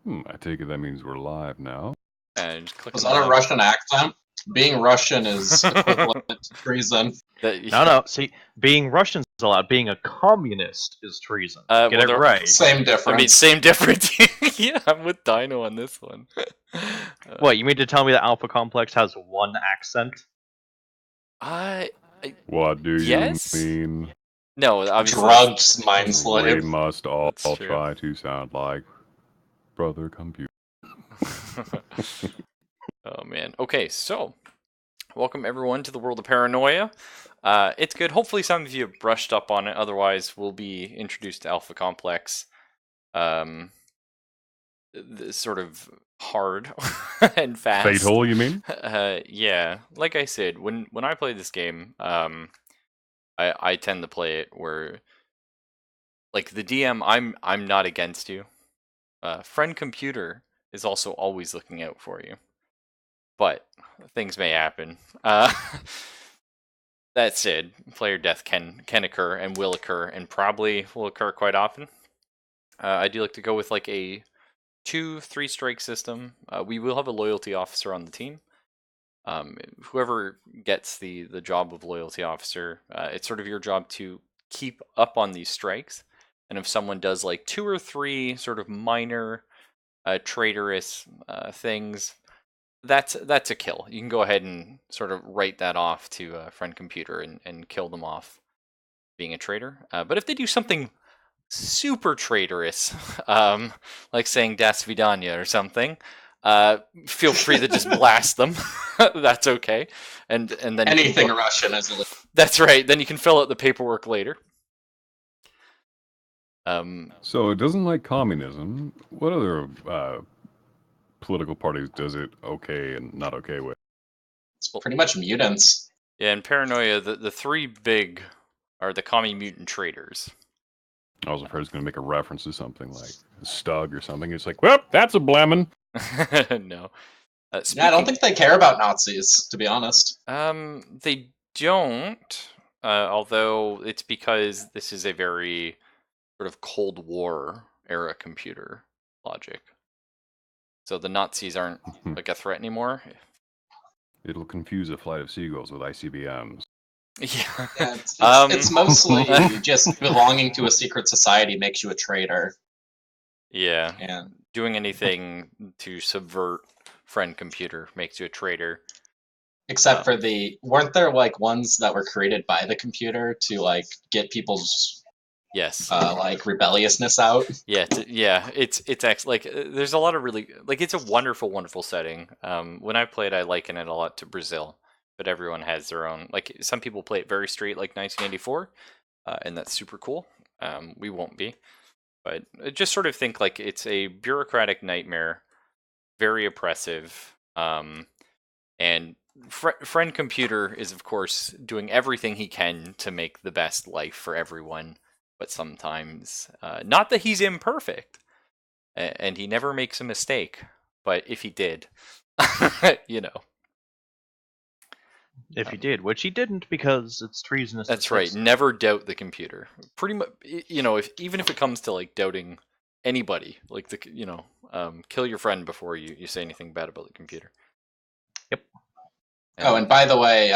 I take it that means we're live now. And click Was on that the a Russian accent? Being Russian is equivalent to treason. No. See, being Russian's allowed. Being a communist is treason. Get well, it right. Same difference. I mean, same difference. Yeah, I'm with Dino on this one. What, you mean to tell me that Alpha Complex has one accent? What do yes? you mean? No, obviously. Drugged mind We slave. must all That's true. try to sound like Brother Computer. Oh man. Okay, so welcome everyone to the world of Paranoia. It's good. Hopefully some of you have brushed up on it. Otherwise, we'll be introduced to Alpha Complex. Sort of hard and fast. Fatal, you mean? Yeah. Like I said, when I play this game, I tend to play it where, like, the DM, I'm not against you. Friend computer is also always looking out for you, but things may happen. That said, player death can occur and will occur, and probably will occur quite often. I do like to go with like a 2-3 strike system. We will have a loyalty officer on the team. Whoever gets the job of loyalty officer, it's sort of your job to keep up on these strikes. And if someone does like 2 or 3 sort of minor traitorous things, that's a kill. You can go ahead and sort of write that off to friend computer and kill them off being a traitor. But if they do something super traitorous, like saying Das Vidania or something, feel free to just blast them. That's okay. And then anything Russian is illegal. That's right. Then you can fill out the paperwork later. So it doesn't like communism. What other political parties does it okay and not okay with? It's pretty much mutants. Yeah, in Paranoia, the 3 big are the commie mutant traitors. I was afraid it was going to make a reference to something like Stug or something. It's like, well, that's a blemon. No. Yeah, I don't think they care about Nazis, to be honest. They don't. Although it's because this is a very sort of Cold War era computer logic. So the Nazis aren't like a threat anymore. It'll confuse a flight of seagulls with ICBMs. Yeah, it's mostly just belonging to a secret society makes you a traitor. Yeah, and doing anything to subvert friend computer makes you a traitor. Except for weren't there like ones that were created by the computer to like get people's like rebelliousness out? Yeah, it's like there's a lot of really, like, it's a wonderful setting. When I played, I liken it a lot to Brazil. But everyone has their own, like, some people play it very straight like 1984, and that's super cool. We won't be. But I just sort of think like it's a bureaucratic nightmare, very oppressive, and friend computer is, of course, doing everything he can to make the best life for everyone, but sometimes, not that he's imperfect, and he never makes a mistake, but if he did, you know. If he did, which he didn't, because it's treasonous. That's right. Never doubt the computer. Pretty much, you know, even if it comes to like doubting anybody, like kill your friend before you say anything bad about the computer. Yep. And by the way,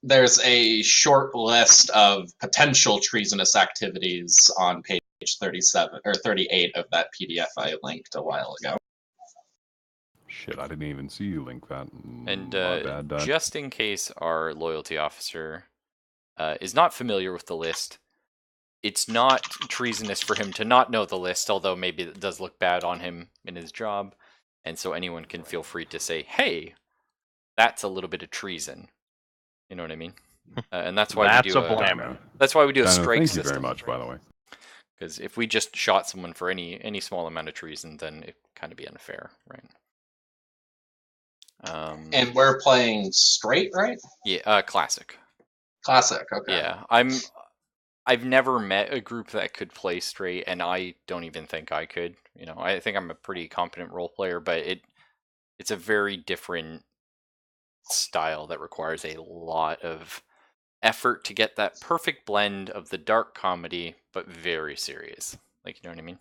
there's a short list of potential treasonous activities on page 37 or 38 of that PDF I linked a while ago. Shit, I didn't even see you link that. And just in case our loyalty officer is not familiar with the list, it's not treasonous for him to not know the list, although maybe it does look bad on him in his job. And so anyone can feel free to say, hey, that's a little bit of treason. You know what I mean? And that's why we do that's why we do a strike thank system. Thank you very much, by the way. Because if we just shot someone for any small amount of treason, then it kind of be unfair, right? And we're playing straight, right? Yeah, classic. Classic, okay. Yeah, I've never met a group that could play straight, and I don't even think I could. You know, I think I'm a pretty competent role player, but it's a very different style that requires a lot of effort to get that perfect blend of the dark comedy, but very serious. Like, you know what I mean?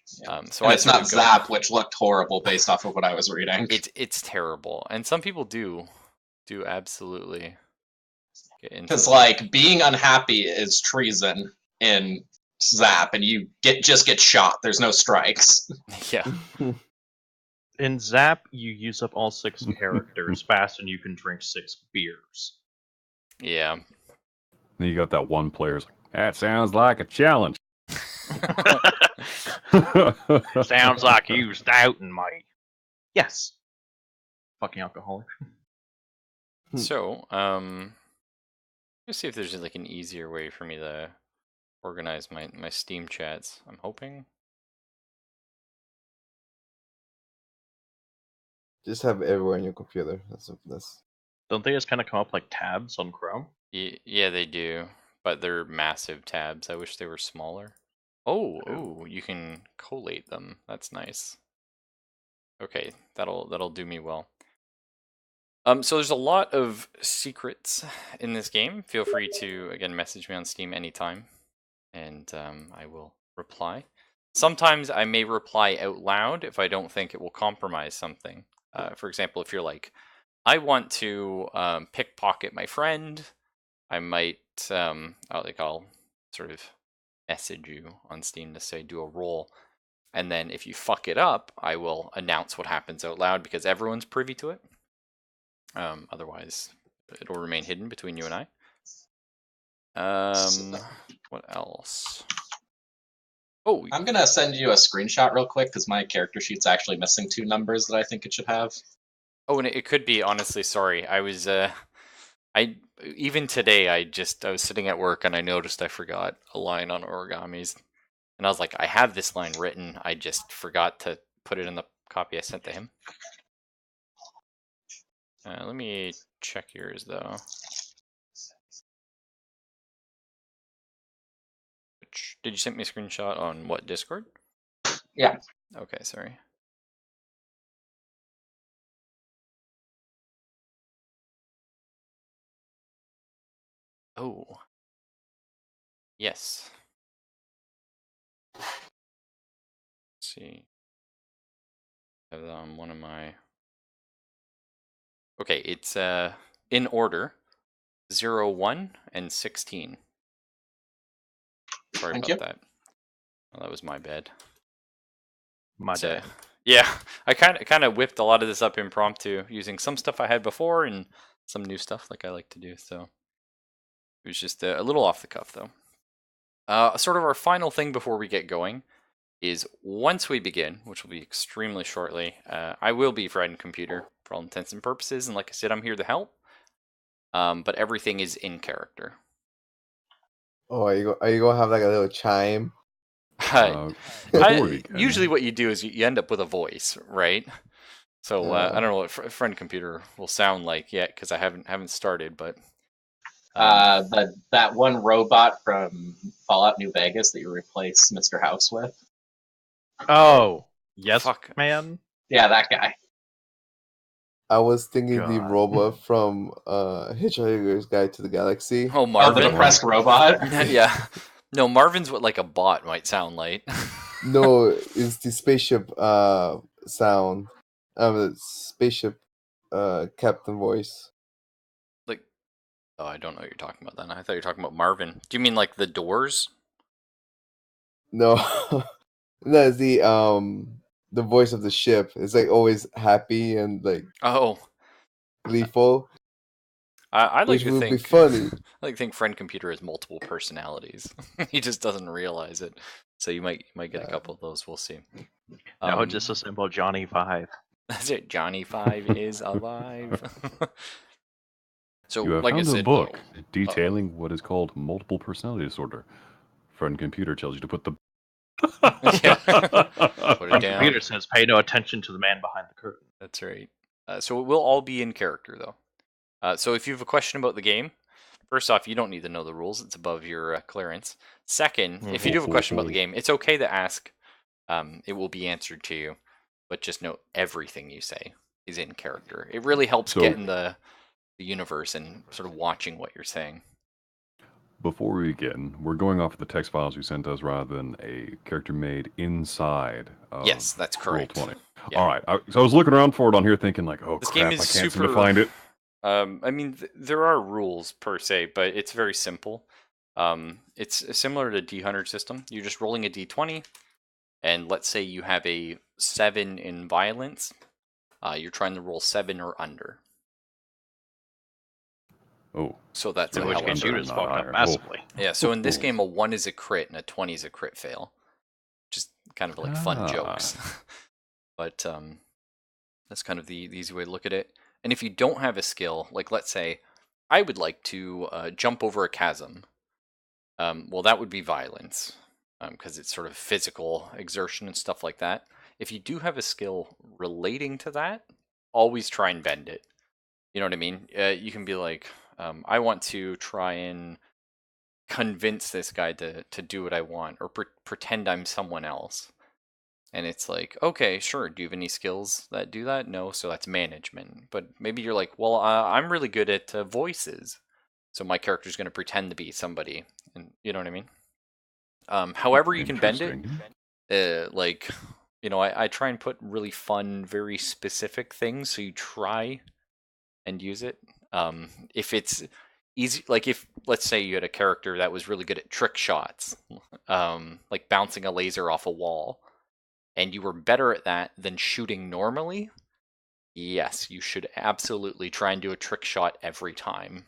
So And I it's sort not of go, Zap, which looked horrible based off of what I was reading. it's terrible, and some people do absolutely get into Because it. like being unhappy is treason in Zap, and you just get shot. There's no strikes. Yeah. In Zap, you use up all 6 characters fast, and you can drink 6 beers. Yeah. Then you got that one player's like, that sounds like a challenge. Sounds like you was doubting me. Yes. Fucking alcoholic. So, let's see if there's like an easier way for me to organize my Steam chats. I'm hoping. Just have it everywhere on your computer. That's Don't they just kind of come up like tabs on Chrome? Yeah, they do, but they're massive tabs. I wish they were smaller. Oh, you can collate them. That's nice. Okay, that'll do me well. So there's a lot of secrets in this game. Feel free to again message me on Steam anytime, and I will reply. Sometimes I may reply out loud if I don't think it will compromise something. For example, if you're like, I want to pickpocket my friend, I might I'll sort of message you on Steam to say do a roll, and then if you fuck it up, I will announce what happens out loud because everyone's privy to it. Otherwise, it'll remain hidden between you and I. What else? Oh, I'm gonna send you a screenshot real quick because my character sheet's actually missing 2 numbers that I think it should have. oh, and it could be honestly. Sorry, I was even today I was sitting at work and I noticed I forgot a line on origamis, and I was like, I have this line written. I just forgot to put it in the copy I sent to him. Let me check yours though. Did you send me a screenshot on what, Discord? Yeah. Okay, sorry. Oh. Yes. Let's see. I have that on one of my. Okay, it's in order 0, 1, and 16. Sorry Thank about you. that. Well, that was my bad. My It's, bad. yeah, I kind of whipped a lot of this up impromptu using some stuff I had before and some new stuff like I like to do. So it was just a little off the cuff though. Sort of our final thing before we get going is once we begin, which will be extremely shortly, I will be friend computer for all intents and purposes, and like I said, I'm here to help. But everything is in character. Oh, are you gonna have like a little chime? Before we begin, Usually what you do is you end up with a voice, right? So I don't know what friend computer will sound like yet because I haven't started, but That one robot from Fallout New Vegas that you replace Mr. House with. Oh, yes, Fuck. man. Yeah, that guy. I was thinking the God. robot from Hitchhiker's Guide to the Galaxy. Oh, Oh, the Marvin. depressed robot. Yeah. No, Marvin's what like a bot might sound like. No, it's the spaceship sound. The spaceship captain voice. Like, oh, I don't know what you're talking about then. I thought you were talking about Marvin. Do you mean like the Doors? No, that's the voice of the ship. It's like always happy and like Oh, gleeful, I like which to would think be funny. I like to think friend computer has multiple personalities. He just doesn't realize it. So you might get a couple of those. We'll see. No, just a simple Johnny 5. That's it. Johnny 5 is alive. So, you have like I found a said, book detailing what is called multiple personality disorder. Friend computer tells you to put the. Yeah. Put it And down. computer says, pay no attention to the man behind the curtain. That's right. So it will all be in character, though. So if you have a question about the game, first off, you don't need to know the rules. It's above your clearance. Second, if you do have a question about the game, it's okay to ask. It will be answered to you. But just note everything you say is in character. It really helps So- get in the universe and sort of watching what you're saying. Before we begin, we're going off the text files you sent us rather than a character made inside of Yes, that's correct. Roll20. Yeah. All right. So I was looking around for it on here thinking like, oh This crap, game is I can't seem super. to find it. I mean, there are rules per se, but it's very simple. It's similar to D100 system. You're just rolling a D20, and let's say you have a 7 in violence. You're trying to roll 7 or under. Oh. So that's So In a which hell case, of you a- just not fucked higher. up massively. Yeah, so in this Ooh. game, a 1 is a crit and a 20 is a crit fail. Just kind of like fun jokes. But that's kind of the easy way to look at it. And if you don't have a skill, like let's say I would like to jump over a chasm, well, that would be violence because it's sort of physical exertion and stuff like that. If you do have a skill relating to that, always try and bend it. You know what I mean? You can be like, I want to try and convince this guy to do what I want, or pretend I'm someone else. And it's like, okay, sure. Do you have any skills that do that? No, so that's management. But maybe you're like, well, I'm really good at voices, so my character's going to pretend to be somebody, and you know what I mean. However, you can bend it. Like, you know, I try and put really fun, very specific things, so you try and use it. If it's easy, like if let's say you had a character that was really good at trick shots, like bouncing a laser off a wall, and you were better at that than shooting normally, yes, you should absolutely try and do a trick shot every time.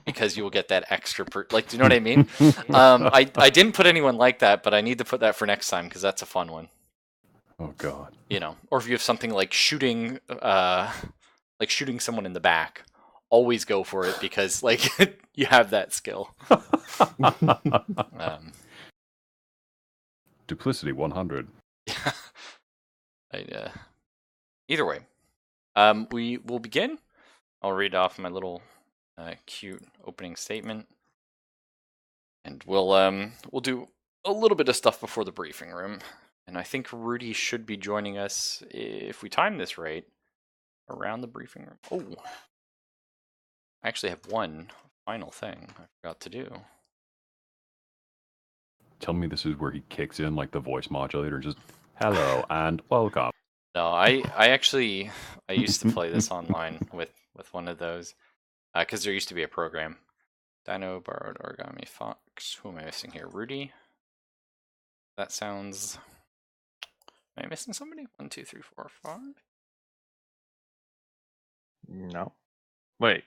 Because you will get that extra, like, do you know what I mean? I didn't put anyone like that, but I need to put that for next time because that's a fun one. Oh god. You know, or if you have something like shooting someone in the back, always go for it because like you have that skill. Duplicity 100. Either way, we will begin. I'll read off my little cute opening statement, and we'll do a little bit of stuff before the briefing room. And I think Rudy should be joining us, if we time this right, around the briefing room. Oh, I actually have one final thing I forgot to do. Tell me this is where he kicks in like the voice modulator and just, hello and welcome. No, I used to play this online with one of those, because there used to be a program. Dino, Borrowed, Origami, Fox. Who am I missing here? Rudy? That sounds... Am I missing somebody? 1, 2, 3, 4, 5? No. Wait.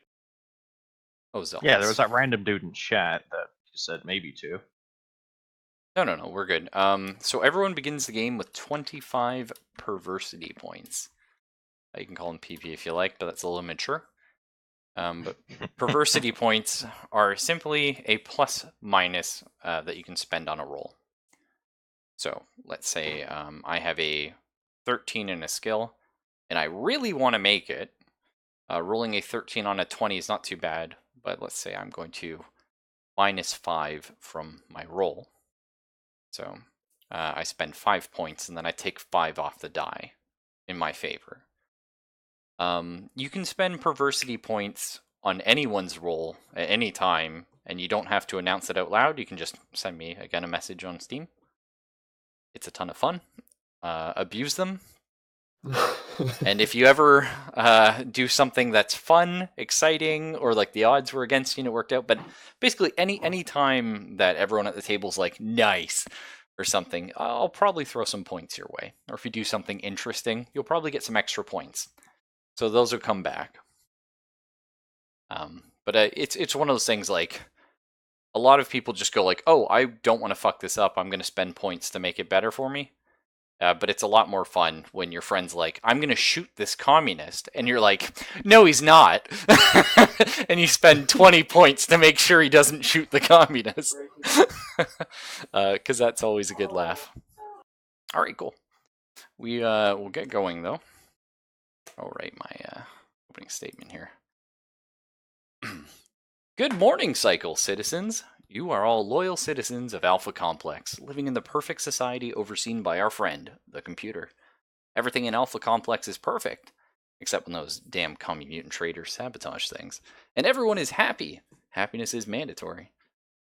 Oh, Zelda. Yeah, there was that random dude in chat that you said maybe to. No, we're good. So everyone begins the game with 25 perversity points. You can call them PP if you like, but that's a little immature. But perversity points are simply a plus minus that you can spend on a roll. So let's say I have a 13 in a skill, and I really want to make it. Rolling a 13 on a 20 is not too bad, but let's say I'm going to minus 5 from my roll. So I spend 5 points, and then I take 5 off the die in my favor. You can spend perversity points on anyone's roll at any time, and you don't have to announce it out loud. You can just send me, again, a message on Steam. It's a ton of fun. Abuse them. And if you ever do something that's fun, exciting, or like the odds were against you and it worked out, but basically any time that everyone at the table's like, nice, or something, I'll probably throw some points your way. Or if you do something interesting, you'll probably get some extra points. So those will come back. But it's one of those things like, a lot of people just go like, oh, I don't want to fuck this up. I'm going to spend points to make it better for me. But it's a lot more fun when your friend's like, I'm going to shoot this communist. And you're like, no, he's not. And you spend 20 points to make sure he doesn't shoot the communist. Because that's always a good laugh. All right, cool. We'll get going, though. I'll write my opening statement here. Good morning, Cycle citizens. You are all loyal citizens of Alpha Complex, living in the perfect society overseen by our friend, the computer. Everything in Alpha Complex is perfect, except when those damn commie mutant traders sabotage things. And everyone is happy. Happiness is mandatory.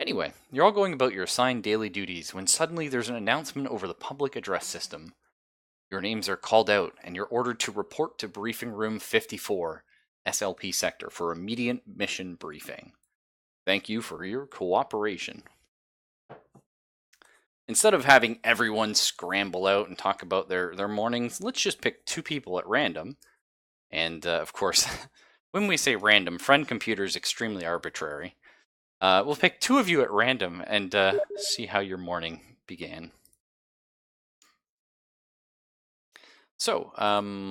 Anyway, you're all going about your assigned daily duties when suddenly there's an announcement over the public address system. Your names are called out, and you're ordered to report to Briefing Room 54, SLP Sector, for immediate mission briefing. Thank you for your cooperation. Instead of having everyone scramble out and talk about their mornings, let's just pick 2 people at random. And, of course, when we say random, friend computer is extremely arbitrary. We'll pick 2 of you at random and see how your morning began. So,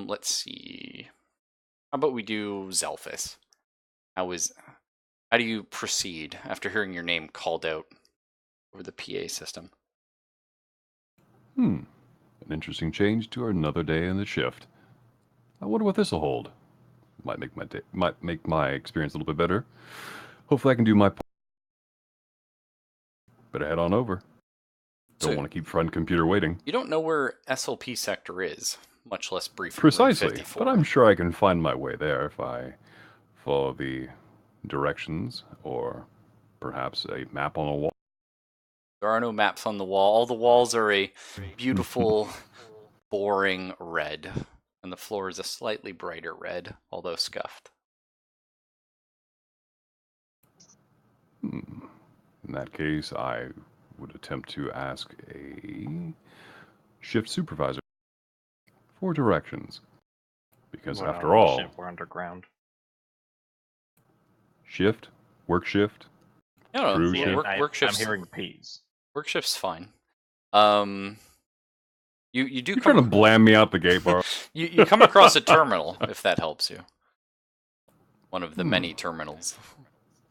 let's see. How about we do Zelphus? How do you proceed after hearing your name called out over the PA system? An interesting change to another day in the shift. I wonder what this'll hold. Might make my experience a little bit better. Hopefully I can do my part. Better head on over. Don't So- want to keep friend computer waiting. You don't know where SLP Sector is, much less Briefing Room Precisely, 54. but I'm sure I can find my way there if I follow the directions or perhaps a map on a wall. There are no maps on the wall. All the walls are a beautiful, boring red, and the floor is a slightly brighter red, although scuffed. In that case, I would attempt to ask a shift supervisor for directions. Because We're not after on a all, ship, we're underground. shift, work shift, No, Crew no, shift. work I'm shift's hearing P's. work shift's fine. You do you're trying to come blam me out the gate, bar. you come across a terminal, if that helps you. One of the many terminals.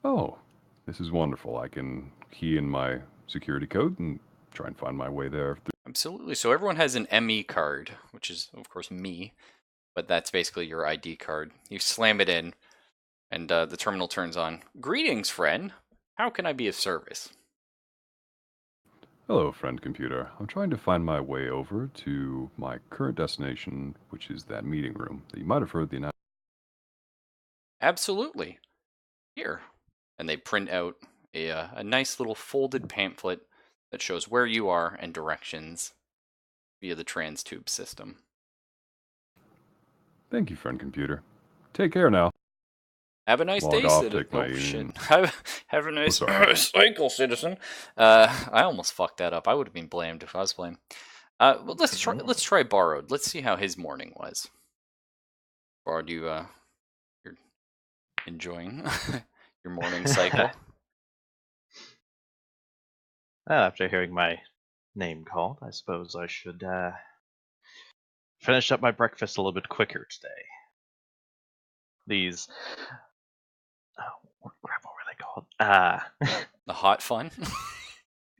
Oh, this is wonderful. I can key in my security code and try and find my way there. Absolutely. So everyone has an ME card, which is of course me, but that's basically your ID card. You slam it in, and the terminal turns on. Greetings, friend. How can I be of service? Hello, friend computer. I'm trying to find my way over to my current destination, which is that meeting room that you might have heard the announcement. Absolutely. Here. And they print out a nice little folded pamphlet that shows where you are and directions via the TransTube system. Thank you, friend computer. Take care now. Have a nice Log day, off, citizen. take my Oh, shit. union. Have a nice sorry. cycle, citizen. I almost fucked that up. I would have been blamed if I was blamed. Well, let's try Borrowed. Let's see how his morning was. Borrowed, you're enjoying your morning cycle. Well, after hearing my name called, I suppose I should finish up my breakfast a little bit quicker today. These, what crap, what were they called? The hot fun.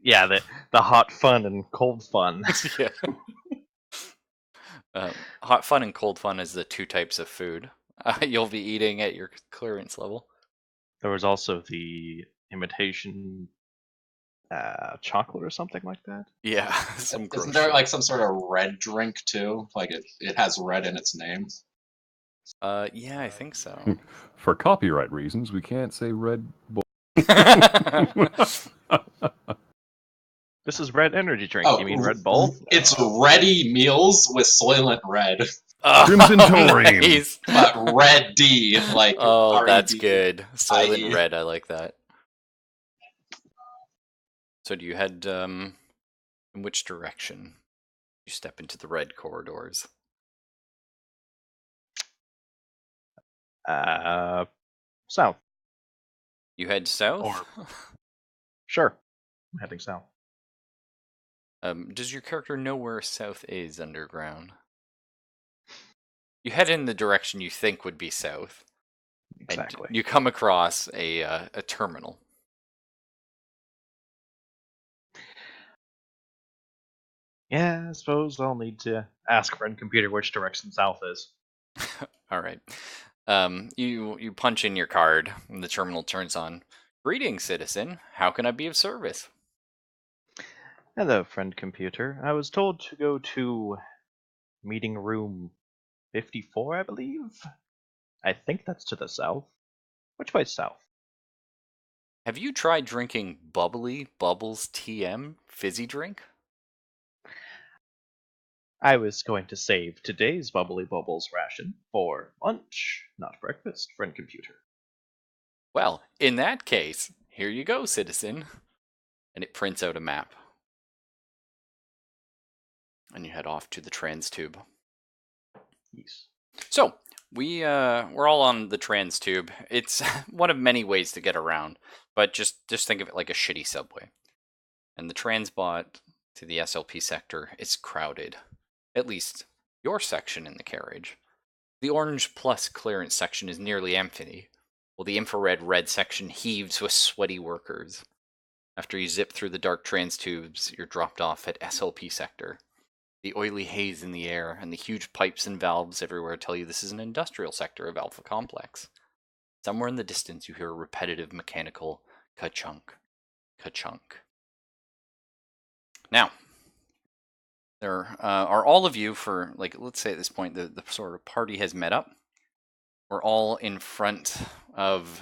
Yeah, the hot fun and cold fun. Yeah. Hot fun and cold fun is the 2 types of food you'll be eating at your clearance level. There was also the imitation chocolate or something like that. Yeah, some gross Isn't there shit. like some sort of red drink too? Like it has red in its name. Yeah, I think so. For copyright reasons, we can't say Red Bull. This is red energy drink. Oh, You mean Red Bull? It's ready meals with Soylent Red, Crimson Taurine. Nice. but Red D, like Oh, that's RED. good. Silent IE. red, I like that. So do you head in which direction? You step into the red corridors. South. You head south? Sure. I'm heading south. Does your character know where south is underground? You head in the direction you think would be south. Exactly. And you come across a terminal. Yeah, I suppose I'll need to ask friend computer which direction south is. All right. You punch in your card, and the terminal turns on. Greetings, citizen. How can I be of service? Hello, friend computer. I was told to go to meeting room 54, I believe. I think that's to the south. Which way's south? Have you tried drinking Bubbly Bubbles TM fizzy drink? I was going to save today's Bubbly Bubbles ration for lunch, not breakfast, friend computer. Well, in that case, here you go, citizen. And it prints out a map. And you head off to the trans tube. Yes. So, we're all on the trans tube. It's one of many ways to get around, but just think of it like a shitty subway. And the transbot to the SLP sector is crowded. At least your section in the carriage. The orange plus clearance section is nearly empty, while the infrared red section heaves with sweaty workers. After you zip through the dark trans tubes, you're dropped off at SLP sector. The oily haze in the air and the huge pipes and valves everywhere tell you this is an industrial sector of Alpha Complex. Somewhere in the distance you hear a repetitive mechanical ka-chunk, ka-chunk. Now, there are all of you for, like, let's say at this point the sort of party has met up. We're all in front of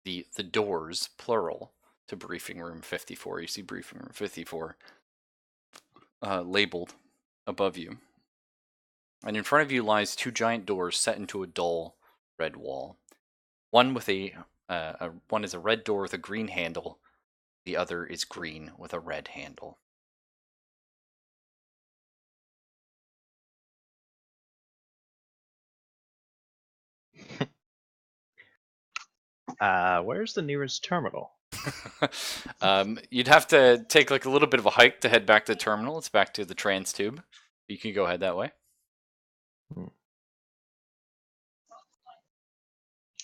the doors, plural, to briefing room 54. You see briefing room 54 labeled above you. And in front of you lies two giant doors set into a dull red wall. One with one is a red door with a green handle. The other is green with a red handle. Where's the nearest terminal? You'd have to take like a little bit of a hike to head back to the terminal. It's back to the trans tube. You can go ahead that way.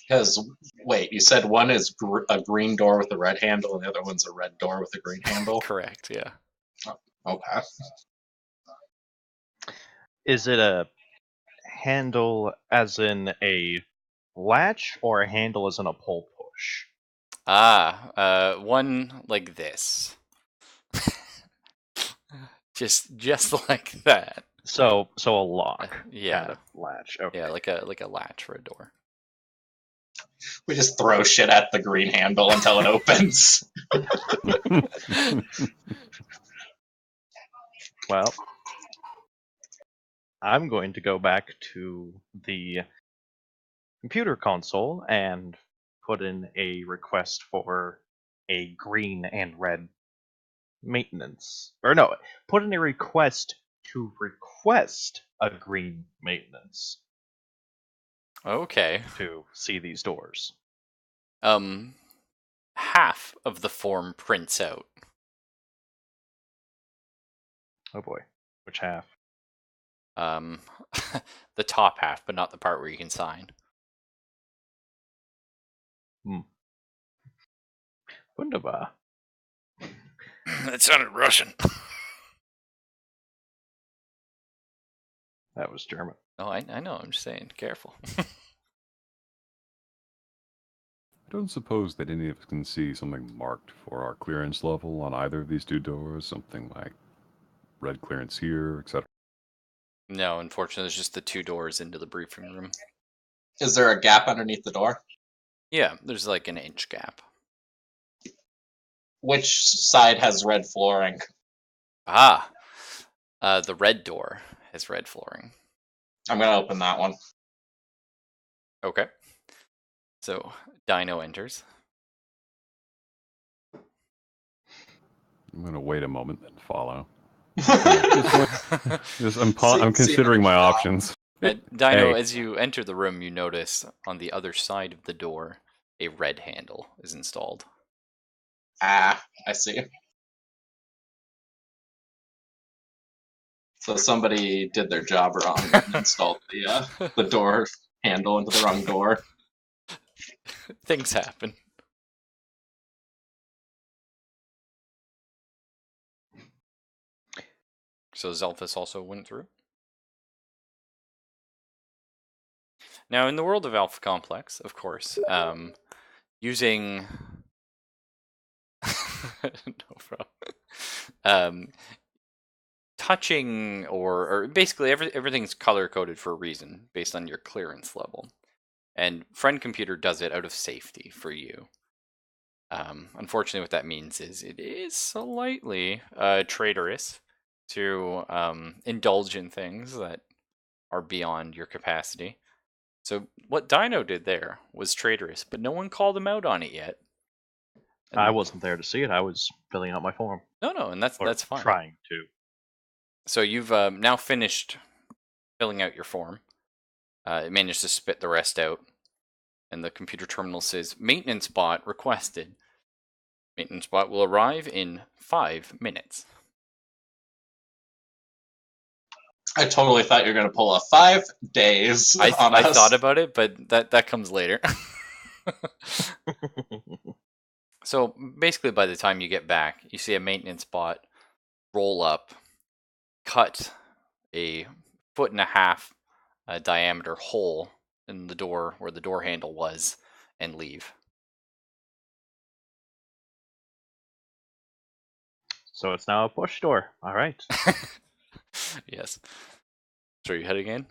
Because, wait, you said one is a green door with a red handle and the other one's a red door with a green handle? Correct, yeah. Okay. Is it a handle as in a latch or a handle as in a pull push? One like this. just like that. So a lock. Yeah. Kind of latch. Okay. Yeah, like a latch for a door. We just throw shit at the green handle until it opens. Well, I'm going to go back to the computer console and put in a request for a green and red maintenance. Or no, put in a request to request a green maintenance Okay. to see these doors. Half of the form prints out. Oh boy. Which half? The top half, but not the part where you can sign. Wunderbar. That sounded Russian. That was German. Oh, I know. I'm just saying. Careful. I don't suppose that any of us can see something marked for our clearance level on either of these two doors, something like red clearance here, etc. No, unfortunately, there's just the two doors into the briefing room. Is there a gap underneath the door? Yeah, there's like an inch gap. Which side has red flooring? The red door has red flooring. I'm gonna open that one. Okay. So, Dino enters. I'm going to wait a moment, then follow. I'm considering my options. Dino, Hey. as you enter the room, you notice on the other side of the door, a red handle is installed. I see. So somebody did their job wrong and installed the door handle into the wrong door. Things happen. So Zelphus also went through. Now, in the world of Alpha Complex, of course, using no problem. Touching or basically everything's color coded for a reason based on your clearance level, and Friend Computer does it out of safety for you. Unfortunately, what that means is it is slightly traitorous to indulge in things that are beyond your capacity. So what Dino did there was traitorous, but no one called him out on it yet. I And wasn't there to see it. I was filling out my form. no, and that's Or fine. trying to. So you've now finished filling out your form. It managed to spit the rest out, and the computer terminal says maintenance bot requested. Maintenance bot will arrive in 5 minutes. I totally thought you were going to pull a 5 days on I us. thought about it, but that comes later. So basically, by the time you get back, you see a maintenance bot roll up, cut a 1.5 foot diameter hole in the door where the door handle was, and leave. So it's now a push door. All right. Yes. So you heading in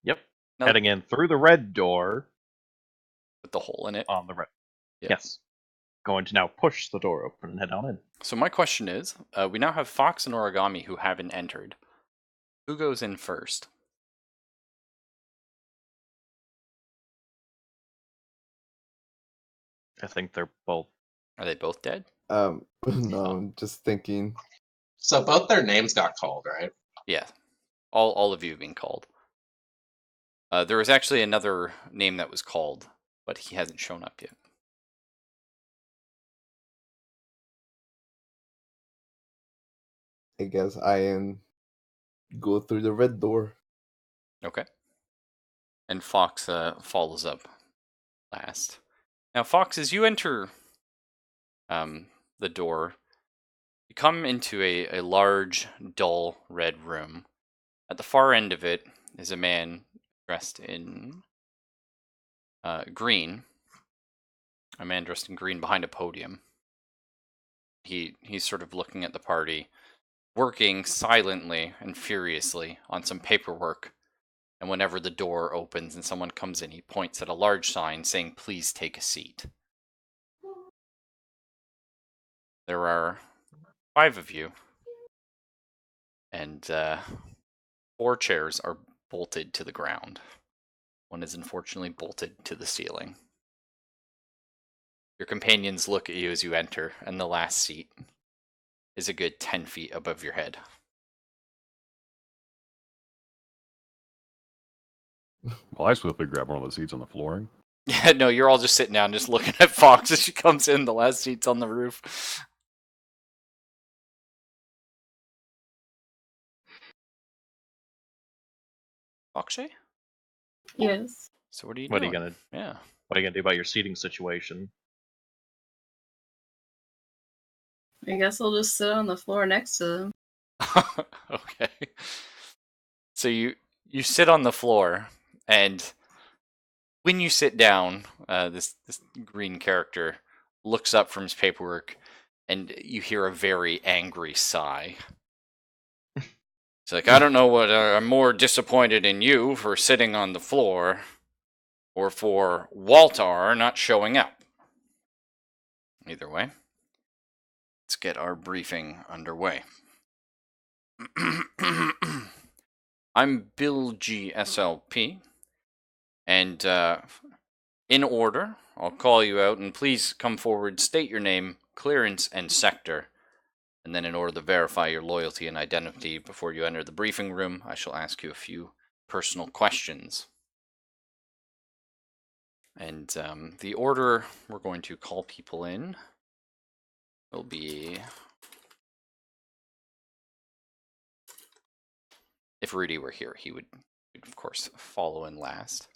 Yep. No. Heading in through the red door with the hole in it? on the right. Yeah. Yes. Going to now push the door open and head on in. So my question is, we now have Fox and Origami who haven't entered. Who goes in first? I think they're both. Are they both dead? No, I'm just thinking. So both their names got called, right? Yeah. All of you have been called. There was actually another name that was called, but he hasn't shown up yet. I guess go through the red door. Okay. And Fox follows up last. Now, Fox, as you enter the door, you come into a large, dull red room. At the far end of it is a man dressed in green. A man dressed in green behind a podium. He's sort of looking at the party, working silently and furiously on some paperwork. And whenever the door opens and someone comes in, he points at a large sign saying, "Please take a seat." There are 5 of you, and 4 chairs are bolted to the ground. One is unfortunately bolted to the ceiling. Your companions look at you as you enter, and the last seat is a good 10 feet above your head. Well, I swiftly grab one of the seats on the flooring. Yeah, no, you're all just sitting down, just looking at Fox as she comes in. The last seat's on the roof. Akshay? Yes. So what are you What are doing? you gonna? Yeah. What are you gonna do about your seating situation? I guess I'll just sit on the floor next to them. Okay. So you sit on the floor, and when you sit down, this green character looks up from his paperwork, and you hear a very angry sigh. It's like, I don't know what I'm more disappointed in you for sitting on the floor, or for Waltar not showing up. Either way, let's get our briefing underway. I'm Bill G. SLP, and in order, I'll call you out, and please come forward, state your name, clearance, and sector. And then in order to verify your loyalty and identity before you enter the briefing room, I shall ask you a few personal questions. And the order we're going to call people in will be... If Rudy were here, he would, of course, follow in last.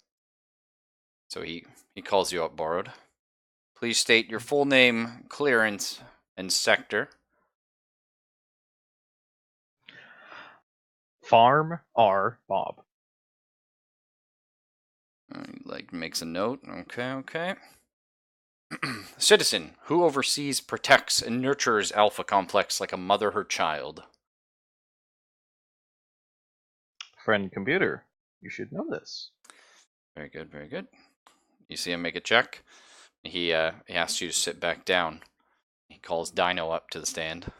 So he calls you up, Borrowed. Please state your full name, clearance, and sector. Farm R. Bob. Like makes a note. Okay. Citizen, who oversees, protects, and nurtures Alpha Complex like a mother her child. Friend computer. You should know this. Very good. You see him make a check. He asks you to sit back down. He calls Dino up to the stand.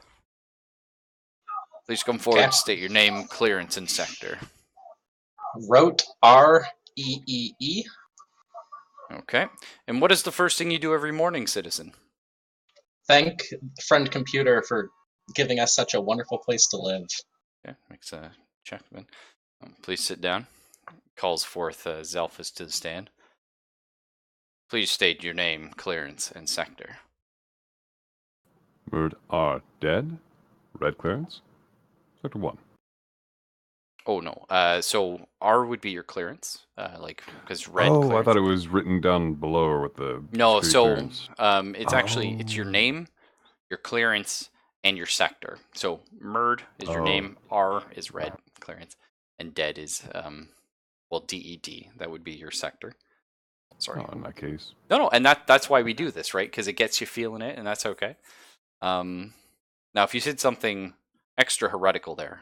Please come forward, Okay. state your name, clearance, and sector. Wrote REEE. Okay. And what is the first thing you do every morning, citizen? Thank friend computer for giving us such a wonderful place to live. Okay, makes a check then. Please sit down. Calls forth Zelphus to the stand. Please state your name, clearance, and sector. Murd are dead. Red clearance. Sector 1. Oh no. So R would be your clearance, because red. Oh, clearance. I thought it was written down below with the No. street So clearance. it's actually it's your Oh. name, your clearance, and your sector. So Murd is your Oh. name. R is red clearance, and dead is DED. That would be your sector. Sorry. Oh, in that case. No, and that's why we do this, right? Because it gets you feeling it, and that's okay. Now, if you said something extra heretical there,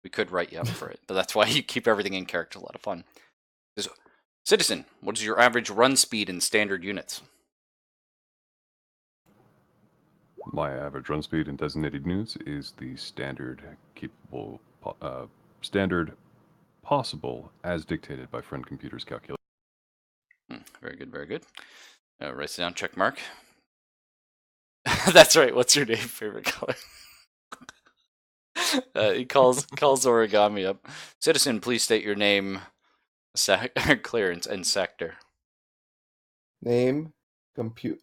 we could write you up for it. But that's why you keep everything in character. A lot of fun. Citizen, what is your average run speed in standard units? My average run speed in designated units is the standard standard possible as dictated by friend computer's calculation. Very good, very good. Writes it down, check mark. That's right. What's your name? Favorite color? He calls Origami up. Citizen, please state your name, clearance, and sector. Name, compute,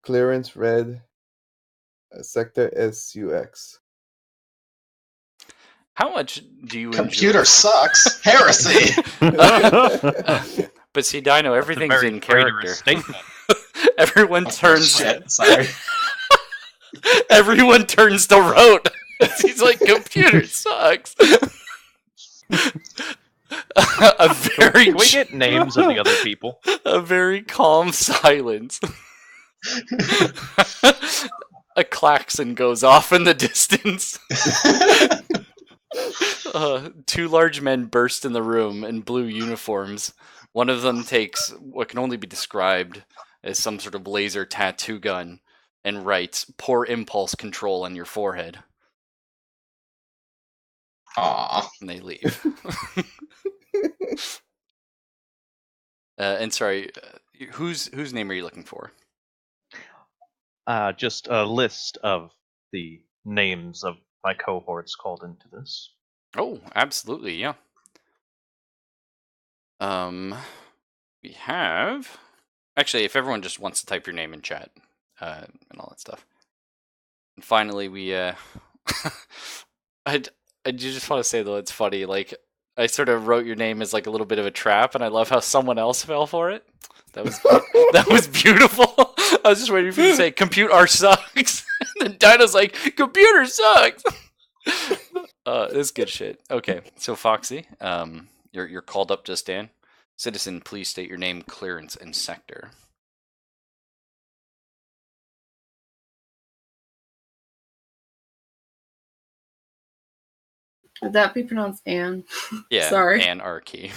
clearance red, sector SUX. How much do you Computer enjoy? sucks. Heresy. But see, Dino, That's a everything's very in character. traitorous statement. Everyone turns. Shit, sorry. Everyone turns to Rote. He's like, computer sucks. A very Can we get names of the other people? a very calm silence. A klaxon goes off in the distance. Two large men burst in the room in blue uniforms. One of them takes what can only be described as some sort of laser tattoo gun and writes, "Poor impulse control on your forehead." Aw. And they leave. And sorry, whose name are you looking for? Just a list of the names of my cohorts called into this. Oh, absolutely, yeah. We have actually, if everyone just wants to type your name in chat, and all that stuff. And finally, we I just want to say though, it's funny. Like, I sort of wrote your name as like a little bit of a trap, and I love how someone else fell for it. That was beautiful. I was just waiting for you to say "compute R sucks," and then Dino's like, "Computer sucks." This is good shit. Okay, so Foxy, you're called up to stand. Citizen, please state your name, clearance, and sector. Would that be pronounced Anne? Yeah, Sorry. Anarchy.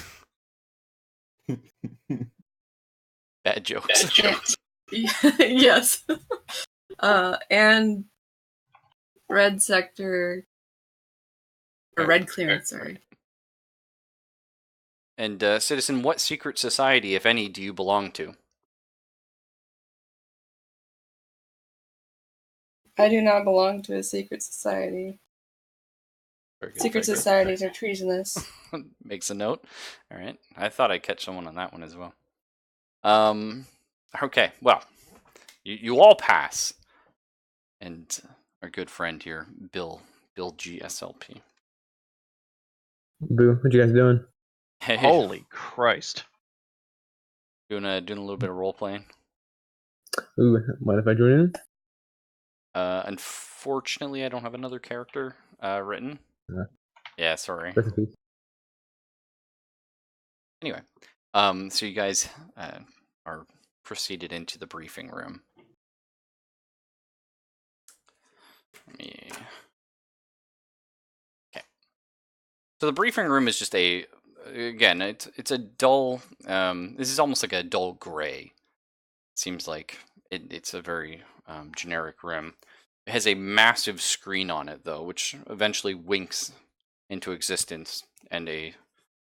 Bad jokes. Yes. And red sector. Or red clearance, sorry. And Citizen, what secret society, if any, do you belong to? I do not belong to a secret society. Very good, Secret very good. societies are treasonous. Makes a note. All right. I thought I'd catch someone on that one as well. Okay. Well, you all pass, and our good friend here, Bill GSLP. Boo, what you guys doing? Hey, Holy Christ. doing a little bit of role playing. Ooh, mind if I join in? Unfortunately, I don't have another character written. Yeah. Yeah, sorry. Rest in peace. Anyway, so you guys are proceeded into the briefing room. Okay. So the briefing room is just a again, it's a dull. This is almost like a dull gray. Seems like it's a very generic rim. It has a massive screen on it, though, which eventually winks into existence, and a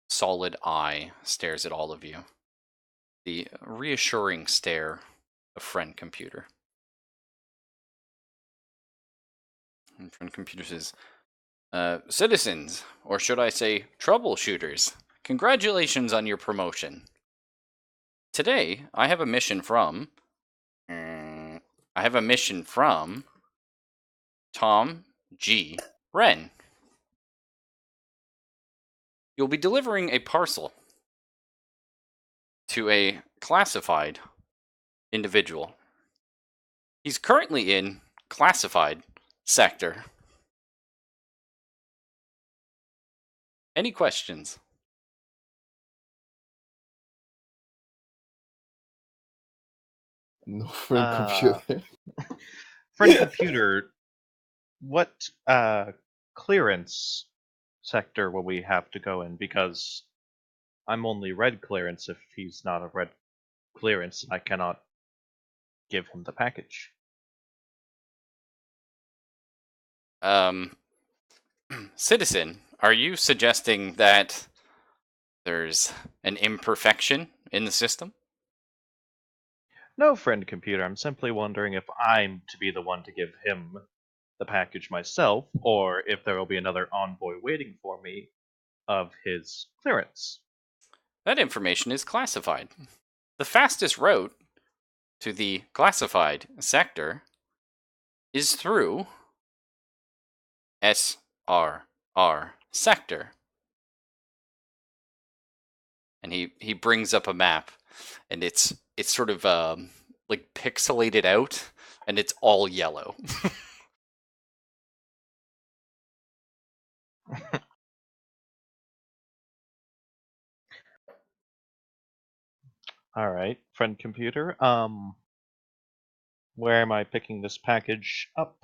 solid eye stares at all of you. The reassuring stare of Friend Computer. And Friend Computer says, citizens, or should I say troubleshooters, congratulations on your promotion. Today, I have a mission from Tom G. Wren. You'll be delivering a parcel to a classified individual. He's currently in classified sector. Any questions? No friend computer. Friend Computer, what clearance sector will we have to go in? Because I'm only red clearance. If he's not a red clearance, I cannot give him the package. Citizen, are you suggesting that there's an imperfection in the system? No, Friend Computer, I'm simply wondering if I'm to be the one to give him the package myself, or if there will be another envoy waiting for me of his clearance. That information is classified. The fastest route to the classified sector is through SRR sector. And he brings up a map, and it's sort of like pixelated out, and it's all yellow. All right, Friend Computer. Where am I picking this package up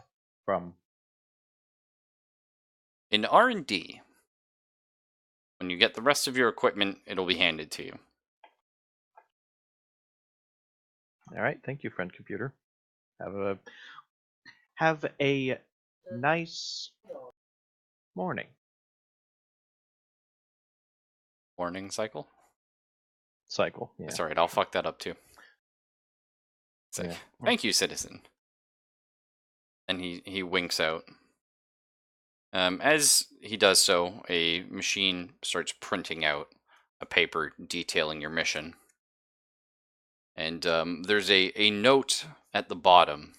from? In R&D, when you get the rest of your equipment, it'll be handed to you. All right, thank you, Friend Computer. Have a nice morning. Warning cycle? Cycle. Yeah. It's alright, I'll fuck that up too. It's like, Yeah. thank you, citizen. And he winks out. As he does so, a machine starts printing out a paper detailing your mission. And there's a note at the bottom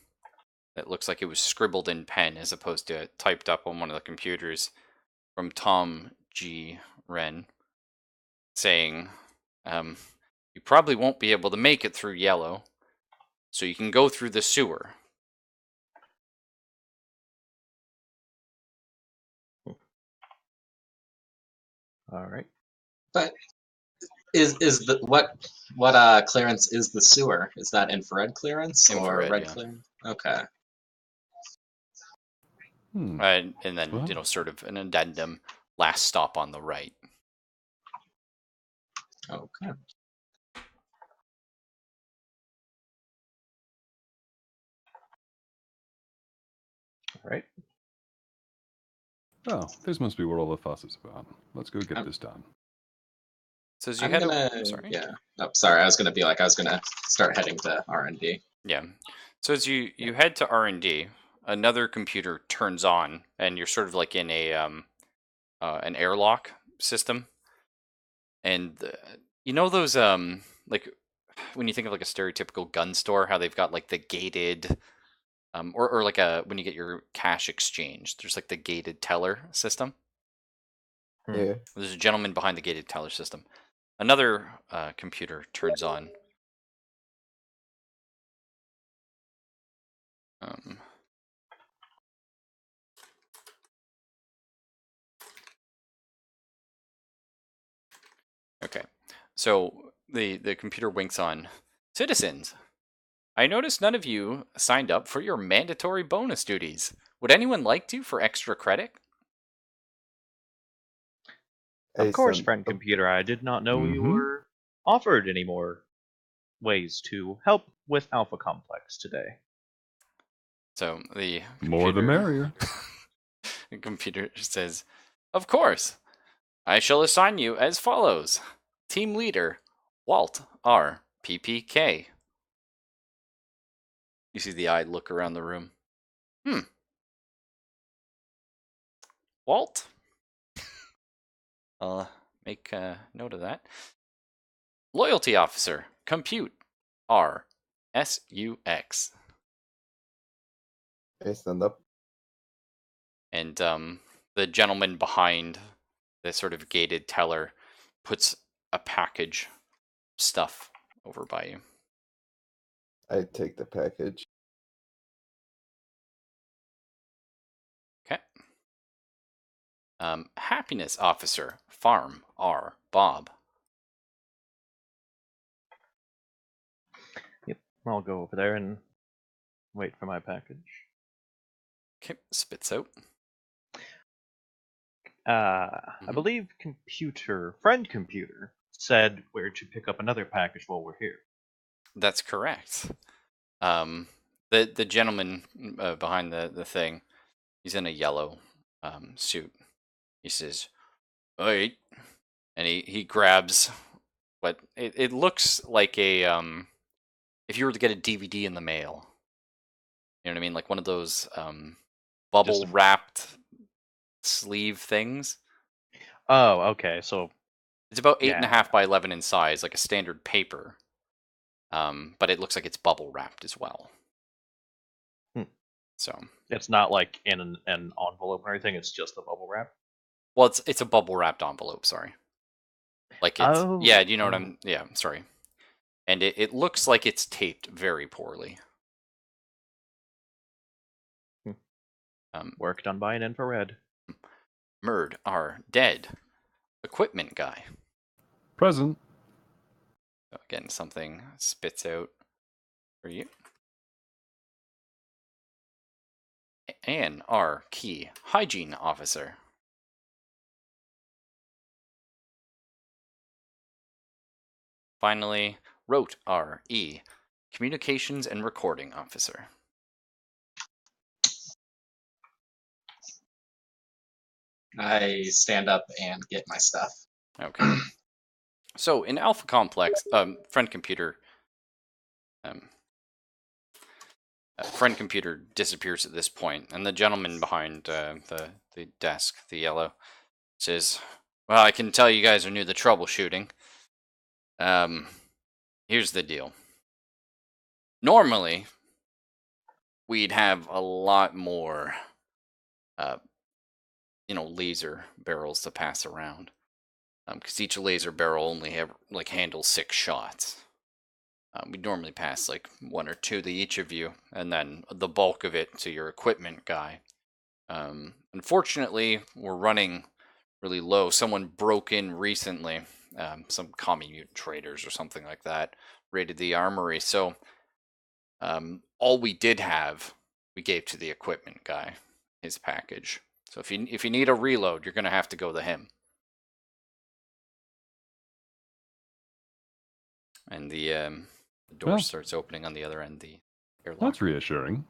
that looks like it was scribbled in pen as opposed to typed up on one of the computers from Tom G. Wren saying, you probably won't be able to make it through yellow, so you can go through the sewer. All right. But is the what clearance is the sewer? Is that infrared clearance or Infrared, red yeah. clearance? Okay. And then, Well. sort of an addendum, last stop on the right. Okay. All right. Oh, this must be what all the fuss is about. Let's go get this done. So as you I'm head gonna, over, sorry. yeah. Oh, sorry. I was gonna start heading to R&D. Yeah. So as you head to R&D, another computer turns on, and you're sort of like in a an airlock system. And you know those like when you think of like a stereotypical gun store, how they've got like the gated or like when you get your cash exchange, there's like the gated teller system. Yeah. There's a gentleman behind the gated teller system. Another computer turns on. Okay, so the computer winks on. Citizens, I noticed none of you signed up for your mandatory bonus duties. Would anyone like to for extra credit? Hey, Of course, son. friend computer. I did not know you Mhm. were offered any more ways to help with Alpha Complex today. So the More the computer, merrier. the computer says, "Of course, I shall assign you as follows: Team leader, Walt R. PPK." You see the eye look around the room. Walt. I'll make a note of that. Loyalty officer, compute, R. SUX. Hey, stand up. And the gentleman behind the sort of gated teller puts a package stuff over by you. I take the package. Okay. Happiness officer, farm, R. Bob. Yep, I'll go over there and wait for my package. Okay, spits out. I believe friend computer said where to pick up another package while we're here. That's correct. The gentleman behind the thing, he's in a yellow suit. He says, "All right," and he grabs what it looks like a if you were to get a DVD in the mail. You know what I mean? Like one of those bubble wrapped sleeve things. Oh, okay. So It's about eight and a yeah, half by 11 in size, like a standard paper. But it looks like it's bubble wrapped as well. Hmm. So it's not like in an envelope or anything. It's just a bubble wrap. well, it's a bubble wrapped envelope. Sorry, like it's yeah. Oh, You know what I'm? Yeah, sorry. And it looks like it's taped very poorly. Work done by an infrared. Murd are dead. Equipment guy. Present. So again, something spits out for you. Ann R. Key, hygiene officer. Finally, Rote R. E. communications and recording officer. I stand up and get my stuff. Okay. So in Alpha Complex, friend computer disappears at this point, and the gentleman behind the desk, the yellow, says, "Well, I can tell you guys are new to troubleshooting. Here's the deal. Normally, we'd have a lot more, laser barrels to pass around, because each laser barrel only handles 6 shots. We normally pass like 1 or 2 to each of you, and then the bulk of it to your equipment guy. Unfortunately, we're running really low. Someone broke in recently, some commie mutant traders or something like that, raided the armory. So all we did have, we gave to the equipment guy, his package. So if you need a reload, you're gonna have to go to him. And the door Well, starts opening on the other end. The airlock. That's reassuring.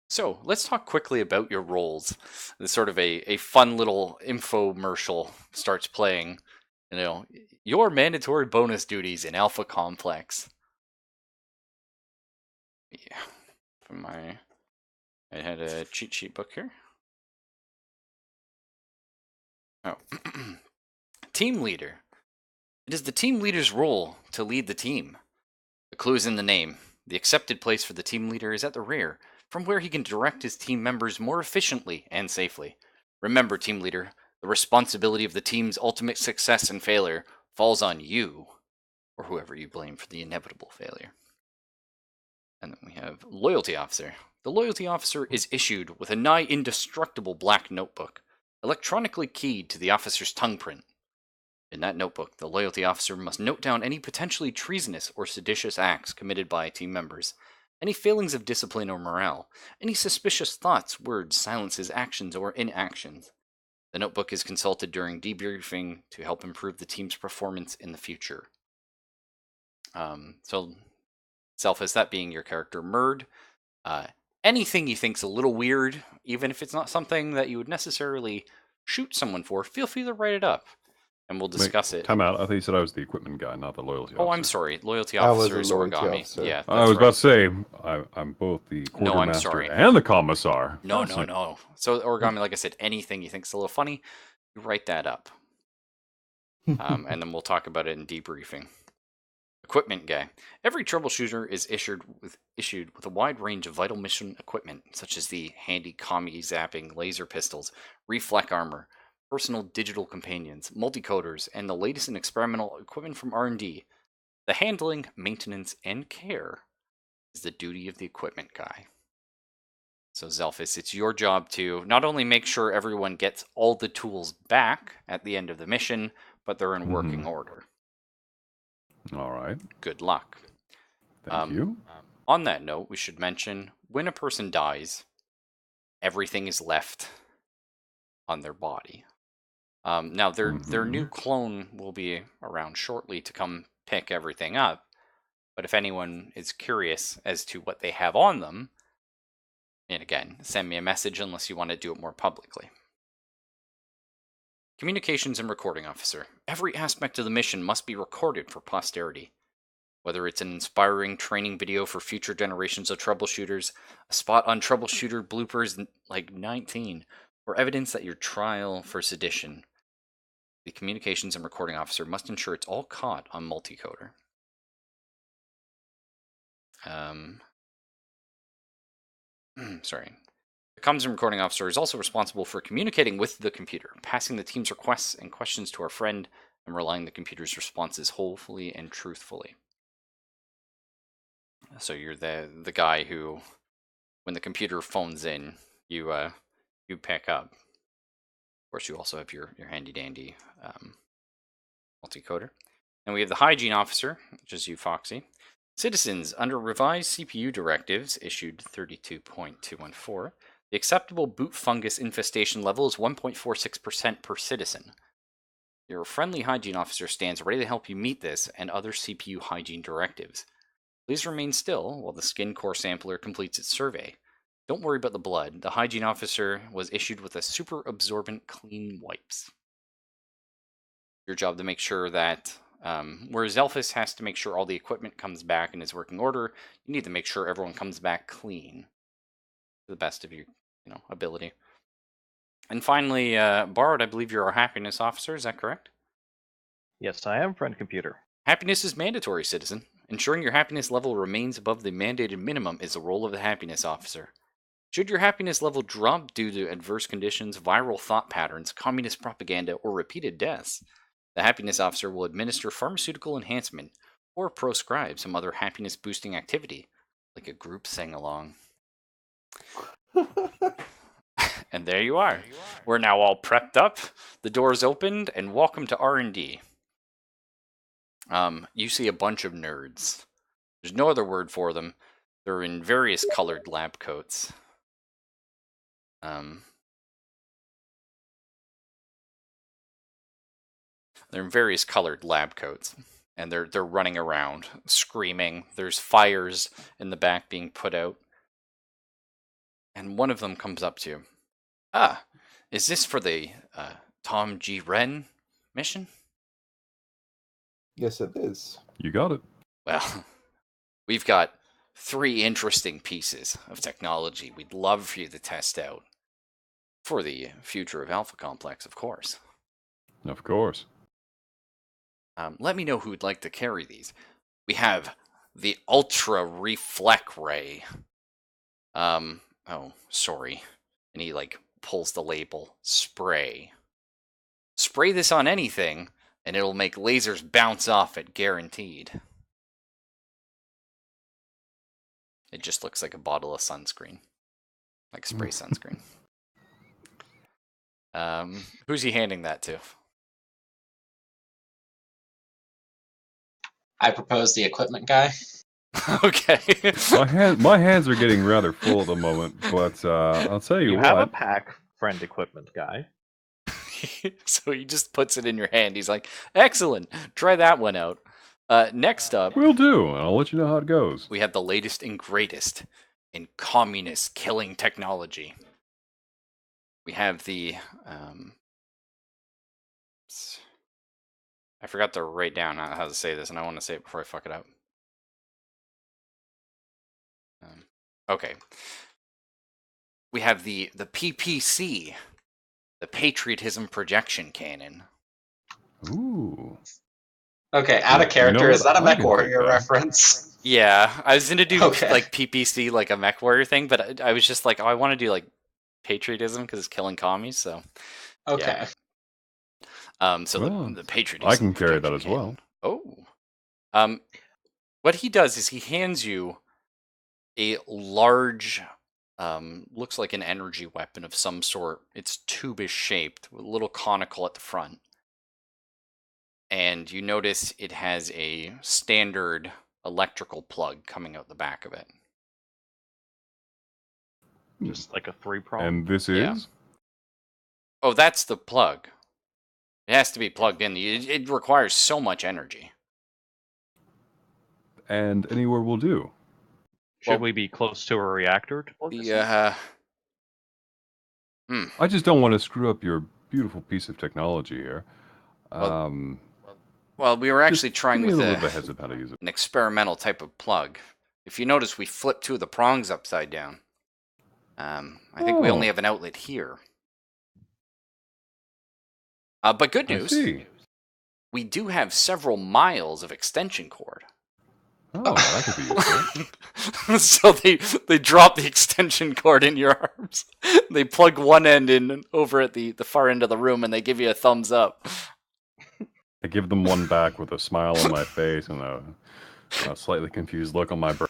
So let's talk quickly about your roles. This sort of a fun little infomercial starts playing. You know, your mandatory bonus duties in Alpha Complex. Yeah, I had a cheat sheet book here. Oh, team leader. It is the team leader's role to lead the team. The clue is in the name. The accepted place for the team leader is at the rear, from where he can direct his team members more efficiently and safely. Remember, team leader, the responsibility of the team's ultimate success and failure falls on you, or whoever you blame for the inevitable failure. And then we have loyalty officer. The loyalty officer is issued with a nigh indestructible black notebook, electronically keyed to the officer's tongue print. In that notebook, the loyalty officer must note down any potentially treasonous or seditious acts committed by team members, any failings of discipline or morale, any suspicious thoughts, words, silences, actions, or inactions. The notebook is consulted during debriefing to help improve the team's performance in the future. So, Zelphus, that being your character, Murd, anything you think's a little weird, even if it's not something that you would necessarily shoot someone for, feel free to write it up, and we'll discuss it. Time out. I thought you said I was the equipment guy, not the loyalty officer. Oh, I'm sorry. Loyalty I was officer a is loyalty Origami. officer. Yeah, I was that's about to say, I'm both the No, I'm quartermaster sorry. and the commissar. No. Fascinating. No. So Origami, like I said, anything you think's a little funny, you write that up. And then we'll talk about it in debriefing. Equipment guy. Every troubleshooter is issued with a wide range of vital mission equipment, such as the handy commie zapping laser pistols, reflect armor, personal digital companions, multicoders, and the latest in experimental equipment from R&D. The handling, maintenance, and care is the duty of the equipment guy. So Zelphus, it's your job to not only make sure everyone gets all the tools back at the end of the mission, but they're in working order. All right. Good luck. Thank you. On that note, we should mention when a person dies, everything is left on their body. Now, their new clone will be around shortly to come pick everything up, but if anyone is curious as to what they have on them, and again, send me a message unless you want to do it more publicly. Communications and recording officer. Every aspect of the mission must be recorded for posterity. Whether it's an inspiring training video for future generations of troubleshooters, a spot on troubleshooter bloopers like 19, or evidence at your trial for sedition, the communications and recording officer must ensure it's all caught on multicoder. Sorry. The comms and recording officer is also responsible for communicating with the computer, passing the team's requests and questions to our friend, and relaying the computer's responses wholly and truthfully. So you're the guy who, when the computer phones in, you pick up. Of course, you also have your handy dandy multicoder. And we have the hygiene officer, which is you, Foxy. Citizens, under revised CPU directives issued 32.214, the acceptable boot fungus infestation level is 1.46% per citizen. Your friendly hygiene officer stands ready to help you meet this and other CPU hygiene directives. Please remain still while the skin core sampler completes its survey. Don't worry about the blood. The hygiene officer was issued with a super absorbent clean wipes. Your job to make sure that, whereas Zelphus has to make sure all the equipment comes back in its working order, you need to make sure everyone comes back clean to the best of your ability. And finally, Borrowed, I believe you're our happiness officer, is that correct? Yes, I am, friend computer. Happiness is mandatory, citizen. Ensuring your happiness level remains above the mandated minimum is the role of the happiness officer. Should your happiness level drop due to adverse conditions, viral thought patterns, communist propaganda, or repeated deaths, the happiness officer will administer pharmaceutical enhancement or proscribe some other happiness-boosting activity, like a group sing-along. And there you are. We're now all prepped up, the door's opened, and welcome to R&D. You see a bunch of nerds. There's no other word for them. They're in various colored lab coats. They're in various colored lab coats, and they're running around, screaming. There's fires in the back being put out. And one of them comes up to you. Ah, is this for the Tom G. Wren mission? Yes, it is. You got it. Well, we've got 3 interesting pieces of technology we'd love for you to test out. For the future of Alpha Complex, of course. Of course. Let me know who would like to carry these. We have the Ultra Reflect Ray. Oh, sorry. And he, pulls the label. Spray. Spray this on anything, and it'll make lasers bounce off it, guaranteed. It just looks like a bottle of sunscreen. Like spray sunscreen. Who's he handing that to? I propose the equipment guy. Okay. My hands are getting rather full at the moment, but I'll tell you You what. have a pack, friend equipment guy. So he just puts it in your hand. He's like, excellent, try that one out. Next up, Will do, and I'll let you know how it goes. we have the latest and greatest in communist killing technology. We have the I forgot to write down how to say this, and I want to say it before I fuck it up. Okay. We have the PPC, the Patriotism Projection Cannon. Ooh. Okay, out of You character. know Is that a what? I Mech can take Warrior that. reference? Yeah, I was gonna do Okay. like PPC, like a Mech Warrior thing, but I was just like, oh, I want to do like patriotism because it's killing commies. So Okay. so Well, the patriotism. I can carry that projection as well. cannon. Oh, what he does is he hands you a large, looks like an energy weapon of some sort. It's tube-ish shaped, with a little conical at the front. And you notice it has a standard electrical plug coming out the back of it. Just like a 3-prong. And this Yeah. is? Oh, that's the plug. It has to be plugged in. It requires so much energy. And anywhere will do. Should Well, we be close to a reactor to plug this in? I just don't want to screw up your beautiful piece of technology here. Well, we were actually Just trying give me with a little bit of heads up how to use it. an experimental type of plug. If you notice, we flipped two of the prongs upside down. I think we only have an outlet here. But good I news, see. we do have several miles of extension cord. Oh, that could be useful. So they drop the extension cord in your arms. They plug one end in over at the far end of the room, and they give you a thumbs up. I give them one back with a smile on my face and a slightly confused look on my brain.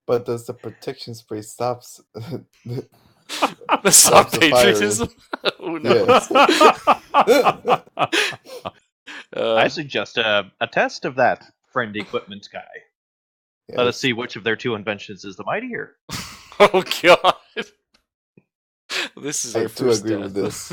But does the protection spray stops? The stop the firing. patriotism. Oh no. Yes. I suggest a test of that friend equipment guy. Let us Yes. see which of their two inventions is the mightier. Oh god. This is I our too first agree death. with this.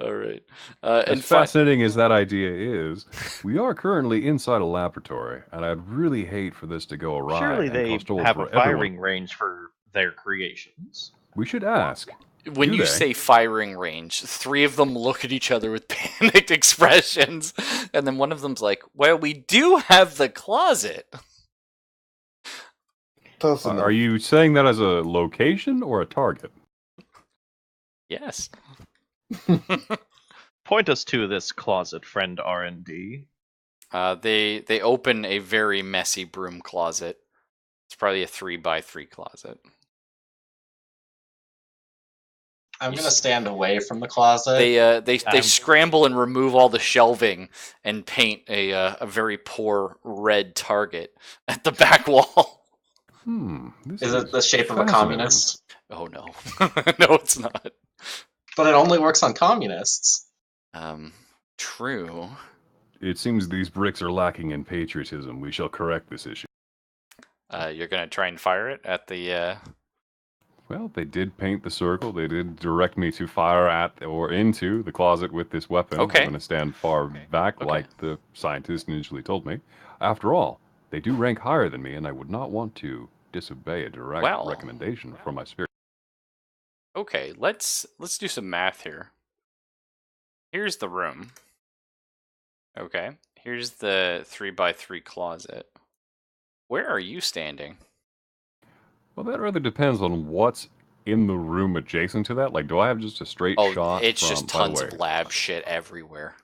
All right. As And fascinating as that idea is, we are currently inside a laboratory, and I'd really hate for this to go awry Surely and they cause trouble have for a firing everyone. range for their creations. We should ask. when Do you they? say firing range, three of them look at each other with panicked expressions, and then one of them's like, "Well, we do have the closet." Close enough. Are you saying that as a location or a target? Yes. Point us to this closet, friend R&D. They open a very messy broom closet. It's probably a 3x3 closet. I'm gonna stand away from the closet. They scramble and remove all the shelving and paint a very poor red target at the back wall. This Is it the shape of a fascinating. communist? Oh no, no, it's not. But it only works on communists. True. It seems these bricks are lacking in patriotism. We shall correct this issue. You're gonna try and fire it at the. Well, they did paint the circle. They did direct me to fire at or into the closet with this weapon. Okay. I'm going to stand far back like the scientist initially told me. After all, they do rank higher than me, and I would not want to disobey a direct recommendation from my spirit. Okay, let's do some math here. Here's the room. Okay, here's the 3x3 closet. Where are you standing? Well, that rather depends on what's in the room adjacent to that. Like, do I have just a straight shot? It's from, just by the tons way, of lab shit everywhere.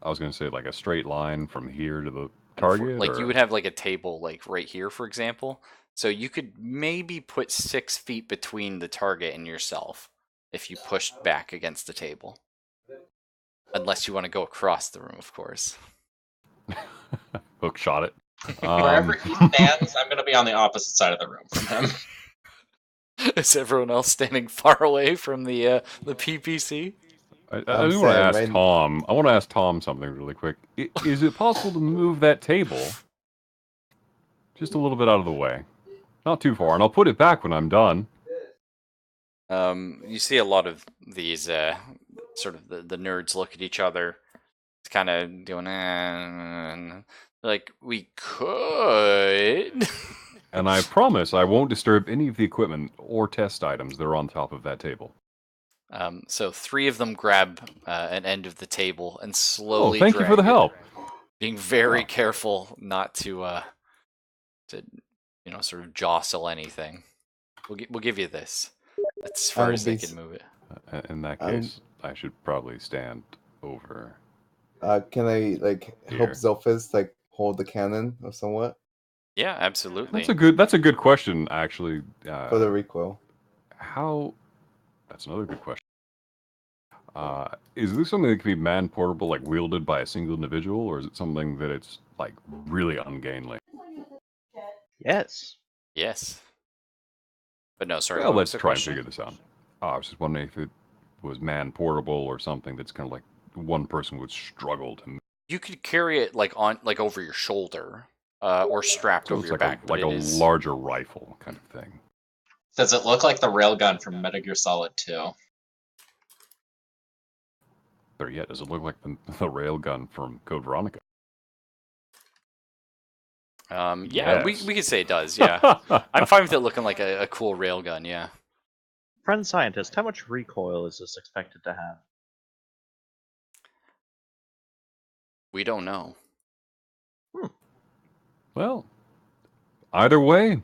I was going to say like a straight line from here to the target. Like or... you would have like a table like right here, for example. So you could maybe put 6 feet between the target and yourself if you pushed back against the table. Unless you want to go across the room, of course. Hook shot it. Wherever he stands, I'm going to be on the opposite side of the room from him. Is everyone else standing far away from the PPC? I do want to ask Tom. I want to ask Tom something really quick. Is it possible to move that table just a little bit out of the way, not too far, and I'll put it back when I'm done. You see a lot of these sort of the nerds look at each other. It's kind of doing, like, we could. And I promise I won't disturb any of the equipment or test items that are on top of that table. So 3 of them grab an end of the table and slowly thank you for the drag it, help. being very careful not to sort of jostle anything. We'll give you this. As far as they can move it. In that case, I should probably stand over. Can I help Here. Zelphus hold the cannon or somewhat Yeah, absolutely. That's a good question, actually. for the recoil? That's another good question. Is this something that can be man portable, like wielded by a single individual, or is it something that it's like really ungainly? Yes. Yes. But no, sorry. Well, what let's was the try question? and figure this out. I was just wondering if it was man portable or something that's kind of like one person would struggle to move. You could carry it over your shoulder, or strapped So over it's your like back. a is... larger rifle kind of thing. Does it look like the railgun from Metal Gear Solid 2? Better yet, does it look like the railgun from Code Veronica? Yeah, Yes. we could say it does. Yeah, I'm fine with it looking like a cool railgun. Yeah. Friend scientist, how much recoil is this expected to have? We don't know. Well, either way,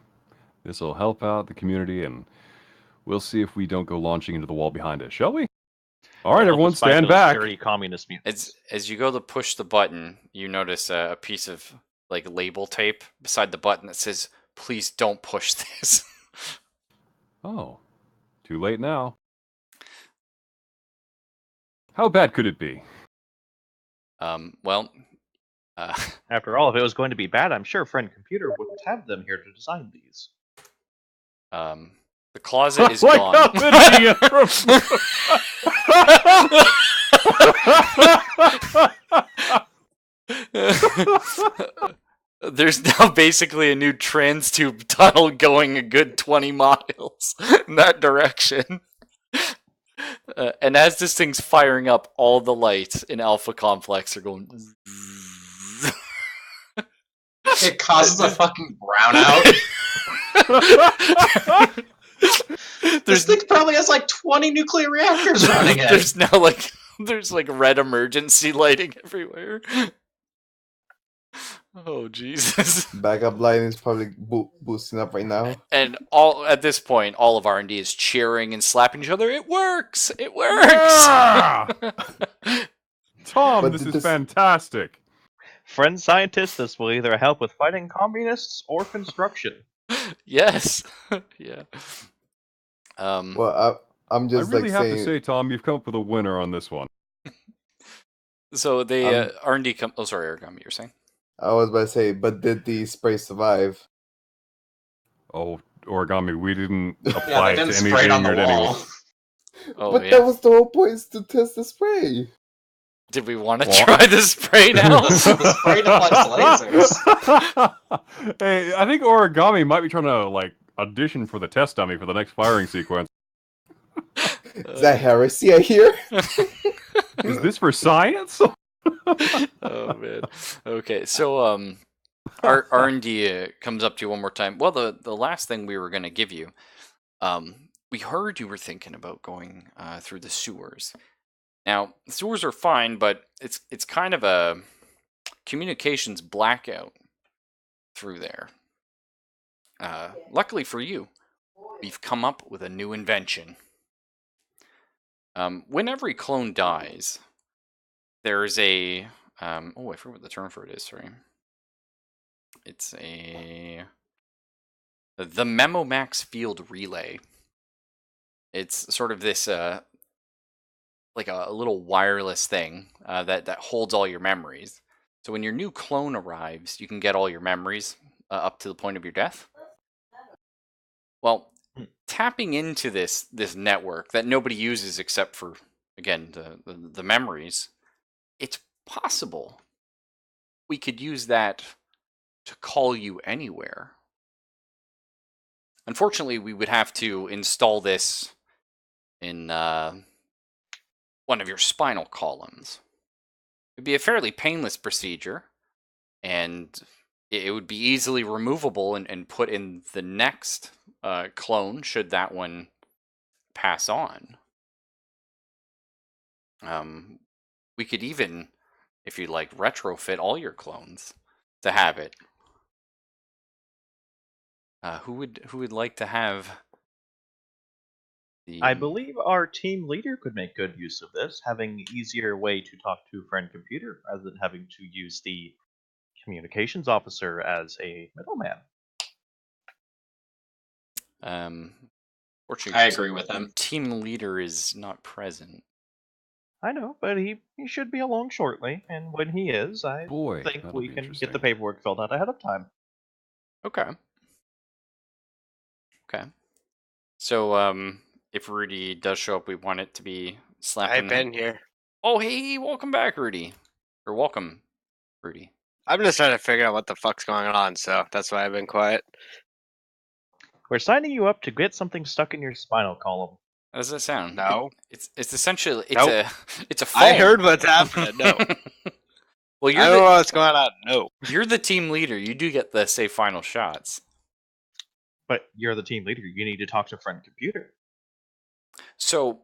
this will help out the community, and we'll see if we don't go launching into the wall behind us, shall we? All right, Help everyone, us fight stand those back. dirty communist mutants. As you go to push the button, you notice a piece of label tape beside the button that says, "Please don't push this." Oh, too late now. How bad could it be? Well, After all, if it was going to be bad, I'm sure Friend Computer wouldn't have them here to design these. the closet is Like gone. There's now basically a new trans tube tunnel going a good 20 miles in that direction. And as this thing's firing up, all the lights in Alpha Complex are going. It causes a fucking brownout. This thing probably has 20 nuclear reactors running it. There's now there's red emergency lighting everywhere. Oh Jesus! Backup lighting is probably boosting up right now. And at this point, all of R&D is cheering and slapping each other. It works! It works! Yeah! Tom, But this did is fantastic. Friend scientist, this will either help with fighting communists or construction. Yes. Yeah. Well, I'm I just really have saying. to say, Tom, you've come up with a winner on this one. So they R&D come. Oh, sorry, Origami, you're saying? I was about to say, but did the spray survive? Oh, Origami, we didn't apply Yeah, they it didn't to spray it on anything the or to wall. anyone. Oh, But yeah. that was the whole point, is to test the spray. Did we want to try the spray now? The spray deflects lasers. Hey, I think Origami might be trying to audition for the test dummy for the next firing sequence. Is that heresy I hear? Is this for science? Oh man. Okay, so our R&D comes up to you one more time. Well, the last thing we were going to give you, we heard you were thinking about going through the sewers. Now, the sewers are fine, but it's kind of a communications blackout through there. Luckily for you, we've come up with a new invention. When every clone dies, there's a I forgot what the term for it is. Sorry, it's the MemoMax field relay. It's sort of this like a little wireless thing that holds all your memories. So when your new clone arrives, you can get all your memories up to the point of your death. Well, tapping into this network that nobody uses except for, again, the memories, it's possible we could use that to call you anywhere. Unfortunately, we would have to install this in one of your spinal columns. It'd be a fairly painless procedure, and it would be easily removable and put in the next clone should that one pass on. We could even, if you'd like, retrofit all your clones to have it. Who would like to have the? I believe our team leader could make good use of this, having easier way to talk to friend computer rather than having to use the communications officer as a middleman. Fortunately, I agree with him. Team leader is not present. I know, but he should be along shortly, and when he is, I Boy, think that'll we be can interesting. get the paperwork filled out ahead of time. Okay. So, if Rudy does show up, we want it to be slapping. I've been here. Oh, hey, welcome back, Rudy. Or welcome, Rudy. I'm just trying to figure out what the fuck's going on, so that's why I've been quiet. We're signing you up to get something stuck in your spinal column. How does that sound? No. It's essentially Nope. it's a phone. I heard what's happening. No. Well, I don't know what's going on. No. You're the team leader. You do get the say final shots. But you're the team leader. You need to talk to friend computer. So,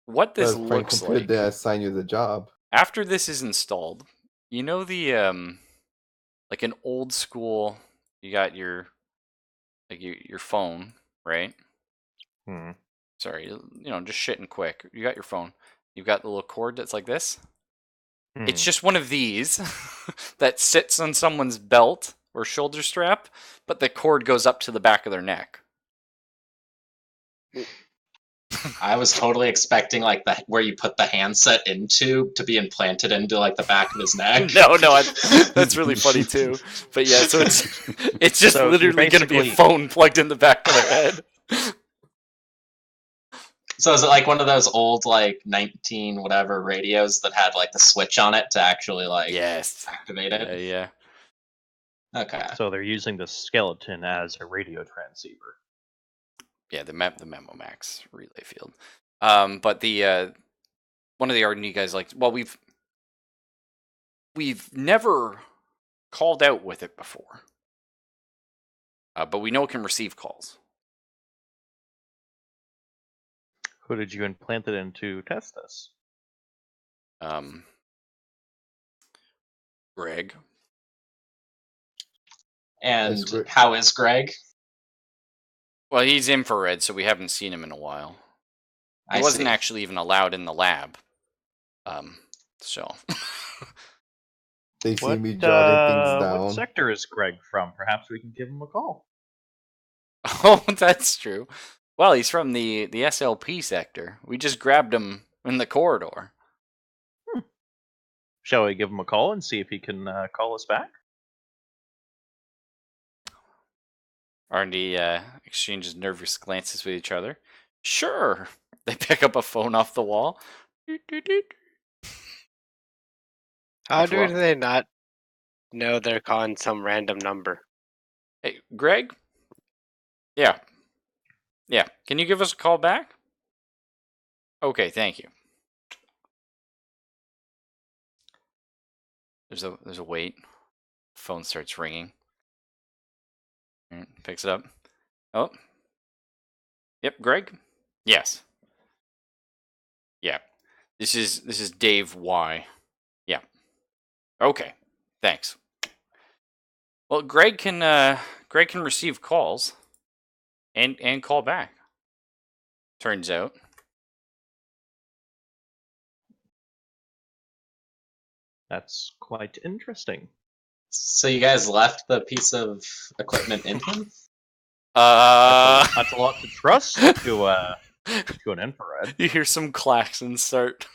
what this Frank looks Computer like didn't assign you the job. after this is installed, you know the like an old school. You got your your phone, right? Sorry, just shitting quick. You got your phone. You've got the little cord that's like this. It's just one of these that sits on someone's belt or shoulder strap, but the cord goes up to the back of their neck. I was totally expecting like where you put the handset into to be implanted into like the back of his neck. No, that's really funny too. But yeah, so it's just So literally going to be a phone plugged in the back of their head. So is it like one of those old like 19 whatever radios that had like the switch on it to actually like activate it? Yeah. Okay. So they're using the skeleton as a radio transceiver. Yeah, the Memo Max relay field. But the one of the R&D guys we've never called out with it before, but we know it can receive calls. Who did you implant it in to test this? Greg. And how is Greg? Well, he's infrared, so we haven't seen him in a while. He wasn't actually even allowed in the lab. So. They see me jotting things down. What sector is Greg from? Perhaps we can give him a call. Oh, that's true. Well, he's from the SLP sector. We just grabbed him in the corridor. Shall we give him a call and see if he can call us back? R&D exchanges nervous glances with each other. Sure. They pick up a phone off the wall. How do they not know they're calling some random number? Hey, Greg? Yeah. Can you give us a call back? Okay, thank you. There's a wait. Phone starts ringing. Picks it up. Oh. Yep, Greg? Yes. Yeah. This is Dave Y. Yeah. Okay. Thanks. Well, Greg can receive calls and call back. Turns out. That's quite interesting. So you guys left the piece of equipment in him? That's a lot to trust to an infrared. You hear some klaxons start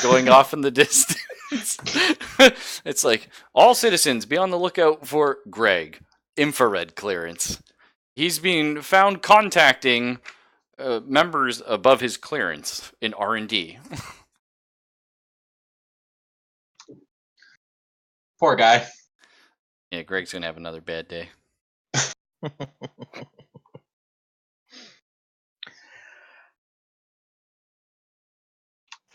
going off in the distance. It's like, all citizens be on the lookout for Greg, infrared clearance. He's being found contacting members above his clearance in R&D. Poor guy. Yeah, Greg's gonna have another bad day.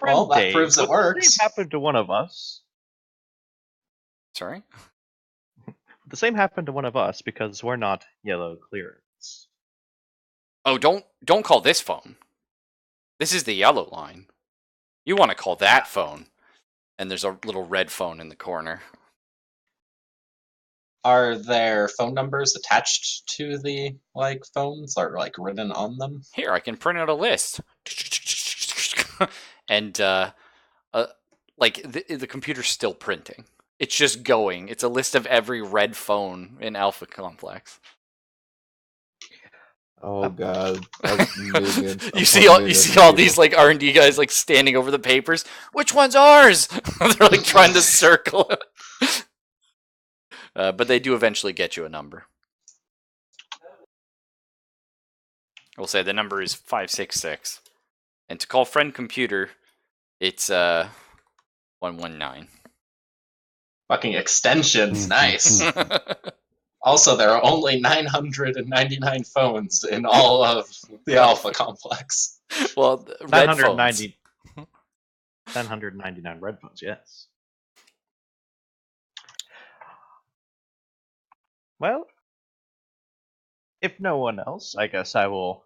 Well, that Dave, proves it would works. The same happened to one of us. Sorry? The same happened to one of us because we're not yellow clearance. Oh, don't call this phone. This is the yellow line. You want to call that phone. And there's a little red phone in the corner. Are there phone numbers attached to the phones, or written on them? Here, I can print out a list. And the computer's still printing. It's just going. It's a list of every red phone in Alpha Complex. Oh god, that's millions. you see all these R&D guys standing over the papers. Which one's ours? They're trying to circle it. But they do eventually get you a number. We'll say the number is 566. And to call friend computer, it's 119. Fucking extensions, nice. Also, there are only 999 phones in all of the Alpha Complex. Well, red phones. 999 red phones, yes. Well, if no one else, I guess I will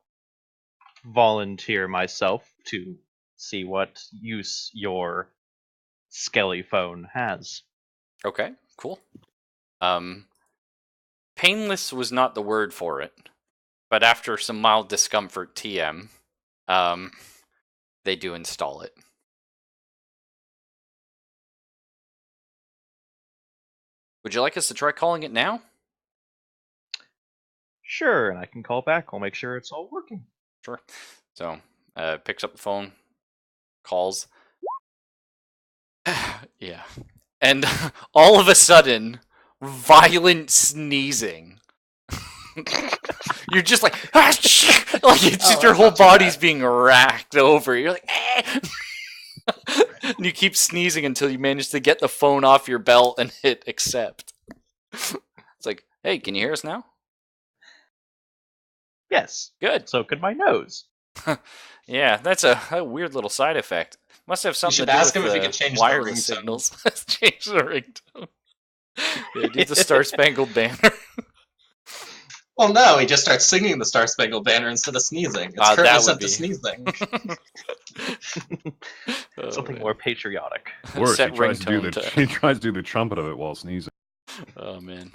volunteer myself to see what use your skelly phone has. Okay, cool. Painless was not the word for it, but after some mild discomfort, TM, they do install it. Would you like us to try calling it now? Sure, and I can call back. I'll make sure it's all working. Sure. So, picks up the phone, calls. Yeah. And all of a sudden, violent sneezing. You're just like it's just your whole body's being racked over. You're like, and you keep sneezing until you manage to get the phone off your belt and hit accept. It's like, hey, can you hear us now? Yes. Good. So could my nose. Yeah, that's a weird little side effect. Must have something to do ask with him if he can change the wireless ringtone. signals. Change the ringtone. Yeah, do the Star Spangled Banner. Well, no, he just starts singing the Star Spangled Banner instead of sneezing. It's currently that would set be to sneezing. Something more patriotic. Worse, Set he tries to do ringtone he tries to do the trumpet of it while sneezing. Oh man.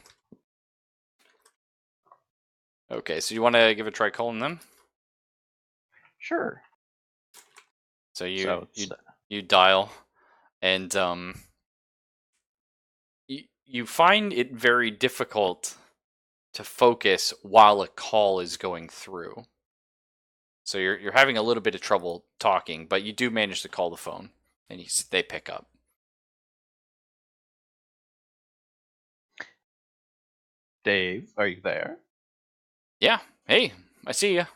Okay, so you want to give a try calling them? Sure. So you dial, and you find it very difficult to focus while a call is going through. So you're having a little bit of trouble talking, but you do manage to call the phone, and they pick up. Dave, are you there? Yeah. Hey, I see you.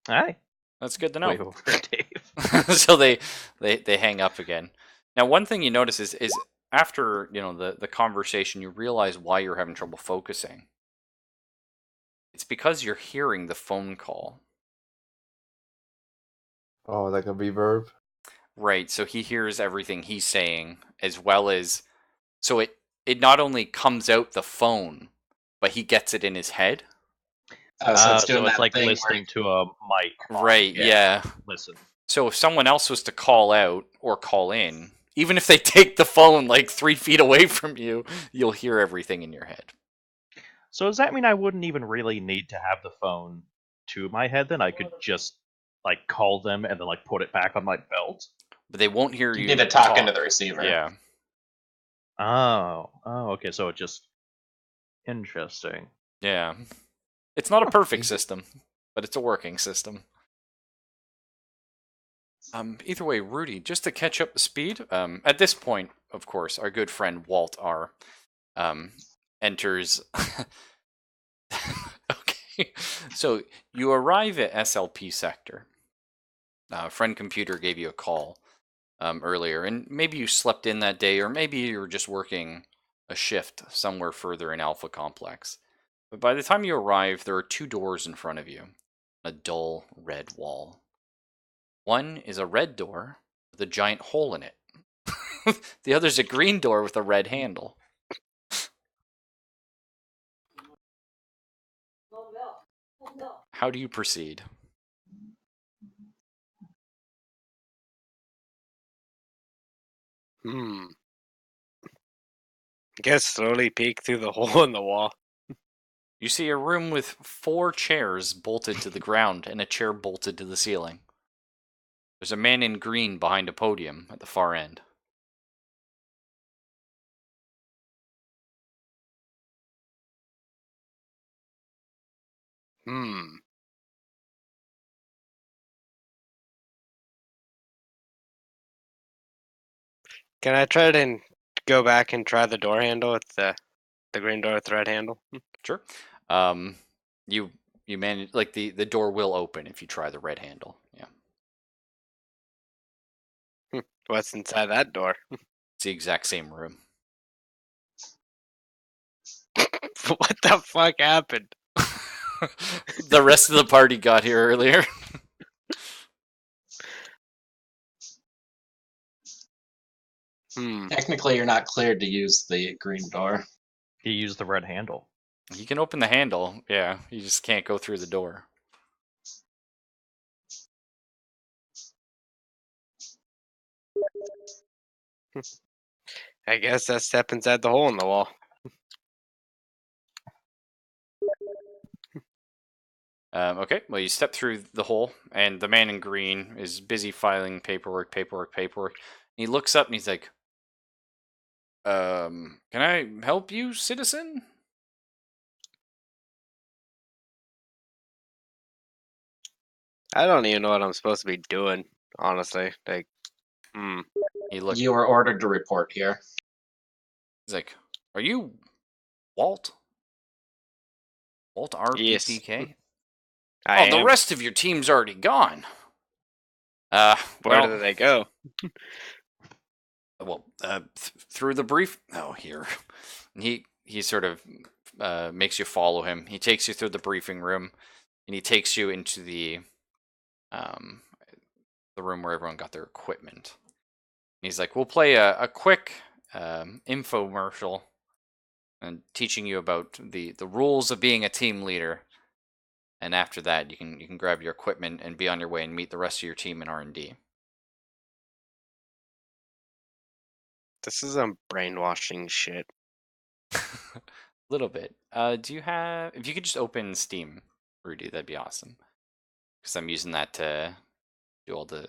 Hi. That's good to know. Wave over, Dave. So they hang up again. Now, one thing you notice is after the conversation, you realize why you're having trouble focusing. It's because you're hearing the phone call. Oh, like a reverb? Right, so he hears everything he's saying, as well as... So it not only comes out the phone, but he gets it in his head. Oh, so it's doing so that it's like thing listening to a mic. Right, yeah. Listen. So if someone else was to call out or call in, even if they take the phone 3 feet away from you, you'll hear everything in your head. So does that mean I wouldn't even really need to have the phone to my head then? I could just call them and then put it back on my belt? But they won't hear you. You need to talk into the receiver. Yeah. Oh, okay, so it just... Interesting. Yeah. It's not a perfect system, but it's a working system. Either way, Rudy, just to catch up the speed, at this point, of course, our good friend Walt R. Enters... Okay, so you arrive at SLP sector. Friend computer gave you a call earlier, and maybe you slept in that day, or maybe you were just working a shift somewhere further in Alpha Complex. But by the time you arrive, there are 2 doors in front of you, a dull red wall. One is a red door, the giant hole in it. The other's a green door with a red handle. How do you proceed? Guess slowly peek through the hole in the wall. You see a room with 4 chairs bolted to the ground and a chair bolted to the ceiling. There's a man in green behind a podium at the far end. Can I try to go back and try the door handle with the green door with the red handle? Sure. You manage, like, the door will open if you try the red handle. Yeah. What's inside that door? It's the exact same room. What the fuck happened? The rest of the party got here earlier. Technically, you're not cleared to use the green door. You use the red handle. You can open the handle, yeah. You just can't go through the door. I guess that's step inside the hole in the wall. Okay, well, you step through the hole, and the man in green is busy filing paperwork. And he looks up and he's like, can I help you, citizen? I don't even know what I'm supposed to be doing, honestly. Like, You were ordered to report here. He's like, are you Walt? Walt RPPK? Yes. The rest of your team's already gone. Where did they go? Well, through the brief. Oh, here. He sort of makes you follow him. He takes you through the briefing room, and he takes you into the room where everyone got their equipment. And he's like, we'll play a quick infomercial and teaching you about the rules of being a team leader. And after that, you can grab your equipment and be on your way and meet the rest of your team in R&D. This is some brainwashing shit. A little bit. Do you have... If you could just open Steam, Rudy, that'd be awesome. Because I'm using that to do all the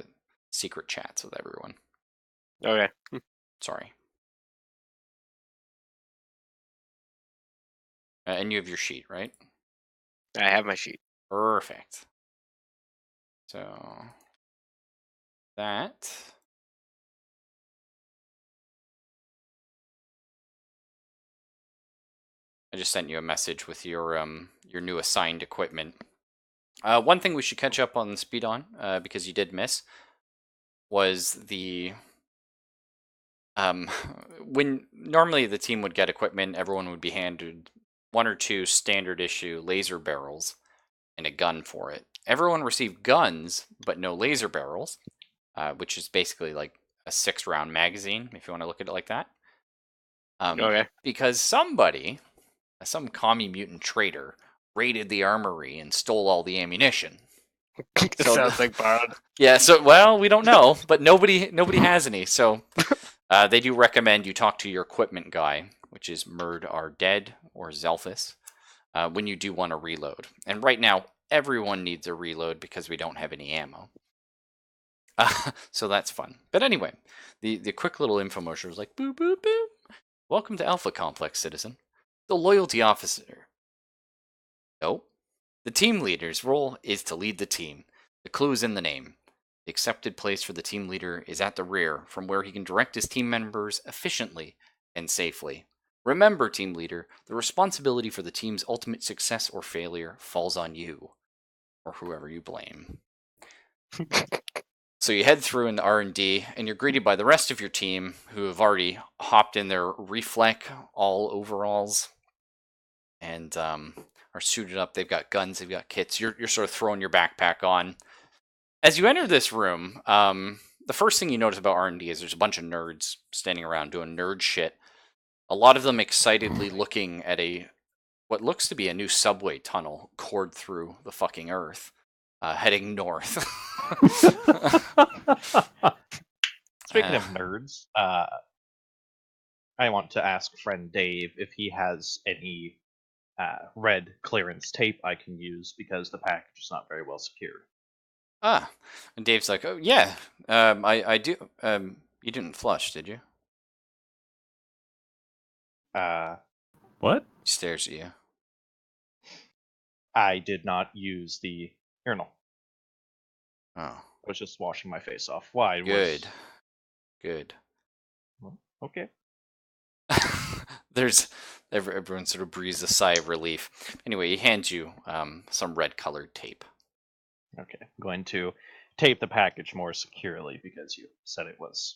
secret chats with everyone. Okay. Sorry. And you have your sheet, right? I have my sheet. Perfect. So... that... I just sent you a message with your new assigned equipment. One thing we should catch up on speed on, because you did miss, was the when normally the team would get equipment, everyone would be handed 1 or 2 standard issue laser barrels and a gun for it. Everyone received guns, but no laser barrels, which is basically like a 6-round magazine, if you want to look at it like that. Okay. Because somebody, some commie mutant traitor, raided the armory and stole all the ammunition. So, sounds like borrowed. Yeah, so, well, we don't know, but nobody has any. So they do recommend you talk to your equipment guy, which is Murd R. Dead or Zelphus, when you do want to reload. And right now, everyone needs a reload because we don't have any ammo. So that's fun. But anyway, the quick little infomercial is like, boop, boop, boop. Welcome to Alpha Complex, citizen. The loyalty officer. Nope. The team leader's role is to lead the team. The clue is in the name. The accepted place for the team leader is at the rear, from where he can direct his team members efficiently and safely. Remember, team leader, the responsibility for the team's ultimate success or failure falls on you, or whoever you blame. So you head through into R&D, and you're greeted by the rest of your team, who have already hopped in their Reflect all overalls, and are suited up. They've got guns, they've got kits. You're sort of throwing your backpack on. As you enter this room, the first thing you notice about R&D is there's a bunch of nerds standing around doing nerd shit. A lot of them excitedly looking at what looks to be a new subway tunnel cored through the fucking earth, heading north. Speaking of nerds, I want to ask friend Dave if he has any red clearance tape I can use because the package is not very well secured. And Dave's like, oh yeah, I do. You didn't flush, did you? What? He stares at you. I did not use the urinal. Oh, I was just washing my face off. Why? good. Good. Well, okay. Everyone sort of breathes a sigh of relief. Anyway, he hands you some red colored tape. Okay, I'm going to tape the package more securely because you said it was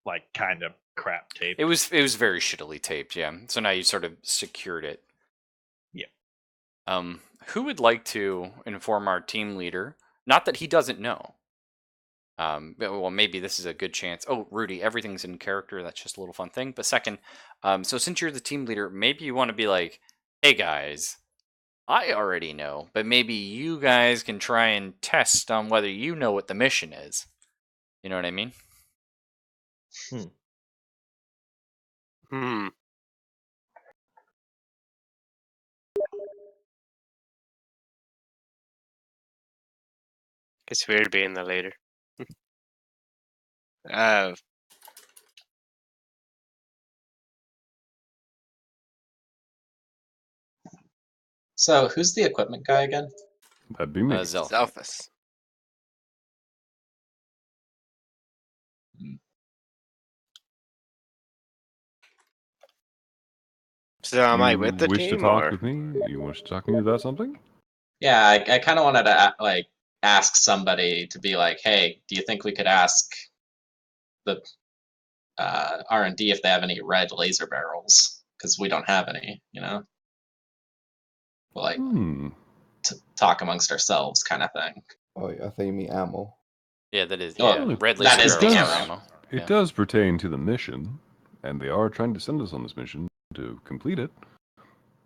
like kind of crap tape. It was very shittily taped, yeah. So now you sort of secured it. Yeah. Who would like to inform our team leader? Not that he doesn't know. Well, maybe this is a good chance. Oh, Rudy, everything's in character. That's just a little fun thing. But second, so since you're the team leader, maybe you want to be like, hey guys, I already know, but maybe you guys can try and test on whether you know what the mission is. You know what I mean? It's weird being the leader. So, who's the equipment guy again? That'd be me. Zelf. Zelphus. So am I with the wish team, to talk or? with me? You wish to talk to me about something? Yeah, I kind of wanted to like ask somebody to be like, hey, do you think we could ask the R&D if they have any red laser barrels? Because we don't have any, you know? Like, talk amongst ourselves kind of thing. Oh, I thought you mean ammo. Yeah, that is. Oh, Yeah, red that laser is the barrels are ammo. It Yeah. does pertain to the mission, and they are trying to send us on this mission to complete it.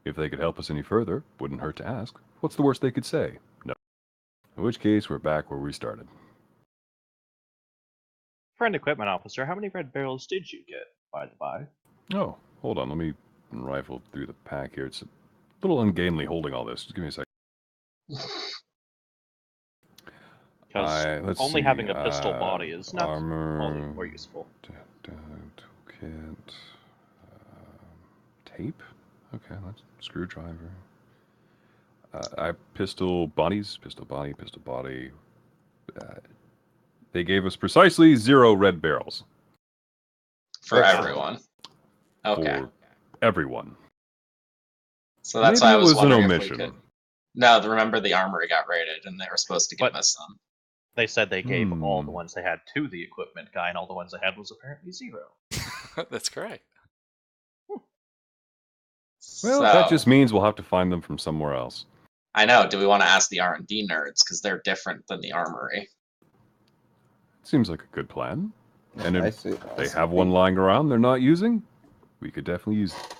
If they could help us any further, wouldn't hurt to ask. What's the worst they could say? No. In which case, we're back where we started. Friend equipment officer, how many red barrels did you get, by the by? Oh, hold on. Let me rifle through the pack here. It's a little ungainly holding all this. Just give me a second. Because only having a pistol body is not armor, all the more useful. Toolkit, tape. Okay, that's screwdriver. I pistol bodies, pistol body. They gave us precisely 0 red barrels. For everyone. Okay. For everyone. So that's Maybe why I it was was an wondering if we omission. could. No, remember the armory got raided and they were supposed to give us some. They said they gave all the ones they had to the equipment guy, and all the ones they had was apparently 0. That's correct. Well, So, that just means we'll have to find them from somewhere else. I know. Do we want to ask the R&D nerds because they're different than the armory? Seems like a good plan. And if I they see. have one lying around they're not using, we could definitely use it.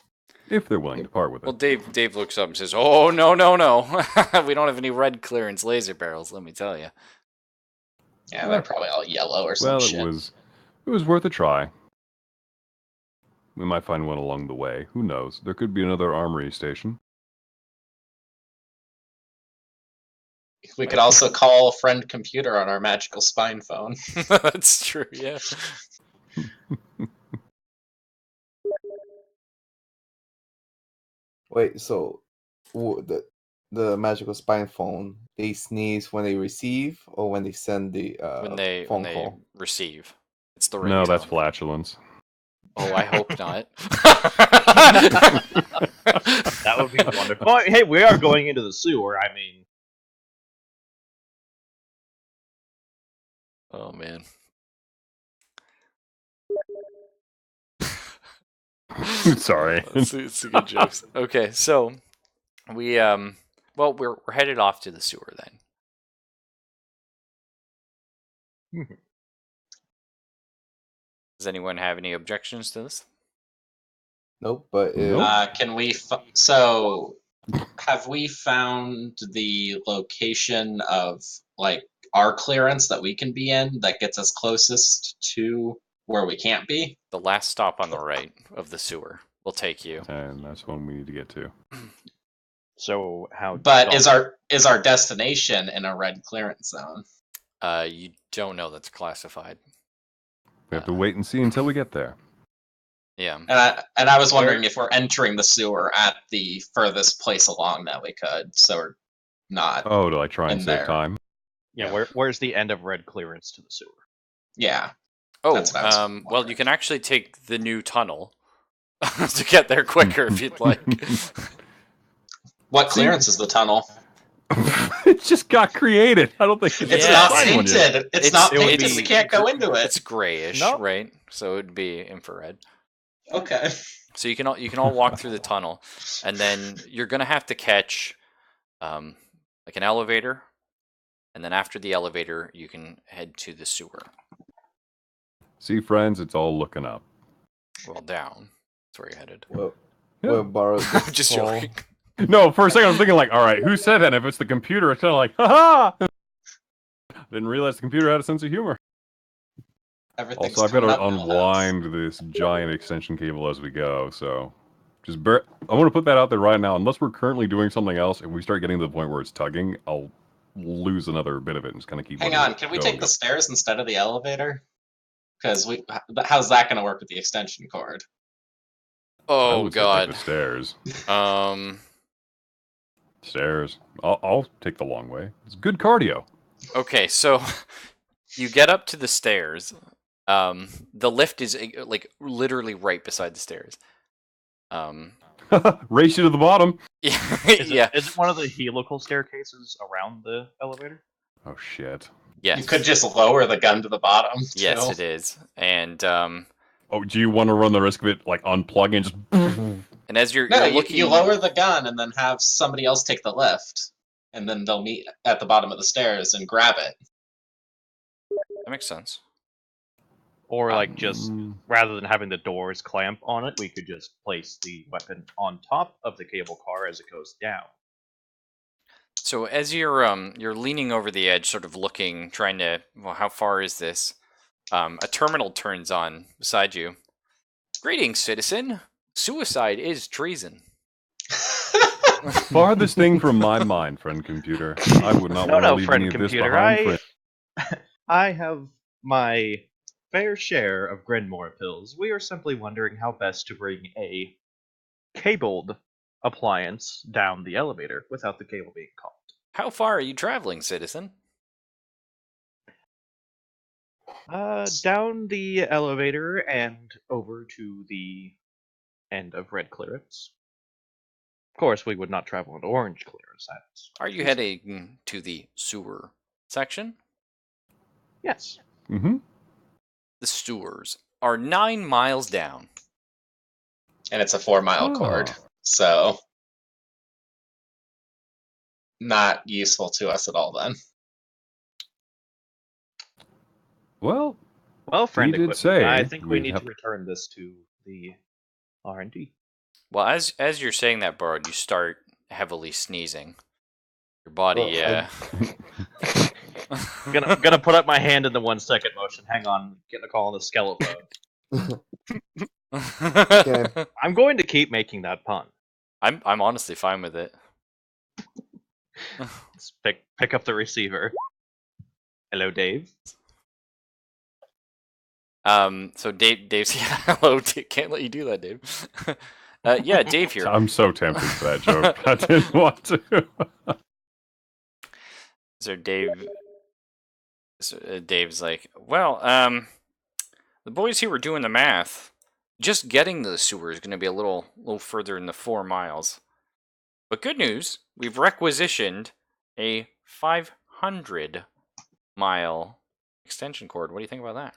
If they're willing to part with it. Well, Dave looks up and says, "Oh no, we don't have any red clearance laser barrels. Let me tell you." Yeah, they're probably all yellow or some shit. It was worth a try. We might find one along the way. Who knows? There could be another armory station. We could also call a friend computer on our magical spine phone. That's true. Yeah. Wait, so the magical spine phone, they sneeze when they receive or when they send the when they call? receive, it's the ringtone. No, that's flatulence. Oh, I hope not. That would be wonderful. Well, hey, we are going into the sewer. I mean, oh man. Sorry. It's a good jokes. Okay, so we well we're headed off to the sewer then. Does anyone have any objections to this? Nope, but if Nope. Can we? So, have we found the location of like our clearance that we can be in that gets us closest to where we can't be? The last stop on the right of the sewer will take you. And that's one we need to get to. So how? But is our destination in a red clearance zone? You don't know that's classified. We have to wait and see until we get there. Yeah. And I was wondering if we're entering the sewer at the furthest place along that we could, so we're not. Oh, to like try and In save there. time? Yeah, where's the end of red clearance to the sewer? Yeah. Oh, That's what I was well, wondering. you can actually take the new tunnel to get there quicker if you'd like. What clearance is the tunnel? It just got created. I don't think It's Yeah, not signed one yet. painted. It's not it would painted. be- We can't go into it. It's grayish, No. right? So it'd be infrared. Okay. So you can all walk through the tunnel, and then you're gonna have to catch, like an elevator, and then after the elevator, you can head to the sewer. See, friends, it's all looking up. Well, down. That's where you're headed. well, Yeah. well borrow I'm just joking. No, for a second I was thinking like, all right, who said that? If it's the computer, it's kind of like, haha. Didn't realize the computer had a sense of humor. Everything's Also, I've got coming to up now. unwind this giant extension cable as we go, so just I want to put that out there right now. Unless we're currently doing something else, if we start getting to the point where it's tugging, I'll lose another bit of it and just kind of keep. Hang letting on, it can we go take and the go. stairs instead of the elevator? Because how's that going to work with the extension cord? I Oh would say take god. the stairs. Um. I'll take the long way. It's good cardio. Okay, so you get up to the stairs. The lift is like literally right beside the stairs. Race you to the bottom. Yeah. Is it one of the helical staircases around the elevator? Oh shit. Yes. You could just lower the gun to the bottom. Yes, too. it is. And Oh, do you want to run the risk of it like unplugging and just? and as you're No, looking, you lower the gun and then have somebody else take the lift, and then they'll meet at the bottom of the stairs and grab it. that makes sense. Or like just Mm, rather than having the doors clamp on it, we could just place the weapon on top of the cable car as it goes down. So as you're leaning over the edge, sort of looking, trying to, well, how far is this? A terminal turns on beside you. Greetings, citizen. Suicide is treason. farthest thing from my mind, friend computer. I would not want to No, leave friend any of this computer. behind. I have my fair share of Grenmore pills. We are simply wondering how best to bring a cabled appliance down the elevator without the cable being caught. How far are you traveling, citizen? Down the elevator and over to the end of red clearance. Of course, we would not travel in orange clearance. Are you heading to the sewer section? Yes. Mm-hmm. The sewers are 9 miles down. And it's a 4-mile cord, so not useful to us at all then. Well, Well, friend did equipment, say I think we we'd need have- to return this to the R&D. Well, as you're saying that, Borrowed, you start heavily sneezing. Your body, I'm gonna put up my hand in the 1 second motion. Hang on, getting a call on the skeleton. I'm going to keep making that pun. I'm honestly fine with it. Let's pick up the receiver. Hello, Dave. So Dave's hello. Can't let you do that, Dave. Yeah, Dave here. I'm so tempted for that joke. I didn't want to. So Dave's like, well, the boys here were doing the math. Just getting to the sewer is going to be a little further than the 4 miles. But good news, we've requisitioned a 500-mile extension cord. What do you think about that?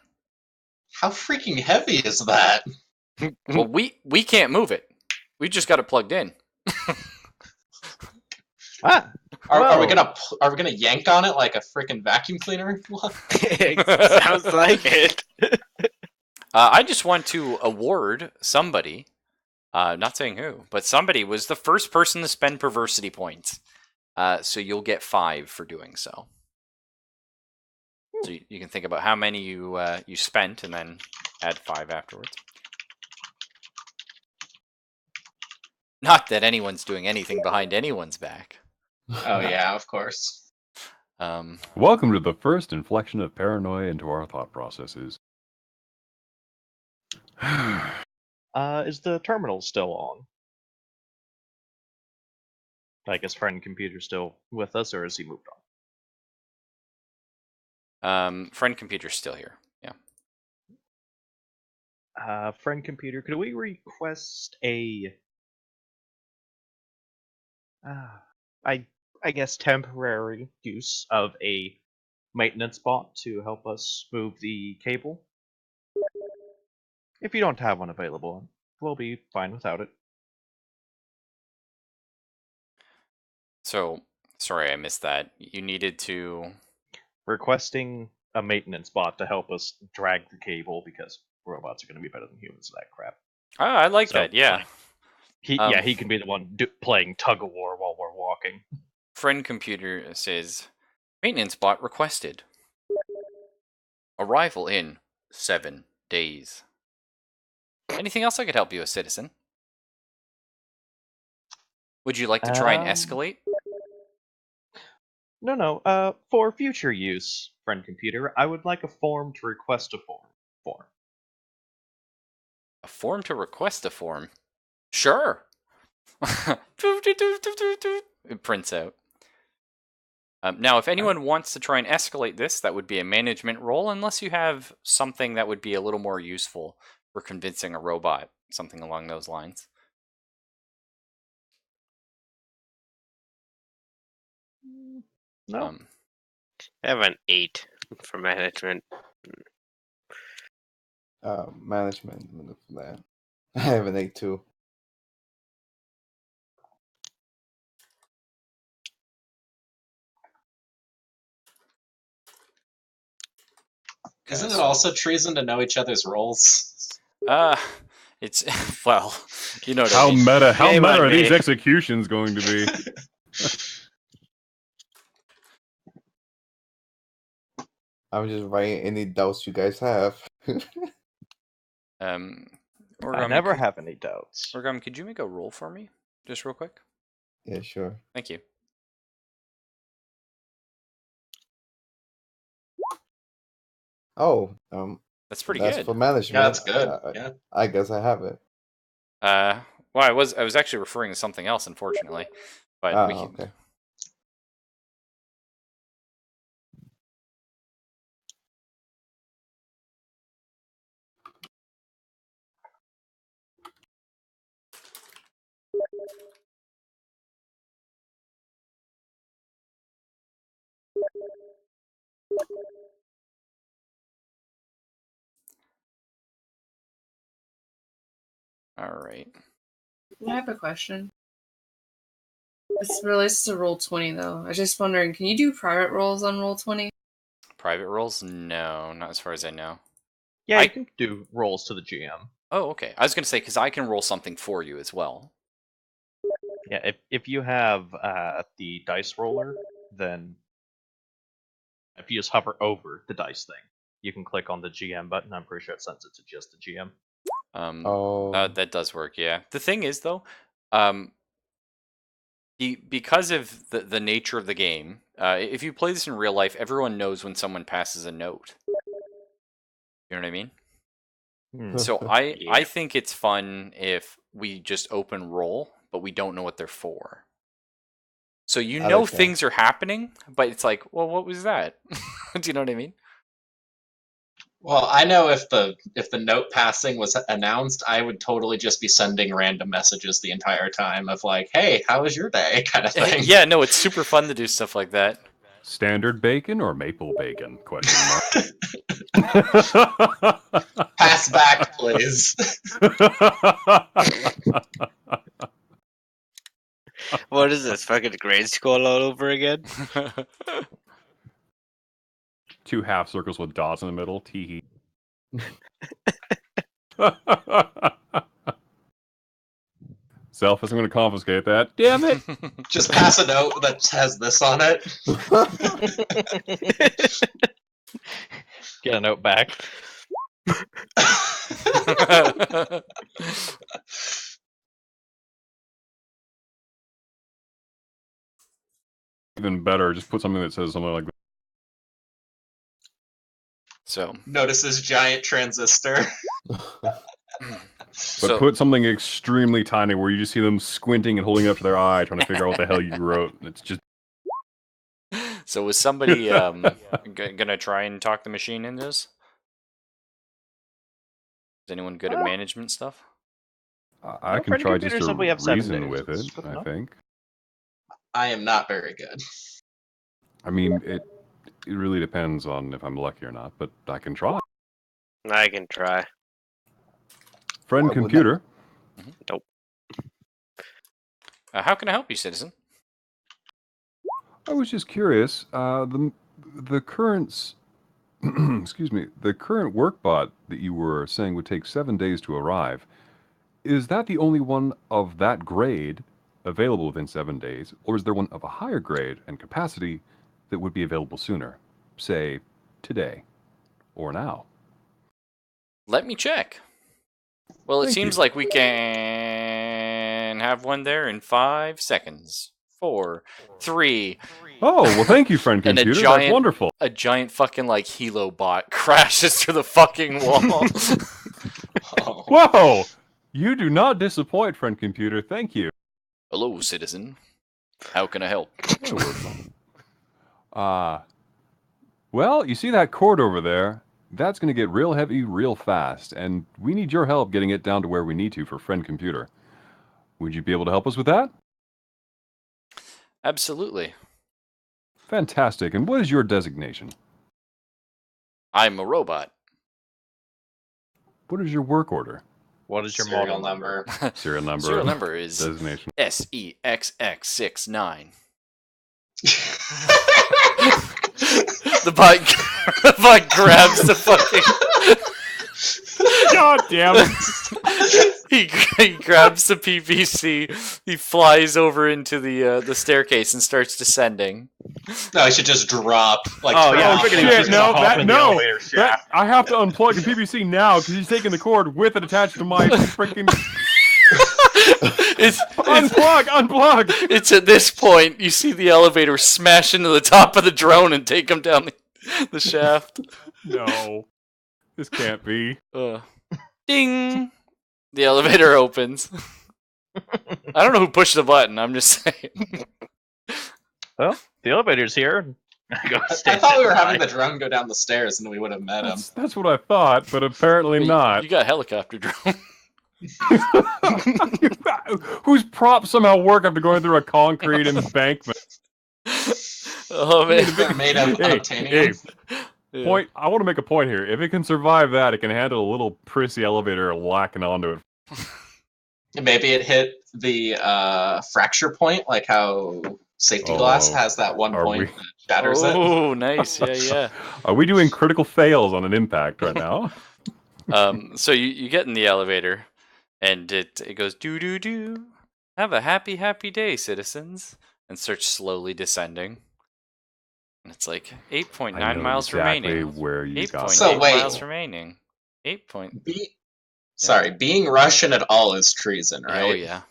How freaking heavy is that? Well, we can't move it. We just got it plugged in. Are we gonna yank on it like a freaking vacuum cleaner? Sounds like it. I just want to award somebody, not saying who, but somebody was the first person to spend perversity points. So you'll get 5 for doing so. So you can think about how many you spent, and then add 5 afterwards. Not that anyone's doing anything behind anyone's back. Oh yeah, of course. Welcome to the first inflection of paranoia into our thought processes. Is the terminal still on? Like, is friend computer still with us, or has he moved on? Friend computer's still here. Yeah. Friend computer, could we request a I guess temporary use of a maintenance bot to help us move the cable? If you don't have one available, we'll be fine without it. So, sorry, I missed that. You needed to... Requesting a maintenance bot to help us drag the cable because robots are going to be better than humans at that crap. Oh, I like So, that, yeah. like, he can be the one playing tug of war while we're walking. Friend computer says, maintenance bot requested. Arrival in 7 days. Anything else I could help you with, citizen? Would you like to try and escalate? No. For future use, friend computer, I would like a form to request a form. A form to request a form? Sure. It prints out. Now, if anyone wants to try and escalate this, that would be a management role, unless you have something that would be a little more useful for convincing a robot, something along those lines. No. I have an 8 for management. Management. Let me look for that. I have an 8 too. Isn't it also treason to know each other's roles? It's well, you know what How I mean. meta Shame on are me. these executions going to be? I'm just writing any doubts you guys have. I Origami, never have any doubts. Origami, could you make a roll for me, just real quick? Yeah, sure. Thank you. Oh, That's pretty that's good. for management. Yeah, that's good. Yeah. I guess I have it. Well, I was actually referring to something else, unfortunately, but we can. Okay. All right. I have a question. This relates to roll 20 though. I was just wondering, can you do private rolls on roll 20? Private roles? No, not as far as I know. Yeah, you can do rolls to the GM. Oh, okay. I was going to say, because I can roll something for you as well. Yeah, if you have the dice roller, then if you just hover over the dice thing, you can click on the GM button. I'm pretty sure it sends it to just the GM. That does work, yeah. The thing is, though, because of the nature of the game, if you play this in real life, everyone knows when someone passes a note. You know what I mean? So I think it's fun if we just open roll, but we don't know what they're for. So you know like that. things are happening, but it's like, well, what was that? Do you know what I mean? Well, I know if the note passing was announced, I would totally just be sending random messages the entire time of like, "Hey, how was your day?" kind of thing. Yeah, no, it's super fun to do stuff like that. Standard bacon or maple bacon? Question mark. Pass back, please. What is this? Fucking grade school all over again? 2 half circles with dots in the middle. Tee. Self is going to confiscate that. Damn it! Just pass a note that has this on it. Get a note back. Even better, just put something that says something like that. So, Notice this giant transistor. But put something extremely tiny where you just see them squinting and holding it up to their eye, trying to figure out what the hell you wrote. It's just. so was somebody gonna try and talk the machine into this? Is anyone good at management stuff? I can Friend try Computer just to said we have 7 reason days. with It's it, good I enough. think. I am not very good. I mean, it really depends on if I'm lucky or not, but I can try. I can try. Friend I would computer. Nope. How can I help you, citizen? I was just curious. The current excuse me, the current work bot that you were saying would take 7 days to arrive. Is that the only one of that grade available within 7 days, or is there one of a higher grade and capacity that would be available sooner, say today or now? Let me check. Well, it Thank seems you. like we can have one there in 5 seconds. 4, 3. Oh, well, thank you, friend And a computer. giant- That's wonderful. A giant fucking like Hilo bot crashes through the fucking wall. Oh. Whoa! You do not disappoint, friend computer. Thank you. Hello, citizen. How can I help? Well, you see that cord over there? That's going to get real heavy real fast, and we need your help getting it down to where we need to for friend computer. Would you be able to help us with that? Absolutely. Fantastic. And what is your designation? I'm a robot. What is your work order? What is your Serial model number? Serial number. Serial number is Designation. SEXX69. The bot grabs the fucking. God damn it! He grabs the PVC. He flies over into the staircase and starts descending. No, I should just drop. Like, Oh, turn yeah, off I'm thinking the- he was just gonna hop in the elevator shaft. I have to unplug the PVC now because he's taking the cord with it attached to my freaking. It's Unplug! it's at this point you see the elevator smash into the top of the drone and take him down the shaft. No, this can't be. Ding! The elevator opens. I don't know who pushed the button. I'm just saying. Well, the elevator's here. I thought we were having the drone go down the stairs and we would have met him. That's what I thought, but apparently not. You got a helicopter drone. Whose props somehow work after going through a concrete embankment? Oh man. They're made of Hey, titanium. Yeah. Point. I want to make a point here. If it can survive that, it can handle a little prissy elevator lacking onto it. Maybe it hit the fracture point, like how safety glass Oh, has that one are point we- that shatters it. Oh, nice. Yeah. Are we doing critical fails on an impact right now? So you get in the elevator, and it goes doo doo doo. Have a happy day, citizens, and starts slowly descending. And it's like 8.9 I know miles exactly remaining. where you got 8.8 it. So wait. miles remaining. 8 point. Sorry, being Russian at all is treason, right? Oh yeah.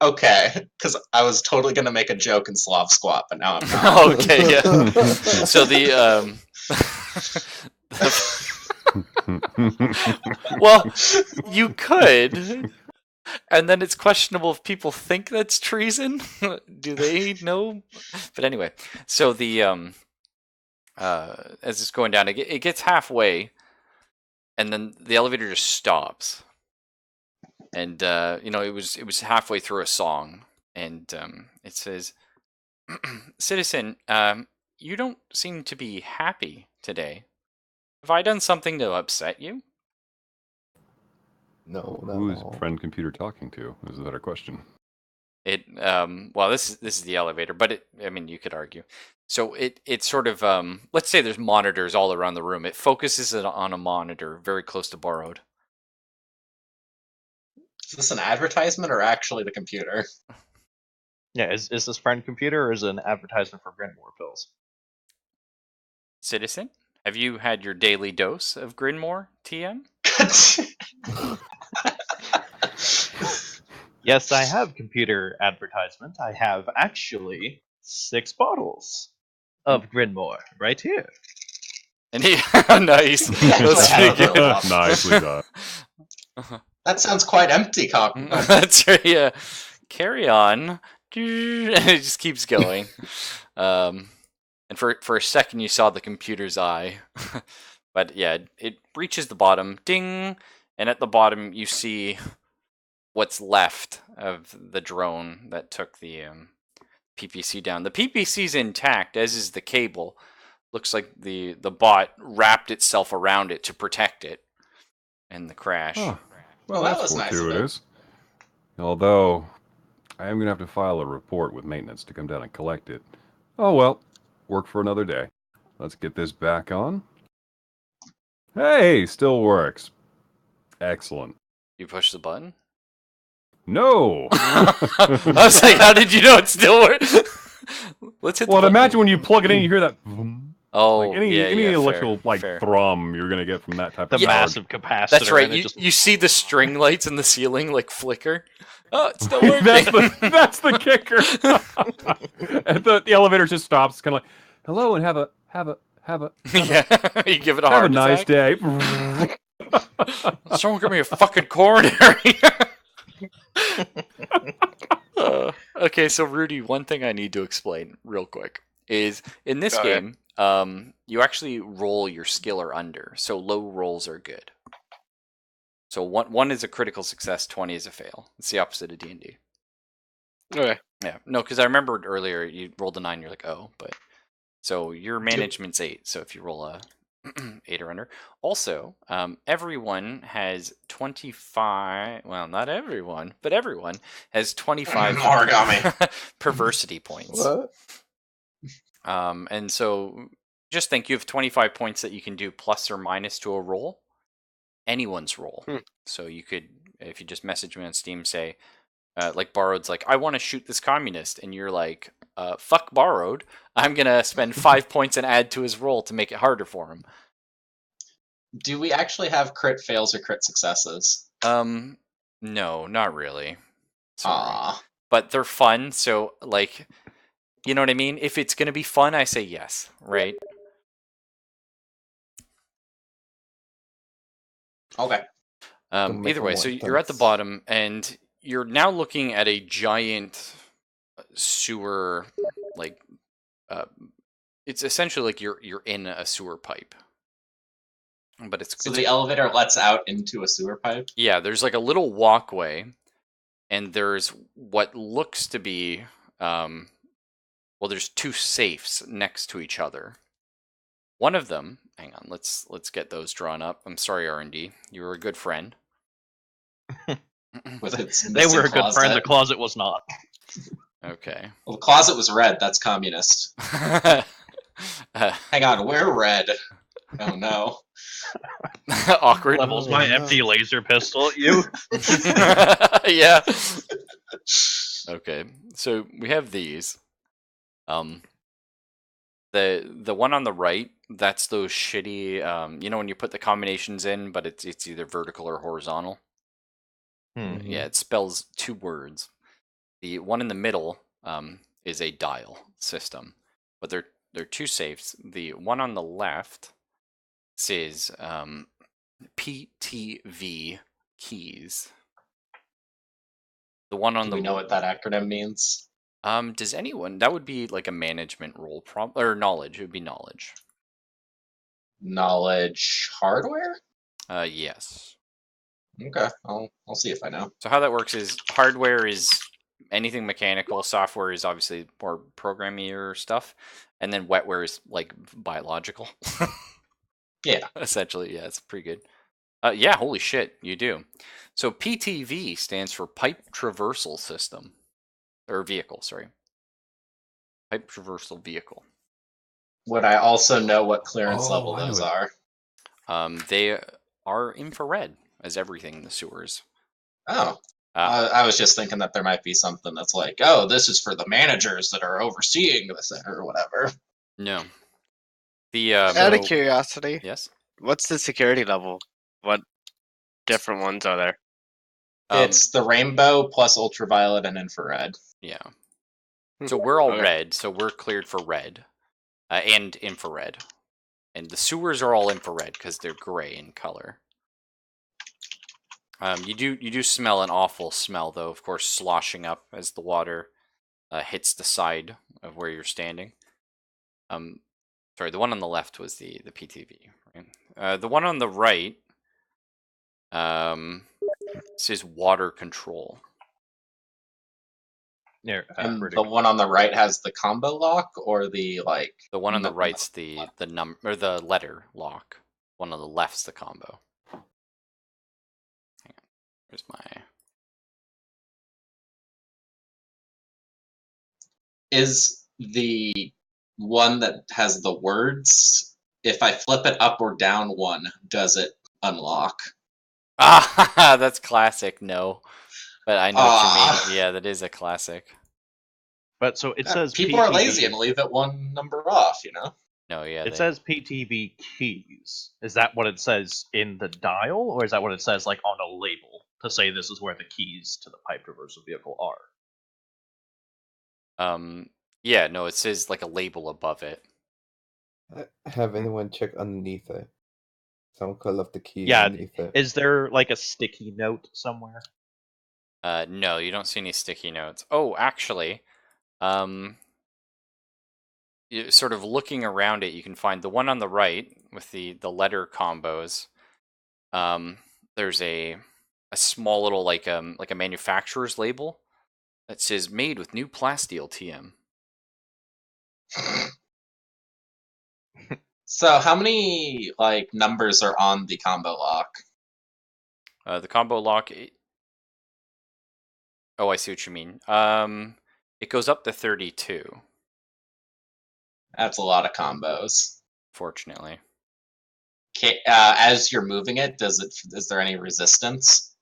Okay, because I was totally gonna make a joke in Slav Squat, but now I'm not. Okay, yeah. So well, you could, and then it's questionable if people think that's treason. Do they know? But anyway, so as it's going down, it gets halfway, and then the elevator just stops. And it was halfway through a song, and it says, "Citizen, you don't seem to be happy today. Have I done something to upset you?" No, not Who's at all. friend computer talking to? Is a better question. Well, this is the elevator, but you could argue. So it sort of let's say there's monitors all around the room. It focuses it on a monitor very close to Borrowed, Is this an advertisement or actually the computer? Yeah, is this friend computer or is it an advertisement for Grinmore pills? Citizen, have you had your daily dose of Grinmore, TM? Yes, I have computer advertisement. I have actually 6 bottles of Grinmore right here. And he, nice. That's That's pretty good. Nicely done. That sounds quite empty, Cock. That's right. Yeah. Carry on. And it just keeps going. And for a second, you saw the computer's eye. But yeah, it reaches the bottom. Ding! And at the bottom, you see what's left of the drone that took the PPC down. The PPC's intact, as is the cable. Looks like the bot wrapped itself around it to protect it in the crash. Huh. Well, that was nice of it. fortuitous. Although, I am going to have to file a report with maintenance to come down and collect it. Oh well, work for another day. Let's get this back on. Hey, still works. Excellent. You push the button? No! I was like, how did you know it still works? Let's hit the Well, button. imagine when you plug it in, you hear that. Vroom. Oh, Like any yeah, yeah, electrical fair. thrum you're gonna get from that type The of power. massive capacitor. That's right. and it just... You see the string lights in the ceiling like flicker. Oh, it's still working. that's the kicker. And the elevator just stops. It's kind of like, hello, and have a Yeah, you give it a have heart a nice attack. day. Someone give me a fucking coronary. Okay, so Rudy, one thing I need to explain real quick is in this Go ahead. game, you actually roll your skill or under, so low rolls are good. So one is a critical success, 20 is a fail. It's the opposite of D&D. Okay. Yeah, no, because I remembered earlier you rolled a 9, you're like, oh, but so your management's 8. So if you roll a 8 or under, also everyone has 25. Well, not everyone, but everyone has 25 Origami. perversity points. What? And so just think you have 25 points that you can do plus or minus to a roll, anyone's roll. So you could, if you just message me on Steam, say. Like Borrowed's like, I want to shoot this communist, and you're like, fuck Borrowed. I'm gonna spend 5 points and add to his roll to make it harder for him. Do we actually have crit fails or crit successes? No, not really. Sorry. Aww. But they're fun, so like, you know what I mean? If it's gonna be fun, I say yes, right? Okay. Don't make Either them way, so want you're at the dunks. bottom, and you're now looking at a giant sewer, like, it's essentially like you're in a sewer pipe. But So the elevator lets out into a sewer pipe? Yeah, there's like a little walkway, and there's what looks to be, well, there's 2 safes next to each other. One of them, hang on, let's get those drawn up. I'm sorry, R&D, you were a good friend. With its They were a missing good friend. The closet. closet was not. Okay. Well, the closet was red. That's communist. Hang on, we're red. Oh no. Awkward. Levels my empty laser pistol at you. Yeah. Okay, so we have these. The one on the right, that's those shitty, you know when you put the combinations in, but it's either vertical or horizontal. Yeah, it spells 2 words. The one in the middle is a dial system, but they're 2 safes. The one on the left says PTV keys. The one on Do the we know what that acronym means? does anyone? That would be like a management role or knowledge. It would be knowledge. Knowledge hardware? Yes. Okay, I'll see if I know. So how that works is hardware is anything mechanical, software is obviously more programmier stuff, and then wetware is like biological. Yeah. Essentially, yeah, it's pretty good. Yeah, holy shit, you do. So PTV stands for Pipe Traversal System. Or Vehicle, sorry. Pipe Traversal Vehicle. Would I also know what clearance Oh, level I know those it. are? They are infrared, as everything in the sewers. Oh. I was just thinking that there might be something that's like, oh, this is for the managers that are overseeing this or whatever. No. The Out of curiosity, yes. what's the security level? What different ones are there? It's the rainbow plus ultraviolet and infrared. Yeah. So we're all Okay. red, so we're cleared for red and infrared. And the sewers are all infrared because they're gray in color. You do smell an awful smell, though, of course, sloshing up as the water hits the side of where you're standing. Sorry, the one on the left was the PTV. Right? The one on the right says water control. Yeah, And pretty the good. one on the right has the combo lock or the like. The one on the No. right's the number or the letter lock. One on the left's the combo. Hang on. Where's my? Is the one that has the words? If I flip it up or down one, does it unlock? Ah, that's classic. No, but I know what you Ah. mean. Yeah, that is a classic. But so it says People PTV. are lazy and leave it one number off, you know? No, yeah. It says PTV keys. Is that what it says in the dial, or is that what it says like on a label to say this is where the keys to the pipe traversal vehicle are? Yeah, no, it says like a label above it. Have anyone check underneath it? Someone could left the keys Yeah. underneath it. Is there like a sticky note somewhere? No, you don't see any sticky notes. Oh, actually, sort of looking around it, you can find the one on the right with the letter combos. There's a small little like a manufacturer's label that says made with new plasteel TM. So how many like numbers are on the combo lock? The combo lock. Oh, I see what you mean. It goes up to 32. That's a lot of combos. Fortunately. As you're moving it, is there any resistance?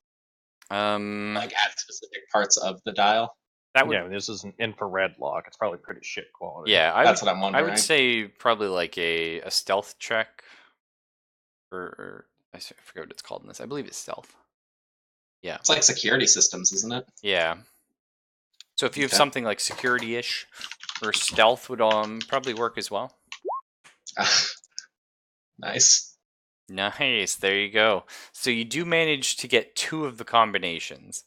Like at specific parts of the dial? That would. Yeah, this is an infrared lock. It's probably pretty shit quality. Yeah, That's what I'm I wondering. would say probably like a stealth check, or I forget what it's called in this. I believe it's stealth. Yeah. It's like security systems, isn't it? Yeah. So if you have Okay. something like security-ish or stealth would probably work as well. Nice. Nice. There you go. So you do manage to get 2 of the combinations.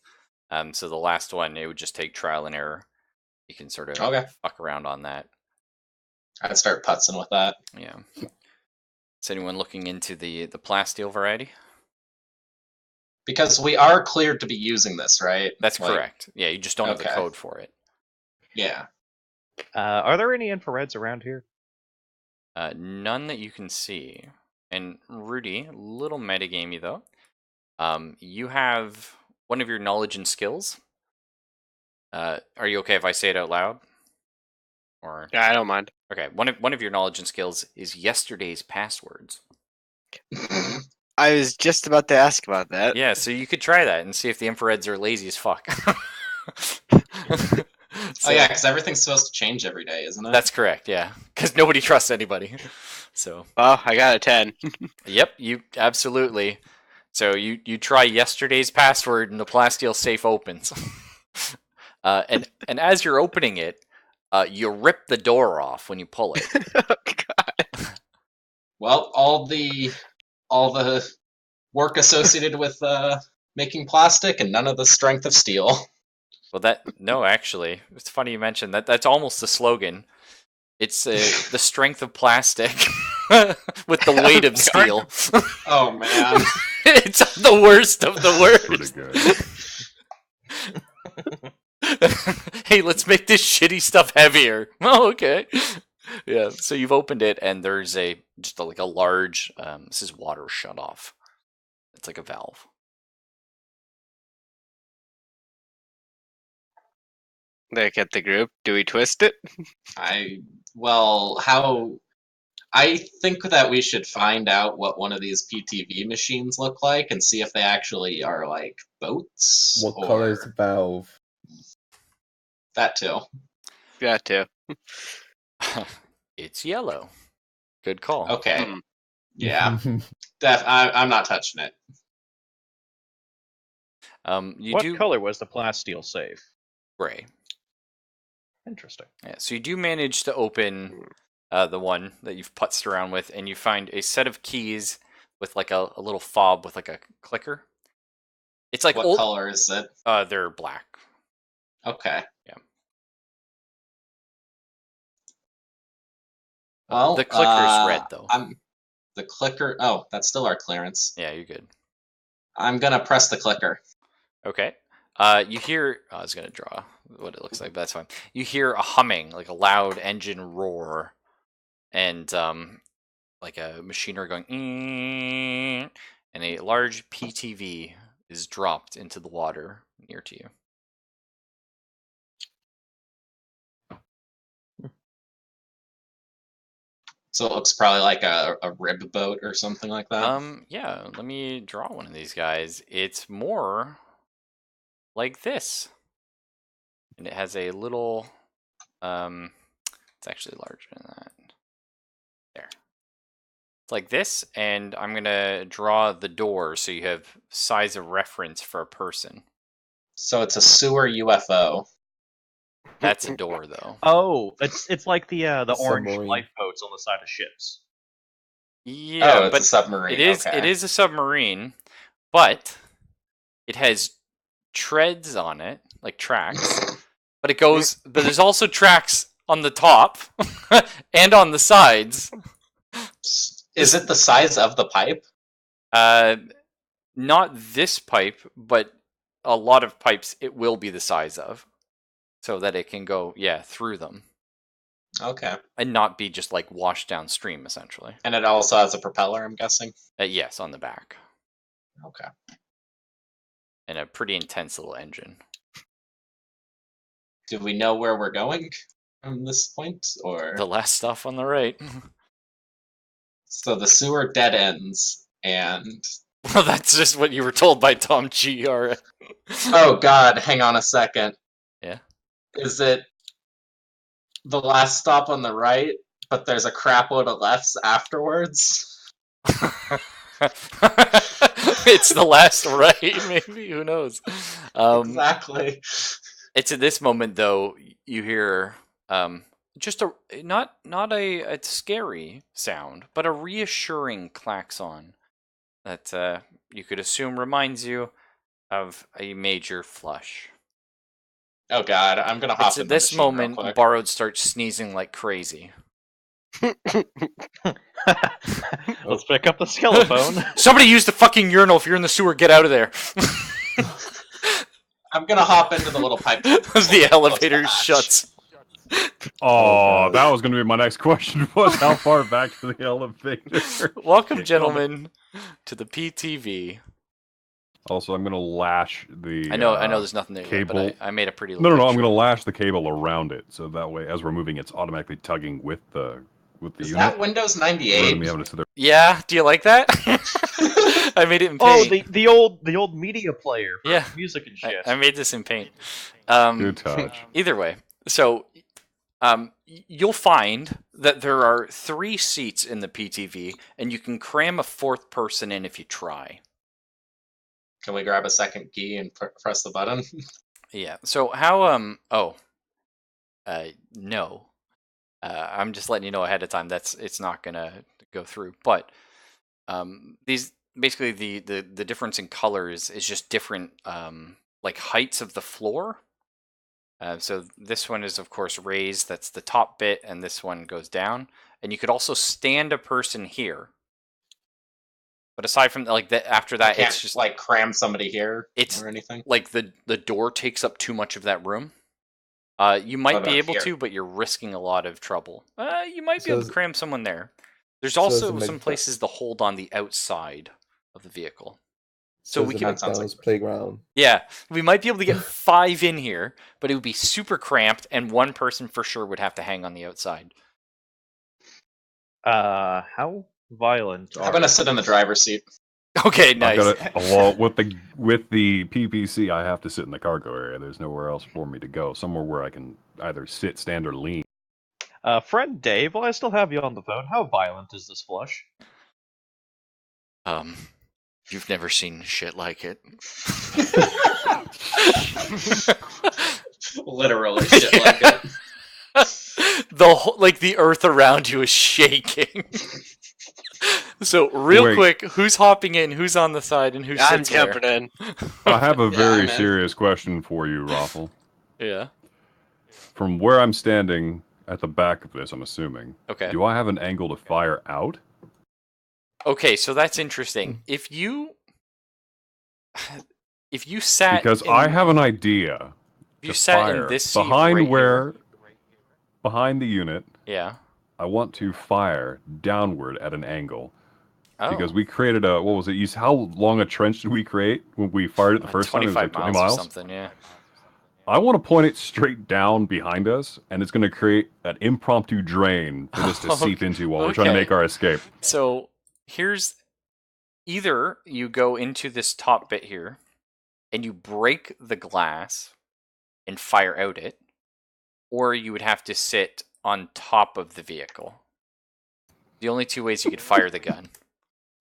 So the last one, it would just take trial and error. You can sort of fuck around on that. I'd start putzing with that. Yeah. Is anyone looking into the plasteel variety? Because we are cleared to be using this, right? That's correct. Yeah, you just don't have the code for it. Yeah. Are there any infrareds around here? None that you can see. And Rudy, a little metagamey though. You have one of your knowledge and skills. Are you okay if I say it out loud? Or Yeah, I don't mind. okay, one of your knowledge and skills is yesterday's passwords. I was just about to ask about that. Yeah, so you could try that and see if the infrareds are lazy as fuck. Oh yeah, because everything's supposed to change every day, isn't it? That's correct. Yeah, because nobody trusts anybody. So. Oh, I got a 10. Yep, you absolutely. So you try yesterday's password and the plasteel safe opens. And as you're opening it, you rip the door off when you pull it. Oh, God. Well, all the work associated with making plastic and none of the strength of steel. Well, no, actually, it's funny you mentioned that. That's almost the slogan. It's the strength of plastic with the weight of steel. Oh man, it's the worst of the worst. Hey, let's make this shitty stuff heavier. Oh, okay. Yeah. So you've opened it, and there's just like a large. This is water shut off. It's like a valve. Look at the group. Do we twist it? how I think that we should find out what one of these PTV machines look like and see if they actually are like boats What or color is the valve? that too. Yeah, too. It's yellow. Good call. Okay. Hmm. Yeah. I'm not touching it. You What do color was the plasteel safe? gray. Interesting. Yeah, so you do manage to open the one that you've putzed around with, and you find a set of keys with like a little fob with like a clicker. It's like What color is it? they're black. Okay. Yeah. Well, the clicker's red though. The clicker. Oh, that's still our clearance. Yeah, you're good. I'm gonna press the clicker. Okay. You hear. I was gonna draw what it looks like, but that's fine. You hear a humming, like a loud engine roar, and like a machinery going, and a large PTV is dropped into the water near to you. So it looks probably like a rib boat or something like that. Yeah. Let me draw one of these guys. It's more like this, and it has a little. It's actually larger than that. There. It's like this, and I'm gonna draw the door so you have size of reference for a person. So it's a sewer UFO. That's a door, though. Oh, it's like the orange Submarine. lifeboats on the side of ships. Yeah, Oh, it's but a submarine. it Okay. is a submarine, but it has treads on it, like tracks. But it goes. But there's also tracks on the top and on the sides. Is it the size of the pipe? Not this pipe, but a lot of pipes it will be the size of, so that it can go, through them. Okay. And not be just like washed downstream, essentially. And it also has a propeller, I'm guessing? Yes, on the back. Okay. And a pretty intense little engine. Do we know where we're going from this point? Or The last stuff on the right. so the sewer dead ends and Well, that's just what you were told by Tom G. Alright. oh god, hang on a second. Yeah. Is it the last stop on the right, but there's a crap load of lefts afterwards? It's the last right, maybe. Who knows? Exactly. It's at this moment, though, you hear just a not a scary sound, but a reassuring klaxon that you could assume reminds you of a major flush. Oh god, I'm gonna hop It's in at the this machine real moment quick. Borrowed starts sneezing like crazy. Let's pick up the skeleton. Somebody use the fucking urinal. If you're in the sewer, get out of there. I'm gonna hop into the little pipe. The elevator shuts. Oh, that was going to be my next question. Was how far back to the elevator? Welcome, gentlemen, to the PTV. Also, I'm going to lash the. I know there's nothing there yet, but cable. I made a pretty. No, I'm picture. going to lash the cable around it, so that way, as we're moving, it's automatically tugging with the Is unit. that Windows Rather 98? than me having to sit there. Yeah, do you like that? I made it in Oh, paint. the old media player for Yeah. music and shit. I made this in paint. Good touch. Either way, so you'll find that there are 3 seats in the PTV, and you can cram a 4th person in if you try. Can we grab a second key and press the button? Yeah. So how no. I'm just letting you know ahead of time it's not gonna go through. But these basically the difference in colors is just different like heights of the floor. So this one is of course raised. That's the top bit, and this one goes down. And you could also stand a person here. But aside from like that, after that, Can't it's just like cram somebody here or anything. like the door takes up too much of that room. You might What be about able here? to, but you're risking a lot of trouble. You might be So able to is- cram someone there. There's so is also it some like- places to hold on the outside of the vehicle. So we it's can- a That sounds like- McDonald's playground. Yeah, we might be able to get 5 in here, but it would be super cramped, and one person for sure would have to hang on the outside. How violent I'm are gonna sit in the driver's seat. Okay, nice. I've got well, with the PPC, I have to sit in the cargo area. There's nowhere else for me to go. Somewhere where I can either sit, stand, or lean. Friend Dave, while I still have you on the phone, how violent is this flush? You've never seen shit like it. Literally shit like it. The whole, like the earth around you is shaking. So real Wait. quick, who's hopping in? Who's on the side, and who's I'm jumping in. I have a Yeah, very I'm in. serious question for you, Raffle. Yeah. From where I'm standing at the back of this, I'm assuming. Okay. Do I have an angle to fire out? Okay, so that's interesting. If you sat Because in, I have an idea if you to sat fire in this seat behind right where behind the unit. Yeah. I want to fire downward at an angle. Oh. Because we created a, what was it? How long a trench did we create when we fired it the first time? It was 25 like 20 miles or miles. something, yeah. I want to point it straight down behind us, and it's going to create an impromptu drain for this to seep into while we're trying to Okay. make our escape. So here's either you go into this top bit here and you break the glass and fire out it, or you would have to sit on top of the vehicle. The only two ways you could fire the gun.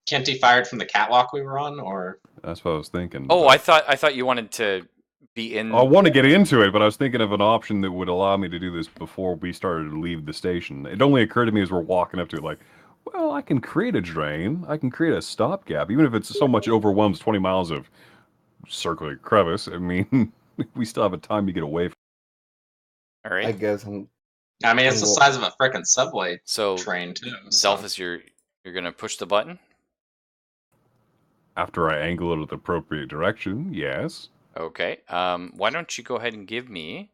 Can't he fire it from the catwalk we were on, or? That's what I was thinking. Oh, but I thought you wanted to be in. I want to get into it, but I was thinking of an option that would allow me to do this before we started to leave the station. It only occurred to me as we're walking up to it, like, well, I can create a drain. I can create a stopgap, even if it's so much it overwhelms 20 miles of circular crevice. I mean, we still have a time to get away from All right. I guess I'm. I mean, it's the size of a frickin' subway So, train too. So. Zelphus, you're gonna push the button. After I angle it at the appropriate direction, yes. Okay. Why don't you go ahead and give me,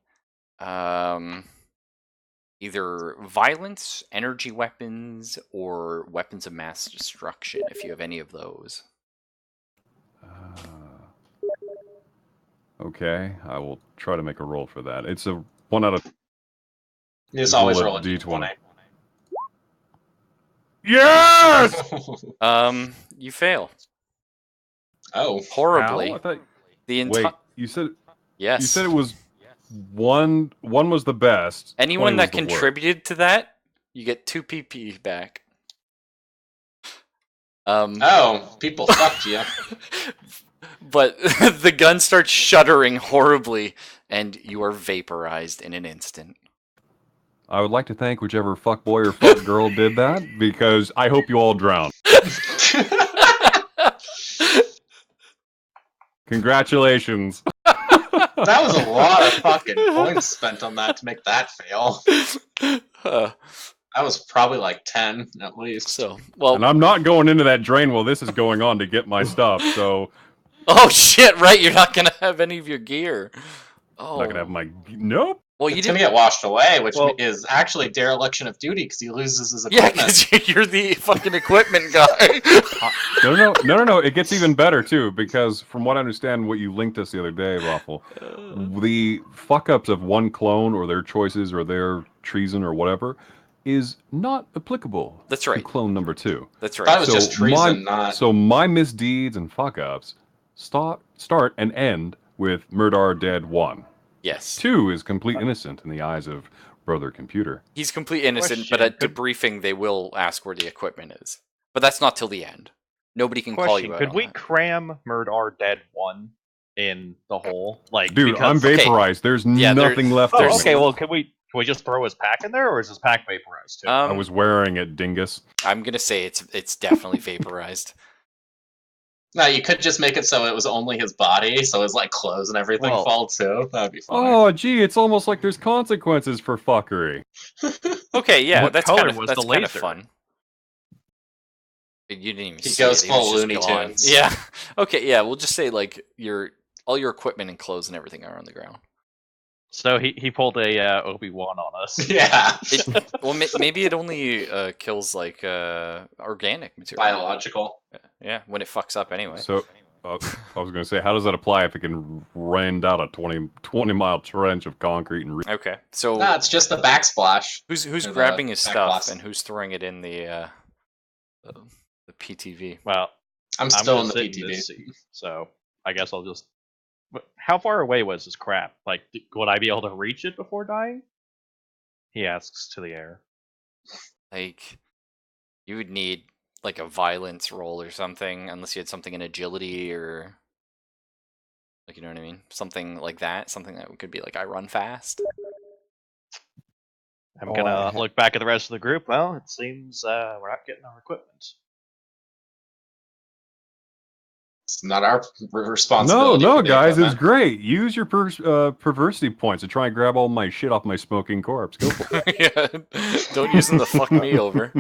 either violence, energy weapons, or weapons of mass destruction, if you have any of those. Okay, I will try to make a roll for that. It's a 1 out of. You just always roll a D20. D20. Yes! You fail Oh. horribly. How? I thought. The Wait, entire you said yes. you said it was one. One was the best. Anyone 20 that was the worst. contributed to that, you get 2 PP back. Oh, people fucked you. But the gun starts shuddering horribly, and you are vaporized in an instant. I would like to thank whichever fuckboy or fuckgirl did that, because I hope you all drown. Congratulations. That was a lot of fucking points spent on that to make that fail. That was probably like 10 at least. So, well, And I'm not going into that drain while this is going on to get my stuff, so oh shit! Right, you're not gonna have any of your gear. Oh, I'm not gonna have my. Nope. well, you It's gonna didn't. get washed away, which Well- is actually dereliction of duty because he loses his Yeah, equipment. because you're the fucking equipment guy. No. It gets even better too, because from what I understand, what you linked us the other day, Raffle, the fuck ups of one clone or their choices or their treason or whatever is not applicable. That's To right. clone number 2. That's That right. was just treason, not. So my misdeeds and fuck ups start and end with Murdar Dead 1. Yes, 2 is complete innocent in the eyes of Brother Computer. he's complete innocent, but at Question, debriefing they will ask where the equipment is. But that's not till the end. Nobody can call you Question: out. Could on we that. cram Murdar Dead 1 in the hole? Like, Dude, because... I'm vaporized. There's Yeah, nothing left Oh, of okay. me. Well, can we just throw his pack in there, or is his pack vaporized too? I was wearing it, dingus. I'm gonna say it's definitely vaporized. No, you could just make it so it was only his body, so his like clothes and everything Well- fall too. That'd be fine. Oh, gee, it's almost like there's consequences for fuckery. Okay, yeah, What that's color kind of was that's the kind of laser? fun. You didn't even He see goes it. He was full just Looney gone. Tunes. Yeah. Okay. Yeah. We'll just say like all your equipment and clothes and everything are on the ground. So he pulled a Obi-Wan on us. Yeah. Well, maybe it only kills like organic material. Biological. Yeah, when it fucks up anyway. So, I was going to say, how does that apply if it can rend out a 20-mile trench of concrete and... Okay, so No, it's just the backsplash. who's or the grabbing his back stuff blast. and who's throwing it in the PTV? Well, I'm still in gonna the sit PTV. this seat, so I guess I'll just. How far away was this crap? Like, would I be able to reach it before dying? He asks to the air. Like, you would need like a violence roll or something, unless you had something in agility or, like, you know what I mean, something like that. Something that could be like I run fast. I'm Oh, gonna look back at the rest of the group. Well, it seems we're not getting our equipment. It's not our responsibility. No, for the guys, it's equipment. great. Use your perversity points to try and grab all my shit off my smoking corpse. Go for it. Yeah, don't use them to fuck me over.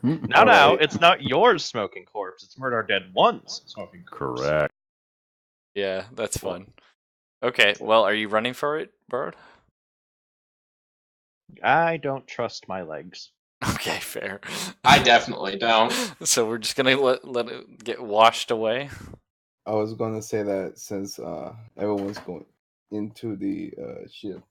No, Alright. it's not yours smoking corpse. It's Murder Dead One's smoking corpse. Correct. Yeah, that's fun. Okay, well, are you running for it, Bird? I don't trust my legs. Okay, fair. I definitely don't. So we're just gonna let it get washed away. I was gonna say that since everyone's going into the ship.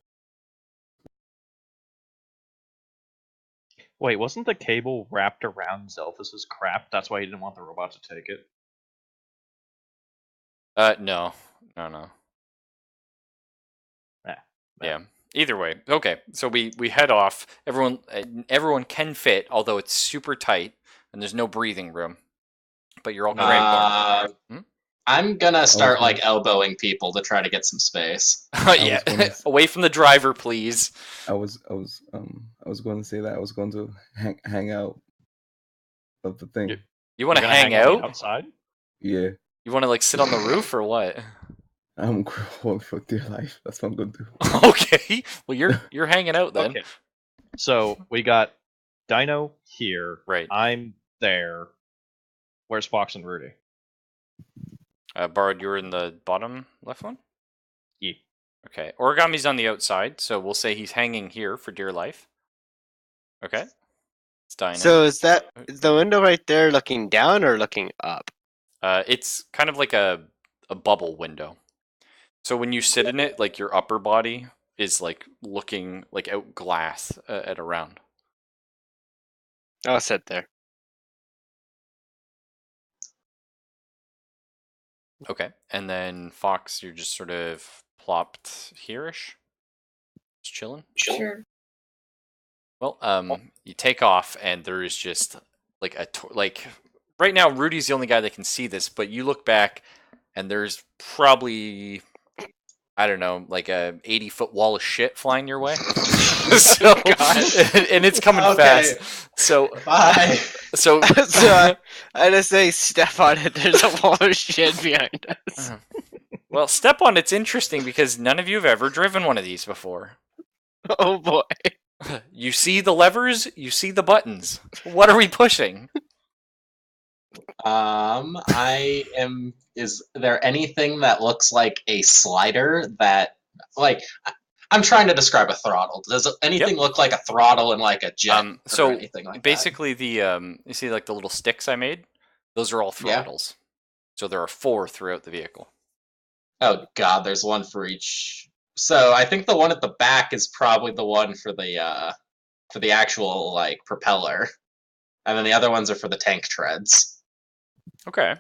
Wait, wasn't the cable wrapped around Zelphus's crap? That's why he didn't want the robot to take it. No. Eh, Yeah. Either way, okay. So we head off. Everyone can fit, although it's super tight and there's no breathing room. But you're all cramped. I'm gonna start like elbowing people to try to get some space. Yeah, away from the driver, please. I was going to say that I was going to hang out of the thing. You want to You're gonna hang on the out? outside? Yeah, You want to like sit on the roof or what? I'm going for dear life. That's what I'm going to do. Okay. Well, you're hanging out then. Okay. So we got Dino here. Right. I'm there. Where's Fox and Rudy? Bard, you're in the bottom left one? Yeah. Okay. Origami's on the outside, so we'll say he's hanging here for dear life. Okay. It's Dino. So is the window right there looking down or looking up? It's kind of like a bubble window. So when you sit in it, like your upper body is like looking like out glass at around. I'll sit there. Okay. And then Fox, you're just sort of plopped here-ish? Just chilling? Sure. Well, you take off, and there is just like right now, Rudy's the only guy that can see this, but you look back, and there's probably, I don't know, like a 80-foot wall of shit flying your way. So, and it's coming fast. So Bye. So I just say step on it. There's a wall of shit behind us. Well, step on it's interesting because none of you have ever driven one of these before. Oh boy. You see the levers, you see the buttons. What are we pushing? Is there anything that looks like a slider that, like, I'm trying to describe a throttle. Does anything look like a throttle and like a jet or anything like basically the you see like the little sticks I made? Those are all throttles. So there are 4 throughout the vehicle. Oh god, there's one for each. So I think the one at the back is probably the one for the actual like propeller. And then the other ones are for the tank treads. Okay.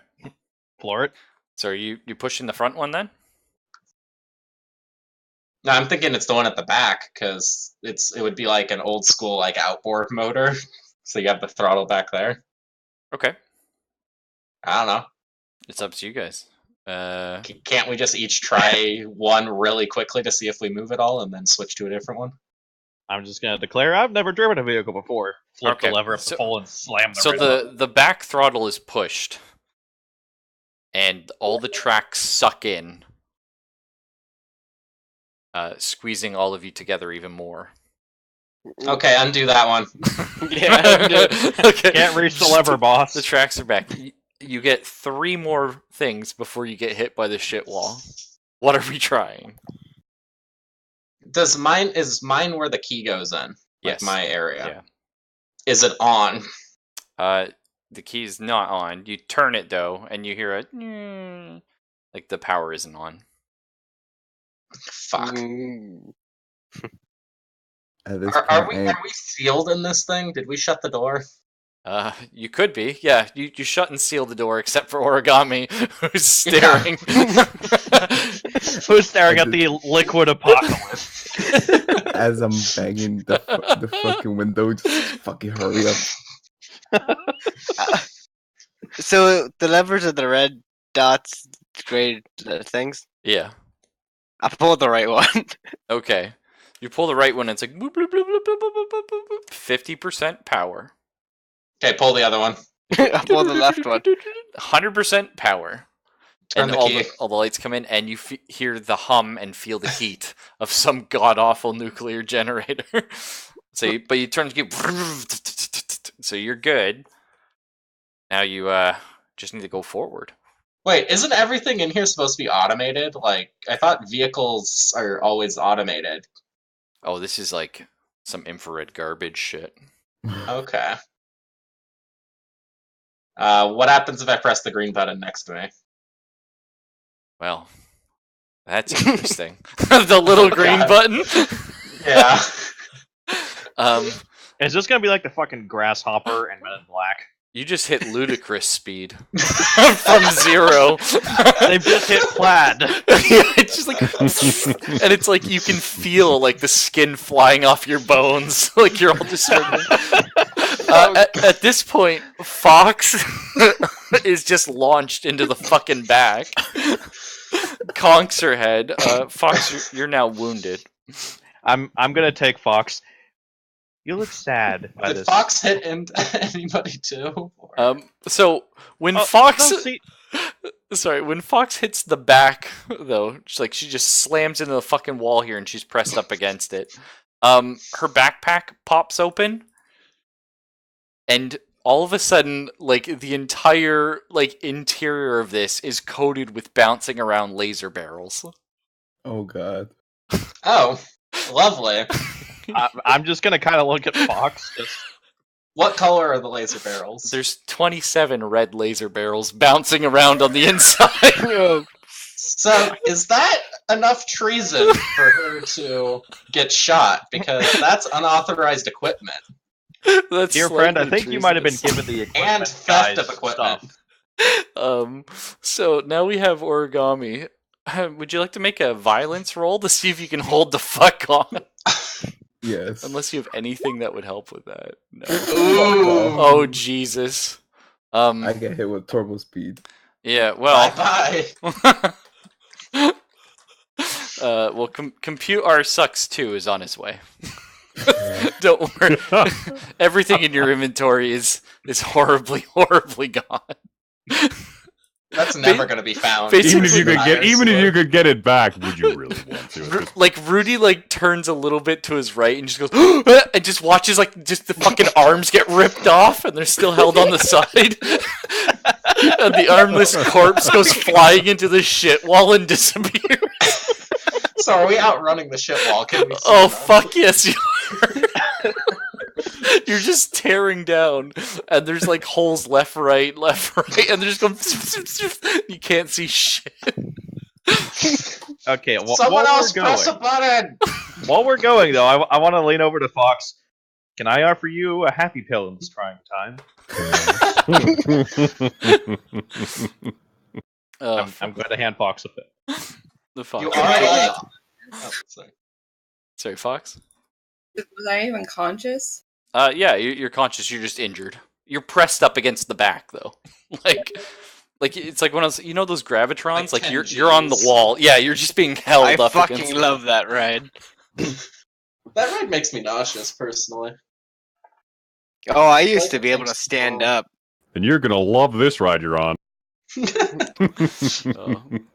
Floor it. So are you pushing the front one then? No, I'm thinking it's the one at the back because it would be like an old school like outboard motor. So you have the throttle back there. Okay. I don't know. It's up to you guys. Can't we just each try one really quickly to see if we move it all and then switch to a different one? I'm just gonna declare I've never driven a vehicle before. Flip Okay, the lever up the pole and slam the. So rim up. the back throttle is pushed, and all the tracks suck in, squeezing all of you together even more. Okay, undo that one. Okay. Can't reach the lever, boss. The tracks are back. You get 3 more things before you get hit by the shit wall. What are we trying? Is mine where the key goes in? Like Yes. my area. Yeah. Is it on? The key's not on. You turn it though, and you hear a Like the power isn't on. Fuck. At this Are point, we I ain't- sealed in this thing? Did we shut the door? You could be. Yeah, you shut and seal the door except for Origami, who's staring. Who's staring at the liquid apocalypse? as I'm banging the fucking window, just fucking hurry up. So the levers are the red dots, gray things. Yeah. I pulled the right one. Okay. You pull the right one, and it's like boop, bloop, bloop, bloop, bloop, bloop, bloop, bloop, bloop, 50% power. Okay, pull the other one. I pulled the left one. 100% power. Turn And the all key. all the lights come in, and you hear the hum and feel the heat of some god awful nuclear generator. But you turn the key, so you're good. Now you just need to go forward. Wait, isn't everything in here supposed to be automated? Like, I thought vehicles are always automated. Oh, this is like some infrared garbage shit. Okay. What happens if I press the green button next to me? Well, that's interesting. The little green God. button. Yeah. Is this gonna be like the fucking grasshopper and Men in Black? You just hit ludicrous speed from 0. They've just hit plaid. Yeah, it's just like, and it's like you can feel like the skin flying off your bones, like you're all disturbed. At this point, Fox is just launched into the fucking back, conks her head. Fox, you're now wounded. I'm gonna take Fox. You look sad by Did this. Fox hit anybody too? So when Oh, Fox, no, see- sorry, when Fox hits the back though, she just slams into the fucking wall here, and she's pressed up against it. Her backpack pops open, and all of a sudden, like the entire interior of this is coated with bouncing around laser barrels. Oh god. Oh, lovely. I'm just gonna kind of look at Fox. Just What color are the laser barrels? There's 27 red laser barrels bouncing around on the inside. So, is that enough treason for her to get shot? Because that's unauthorized equipment. That's dear friend, I slightly think you might have been treasonous. given the equipment And theft guy's of equipment. stuff. So now we have Origami. Would you like to make a violence roll to see if you can hold the fuck on? Yes. Unless you have anything that would help with that. No. Ooh. Oh Jesus. I get hit with turbo speed. Yeah. Well. Bye-bye. Well, compute R sucks 2 is on its way. Don't worry. Everything in your inventory is horribly, horribly gone. That's never going to be found. Basically- Even if you could get it back, would you really want to? At this Like Rudy turns a little bit to his right and just goes and just watches just the fucking arms get ripped off and they're still held on the side. And the armless corpse goes flying into the shit wall and disappears. So are we outrunning the shit wall? Can we see Oh that? fuck yes you are. You're just tearing down, and there's holes left, right, and they're just going. You can't see shit. Okay, Someone while else we're press a going, button! while we're going though, I want to lean over to Fox. Can I offer you a happy pill in this trying time? I'm going to hand Fox a pill. The Fox. You are oh, Sorry, Fox. Was I even conscious? Yeah, you're conscious. You're just injured. You're pressed up against the back, though. like it's like one of those, those gravitrons. Like You're on the 10Gs. wall. Yeah, you're just being held I up. fucking against love that ride. That ride makes me nauseous, personally. Oh, I used to be able to stand up. And you're gonna love this ride you're on.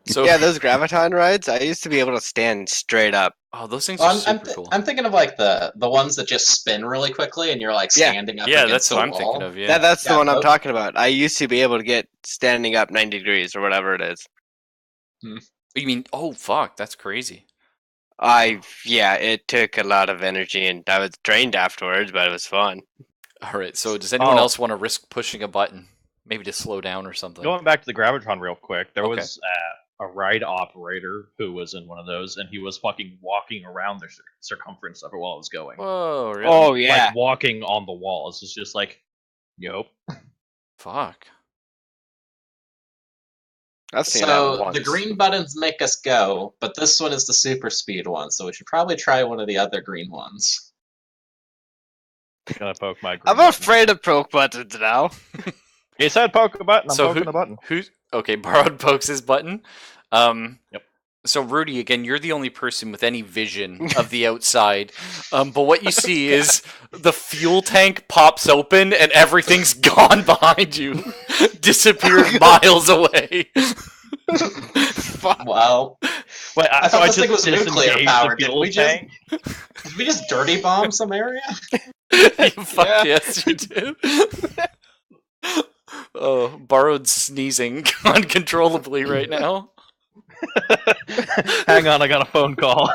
So Yeah, those graviton rides, I used to be able to stand straight up. oh, those things are super cool. I'm thinking of the ones that just spin really quickly and you're Yeah. standing up Yeah, against that's what the I'm wall. thinking of. Yeah. That's the Yeah, one I'm those- talking about. I used to be able to get standing up 90 degrees or whatever it is. You mean? Oh fuck, that's crazy. Yeah, it took a lot of energy and I was drained afterwards, but it was fun. All right. So does anyone Oh. else want to risk pushing a button, maybe to slow down or something? Going back to the Gravitron real quick, there Okay. was a ride operator who was in one of those, and he was fucking walking around the circumference of it while it was going. Whoa, really? Oh yeah. Like walking on the walls. It's just like, yup. Fuck. I've seen that So once. the green buttons make us go, but this one is the super speed one, so we should probably try one of the other green ones. Gonna poke my green I'm button. afraid of poke buttons now. He said poke a button, I'm So poking a button. Who's okay? Borrowed pokes his button. Yep. So Rudy, again, you're the only person with any vision of the outside. But what you see is the fuel tank pops open and everything's gone behind you, disappeared miles away. Well, Wait, I so thought this thing was just nuclear disengaged powered. the Did fuel we just tank? did we just dirty bomb some area? Fuck Yeah. yes, you did. Oh, Borrowed sneezing uncontrollably right now. Hang on, I got a phone call.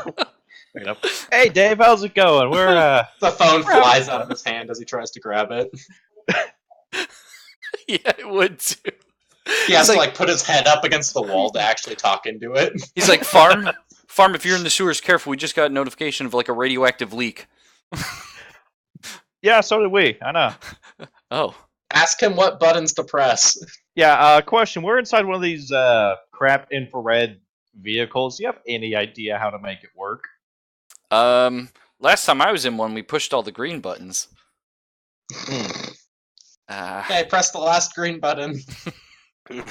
Wait up. Hey Dave, how's it going? We're The phone flies out of his hand as he tries to grab it. Yeah, it would too. He has He's to like- like put his head up against the wall to actually talk into it. He's like, farm, if you're in the sewers, careful. We just got a notification of like a radioactive leak. yeah, so did we. I know. Oh, Ask him what buttons to press. Yeah, question. We're inside one of these crap infrared vehicles. Do you have any idea how to make it work? last time I was in one, we pushed all the green buttons. Okay, press the last green button.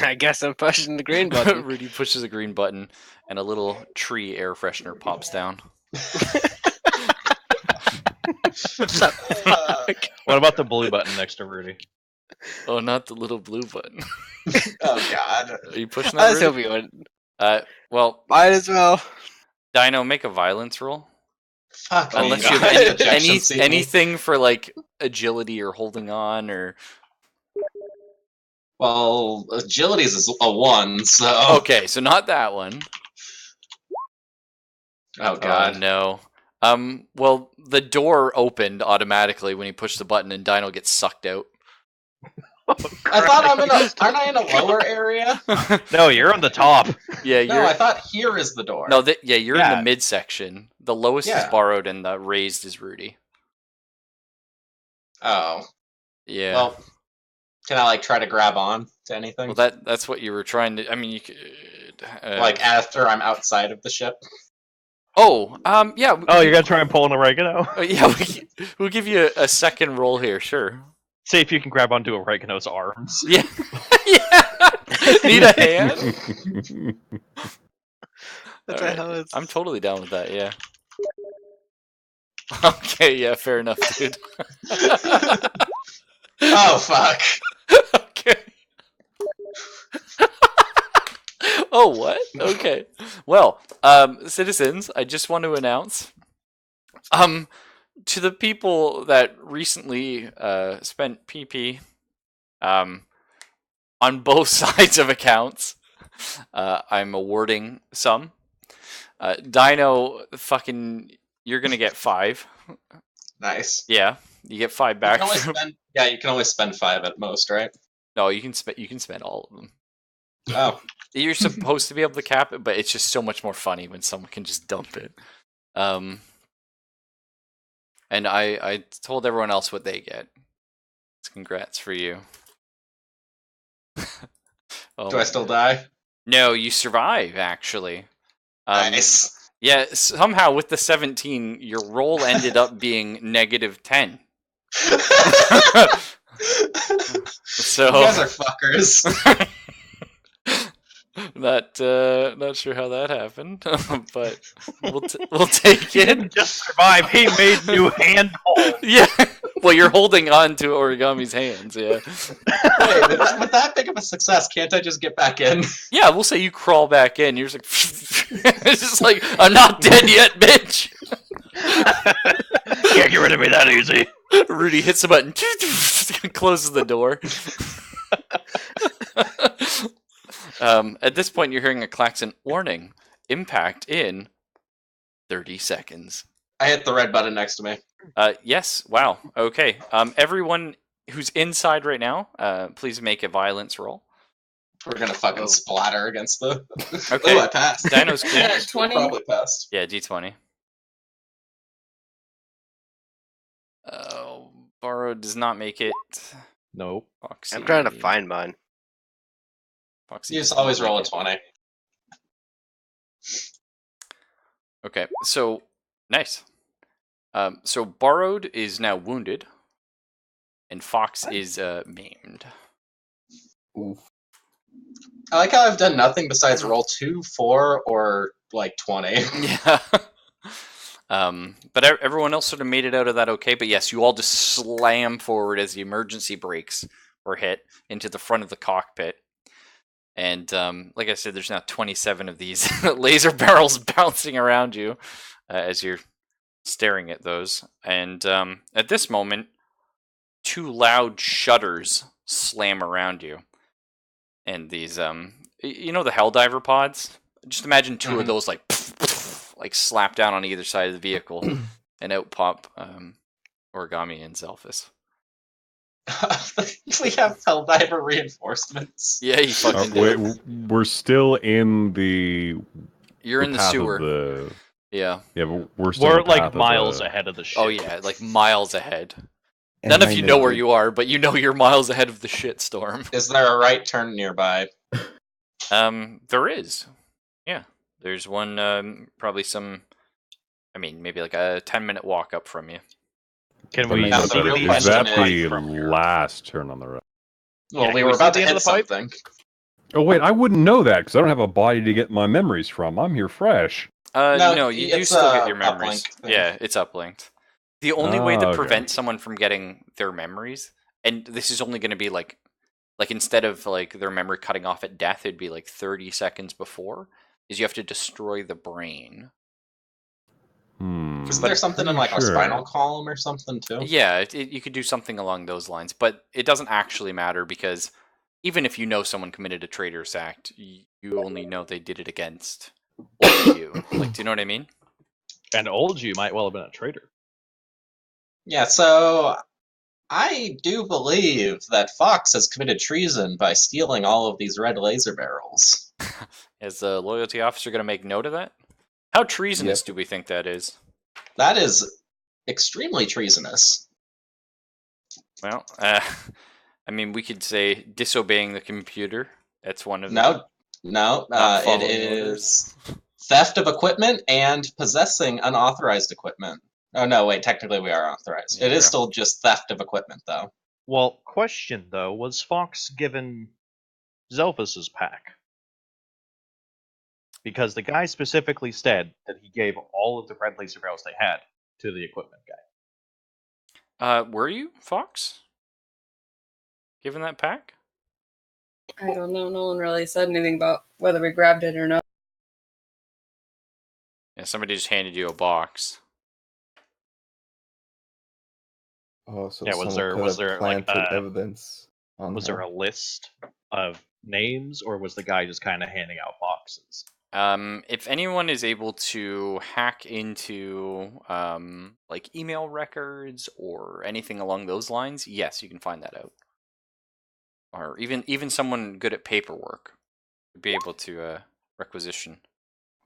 I guess I'm pushing the green button. Rudy pushes a green button, and a little tree air freshener pops down. What about the blue button next to Rudy? Oh, not the little blue button. Oh god. Are you pushing I that, was Rudy? hoping you would. Well, Might as well. Dino, make a violence roll. Fuck. Unless me. you have Ejection seat. anything for like agility or holding on or. Well, agility is a 1, so. Okay, so not that one. Oh god. No. Well, the door opened automatically when he pushed the button, and Dino gets sucked out. I thought aren't I in a lower area? No, you're on the top. Yeah, No, you're. I thought here is the door. No, yeah, you're in Yeah. the midsection. The lowest is Yeah. Borrowed, and the raised is Rudy. Oh. Yeah. Well, can I like try to grab on to anything? Well, that's what you were trying to. I mean, you could. Like after I'm outside of the ship? Yeah. Oh, you're gonna try and pull an oregano? Yeah, we'll give you a second roll here, sure. See if you can grab onto oregano's arms. Yeah. Yeah. Need a hand? What All the right. hell is... I'm totally down with that, yeah. Okay, yeah, fair enough, dude. Oh fuck. Okay. Oh, what? Okay. Well, citizens, I just want to announce, to the people that recently spent PP, on both sides of accounts, I'm awarding some. Dino, fucking, you're gonna get 5. Nice. Yeah, you get 5 You back. can only spend, yeah, you can only spend 5 at most, right? No, you can spend all of them. Oh. You're supposed to be able to cap it, but it's just so much more funny when someone can just dump it. And I told everyone else what they get. So congrats for you. Oh, Do I still die? No, you survive actually. Nice. Yeah, somehow with the 17, your roll ended up being -10. So You guys are fuckers. not sure how that happened, but we'll take it. Just survive. He made new handhold. Yeah. Well, you're holding on to Origami's hands, yeah. Wait, with that big of a success, can't I just get back in? Yeah, we'll say you crawl back in. You're just like, it's just like, I'm not dead yet, bitch. Can't get rid of me that easy. Rudy hits the button, closes the door. At this point, you're hearing a klaxon warning. Impact in 30 seconds. I hit the red button next to me. Yes. Wow. Okay. Everyone who's inside right now, please make a violence roll. We're gonna fucking Oh. splatter against the. Okay. Oh, I passed. Dino's clear. Yeah, 20. Probably passed. Yeah, D20. Oh, Borrowed does not make it. Nope. Foxy. I'm trying to find mine. Foxy You does just not always make roll a it. 20. Okay, so nice. So Borrowed is now wounded, and Fox is maimed. Oof. I like how I've done nothing besides roll 2, 4, or like 20. Yeah. But everyone else sort of made it out of that okay. But yes, you all just slam forward as the emergency brakes were hit into the front of the cockpit. And like I said, there's now 27 of these laser barrels bouncing around you as you're staring at those. And at this moment, 2 loud shudders slam around you. And these, you know, the Helldiver pods? Just imagine 2 of those like slap down on either side of the vehicle, and out pop Origami and Zelphus. We have Helldiver reinforcements. Yeah, you fucking Wait, did. we're still in the. You're in the path sewer. Of the... Yeah. Yeah, but we're still We're in the path like of miles the... ahead of the ship. Oh yeah, like miles ahead. And None of mine you is know where good. you are, but you know you're miles ahead of the shitstorm. Is there a right turn nearby? There is. Yeah. There's one, probably some, I mean, maybe like a 10-minute walk up from you. Can But we Now, is the see real the that question end of the the is- pipe from here? last turn on the right? Well, Yeah, we can were we see about the to end of hit the pipe? something. Oh wait, I wouldn't know that because I don't have a body to get my memories from. I'm here fresh. No, No, you do it's, still get your memories. uplink thing. Yeah, it's uplinked. The only way to Okay. prevent someone from getting their memories, and this is only going to be like instead of like their memory cutting off at death, it'd be like 30 seconds before, is you have to destroy the brain. Isn't But there something in like a spinal column or something too? Yeah, you could do something along those lines, but it doesn't actually matter because even if you know someone committed a traitorous act, you only know they did it against old you. Like, do you know what I mean? And old you might well have been a traitor. Yeah, so I do believe that Fox has committed treason by stealing all of these red laser barrels. Is the loyalty officer going to make note of that? How treasonous Yep. do we think that is? That is extremely treasonous. Well, I mean, we could say disobeying the computer. That's one of them. No, Not it following is theft of equipment and possessing unauthorized equipment. Oh no, wait, technically we are authorized. It is Yeah. still just theft of equipment, though. Well, question though, was Fox given Zelphus's pack? Because the guy specifically said that he gave all of the red laser barrels they had to the equipment guy. Were you, Fox? Given that pack? I don't know. No one really said anything about whether we grabbed it or not. Yeah, somebody just handed you a box. Oh, so Yeah, was someone there- could was have there, like, planted evidence on Was her. there a list of names, or was the guy just kind of handing out boxes? If anyone is able to hack into like email records or anything along those lines, yes, you can find that out. Or even someone good at paperwork would be able to requisition.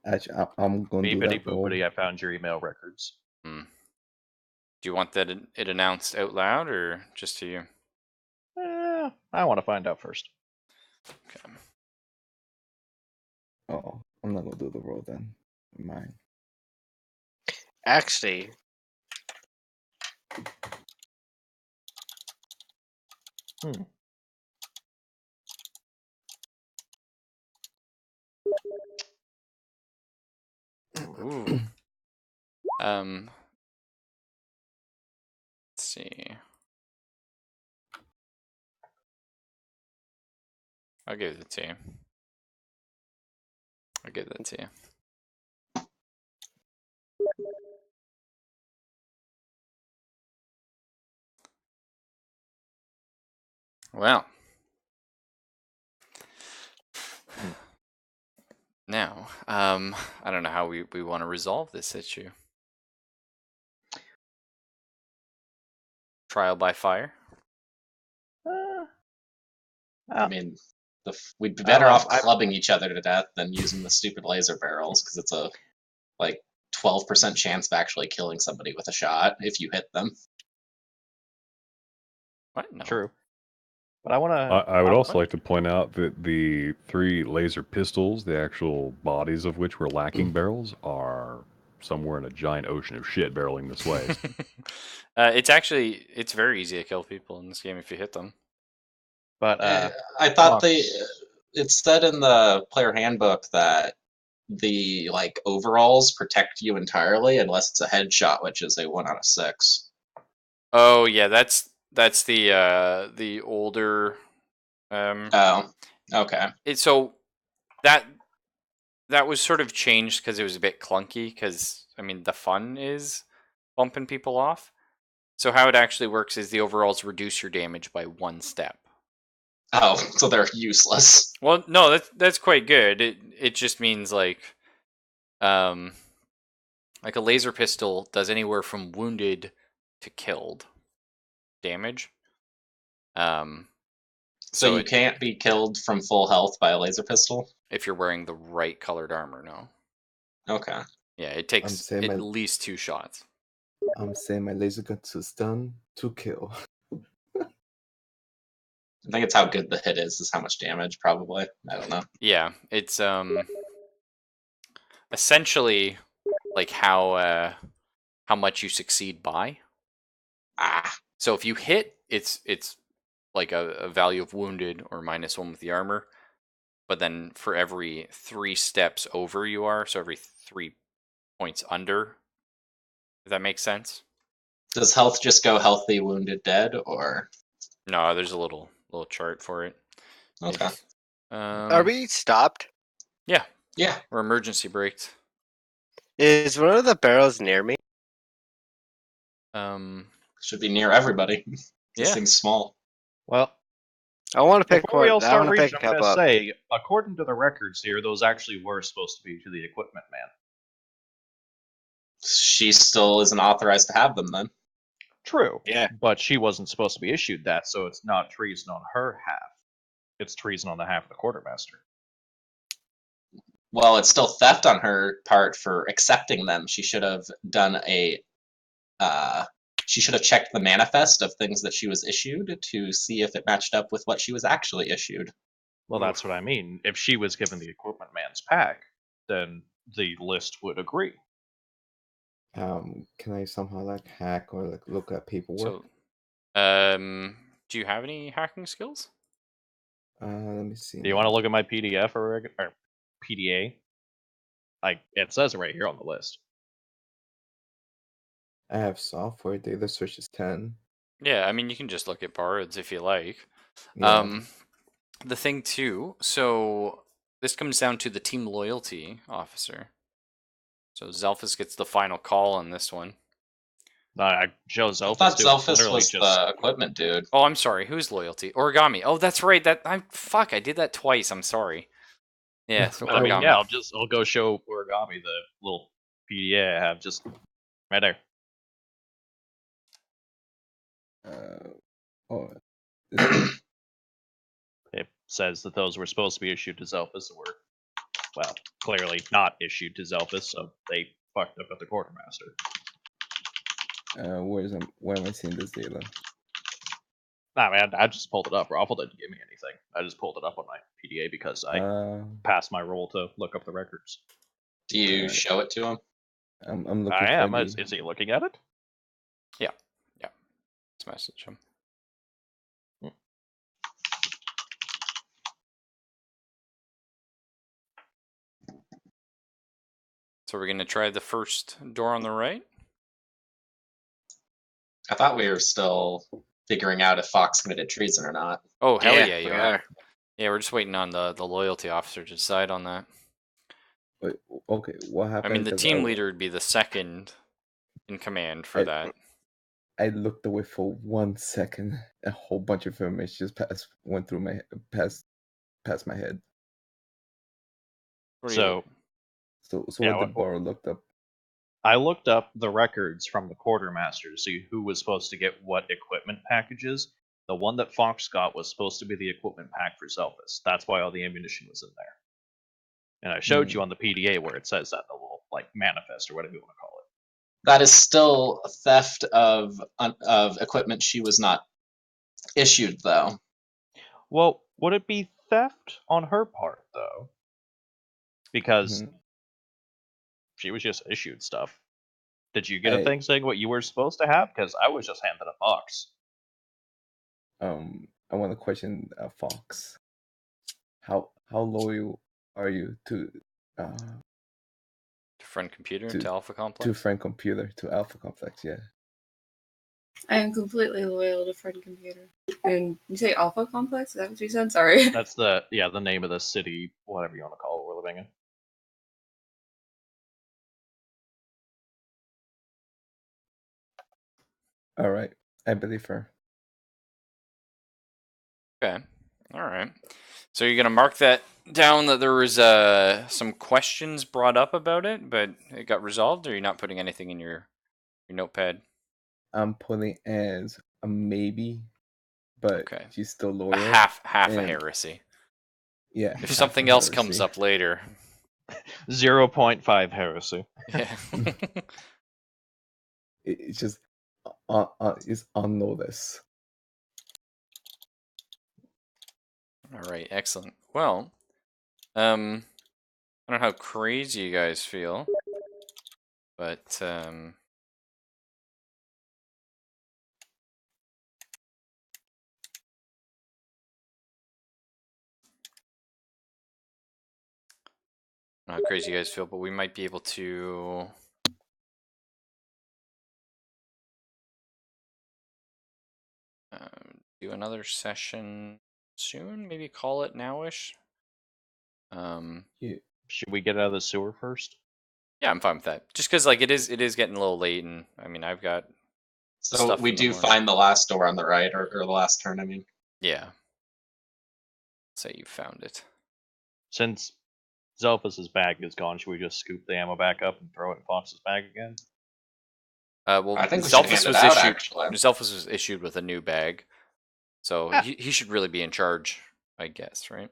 Actually, I'm going to do Beepity that role. boopity, I found your email records. Do you want that it announced out loud or just to you? I want to find out first. Okay. Oh, I'm not going to do the role then. Mine. Actually, Ooh. Let's see. I'll give it to you. I'll give that to you. Well. Now, I don't know how we want to resolve this issue. Trial by fire? I mean, We'd be better know, off I- clubbing each other to death than using the stupid laser barrels because it's a 12% chance of actually killing somebody with a shot if you hit them. What? No. True. But I want to. I would also like to point out that the 3 laser pistols, the actual bodies of which were lacking barrels, are somewhere in a giant ocean of shit barreling this way. It's very easy to kill people in this game if you hit them. But I thought Fox- it said in the player handbook that the overalls protect you entirely unless it's a headshot, which is a 1 out of 6. Oh yeah, that's the older. Oh, okay. So that was sort of changed because it was a bit clunky. Because I mean, the fun is bumping people off. So how it actually works is the overalls reduce your damage by 1 step. Oh, so they're useless. Well, no, that's quite good. It just means like a laser pistol does anywhere from wounded to killed damage. So you can't be killed from full health by a laser pistol? If you're wearing the right colored armor, no. Okay. Yeah, it takes saying at my- least 2 shots. I'm saying my laser gun to stun to kill. I think it's how good the hit is how much damage, probably. I don't know. Yeah, it's essentially like how much you succeed by. Ah, So if you hit, it's like a value of wounded or -1 with the armor. But then for every 3 steps over you are, so every 3 points under. If that makes sense. does health just go healthy, wounded, dead, or? No, there's a little chart for it. Okay. Are we stopped? Yeah, Yeah, we're emergency braked. Is one of the barrels near me? should be near everybody. This Yeah. thing's small. well, I want to pick before we all one. I start want to reaching, pick I'm a going couple to up. say, according to the records here, those actually were supposed to be to the equipment man. She still isn't authorized to have them then. True. Yeah. But she wasn't supposed to be issued that, so it's not treason on her half. It's treason on the half of the quartermaster. Well, it's still theft on her part for accepting them. She should have done she should have checked the manifest of things that she was issued to see if it matched up with what she was actually issued. Well, that's what I mean. If she was given the equipment man's pack, then the list would agree. Can I somehow hack or look at paperwork? So, do you have any hacking skills? Let me see. Do you want to look at my PDF or PDA? It says it right here on the list. I have software. Data search is 10. Yeah, I mean you can just look at bards if you like. Yeah. The thing too, so this comes down to the team loyalty officer. So Zelphus gets the final call on this one. Joe I Zelphus thought was Zelphus literally was just the equipment dude. Oh, I'm sorry. Who's loyalty? Origami. Oh, that's right. I did that twice. I'm sorry. Yeah, so I mean, Origami. yeah, I'll go show Origami the little PDA I have just right there. It says that those were supposed to be issued to Zelphus and were, well, clearly not issued to Zelphus, so they fucked up at the quartermaster. Where am I seeing this data? Nah, man, I just pulled it up. Raffle didn't give me anything. I just pulled it up on my PDA because I passed my role to look up the records. Do you show it to him? I'm looking I am. for Is he looking at it? Yeah. Let's message him. So we're gonna try the first door on the right. I thought we were still figuring out if Fox committed treason or not. Oh hell yeah, you we are. are. Yeah, we're just waiting on the loyalty officer to decide on that. Wait, okay, what I happened? mean, the is team leader would be the second in command for that. I looked away for 1 second. A whole bunch of information just went through my past my head. What are you So Yeah, what the bar looked up. I looked up the records from the quartermaster to see who was supposed to get what equipment packages, The one that Fox got was supposed to be the equipment pack for Zelphus. That's why all the ammunition was in there. And I showed you on the PDA where it says that, the little like manifest or whatever you want to call it. That is still theft of equipment she was not issued, though. Well, would it be theft on her part though? Because she was just issued stuff. Did you get a thing saying what you were supposed to have? Because I was just handed a box. I want to question Fox. How loyal are you to Friend Computer to- to Alpha Complex? to Friend Computer, to Alpha Complex? Yeah. I am completely loyal to Friend Computer. And you say Alpha Complex? Is that what you said? Sorry. That's the name of the city, whatever you want to call it, we're living in. All right, I believe her. Okay. All right. So you're gonna mark that down that there was some questions brought up about it, but it got resolved, or you're not putting anything in your notepad? I'm putting as a maybe, but Okay. she's still A loyal. half a and- heresy. Yeah. If half something a else comes heresy. up later. 0.5 heresy. Yeah. It's just it's unnoticed. All right, excellent. Well, I don't know how crazy you guys feel, but I don't know how crazy you guys feel, but we might be able to do another session soon. Maybe call it nowish. Yeah. Should we get out of the sewer first? Yeah, I'm fine with that. Just because like it is getting a little late, and I mean I've got So stuff we in the do morning. find the last door on the right, or the last turn, I mean. Yeah. Say you found it. Since Zelphus's bag is gone, should we just scoop the ammo back up and throw it in Fox's bag again? Well, I think we should hand Zelphus it was out, issued. actually. Zelphus was issued with a new bag, so Ah. he should really be in charge, I guess, right?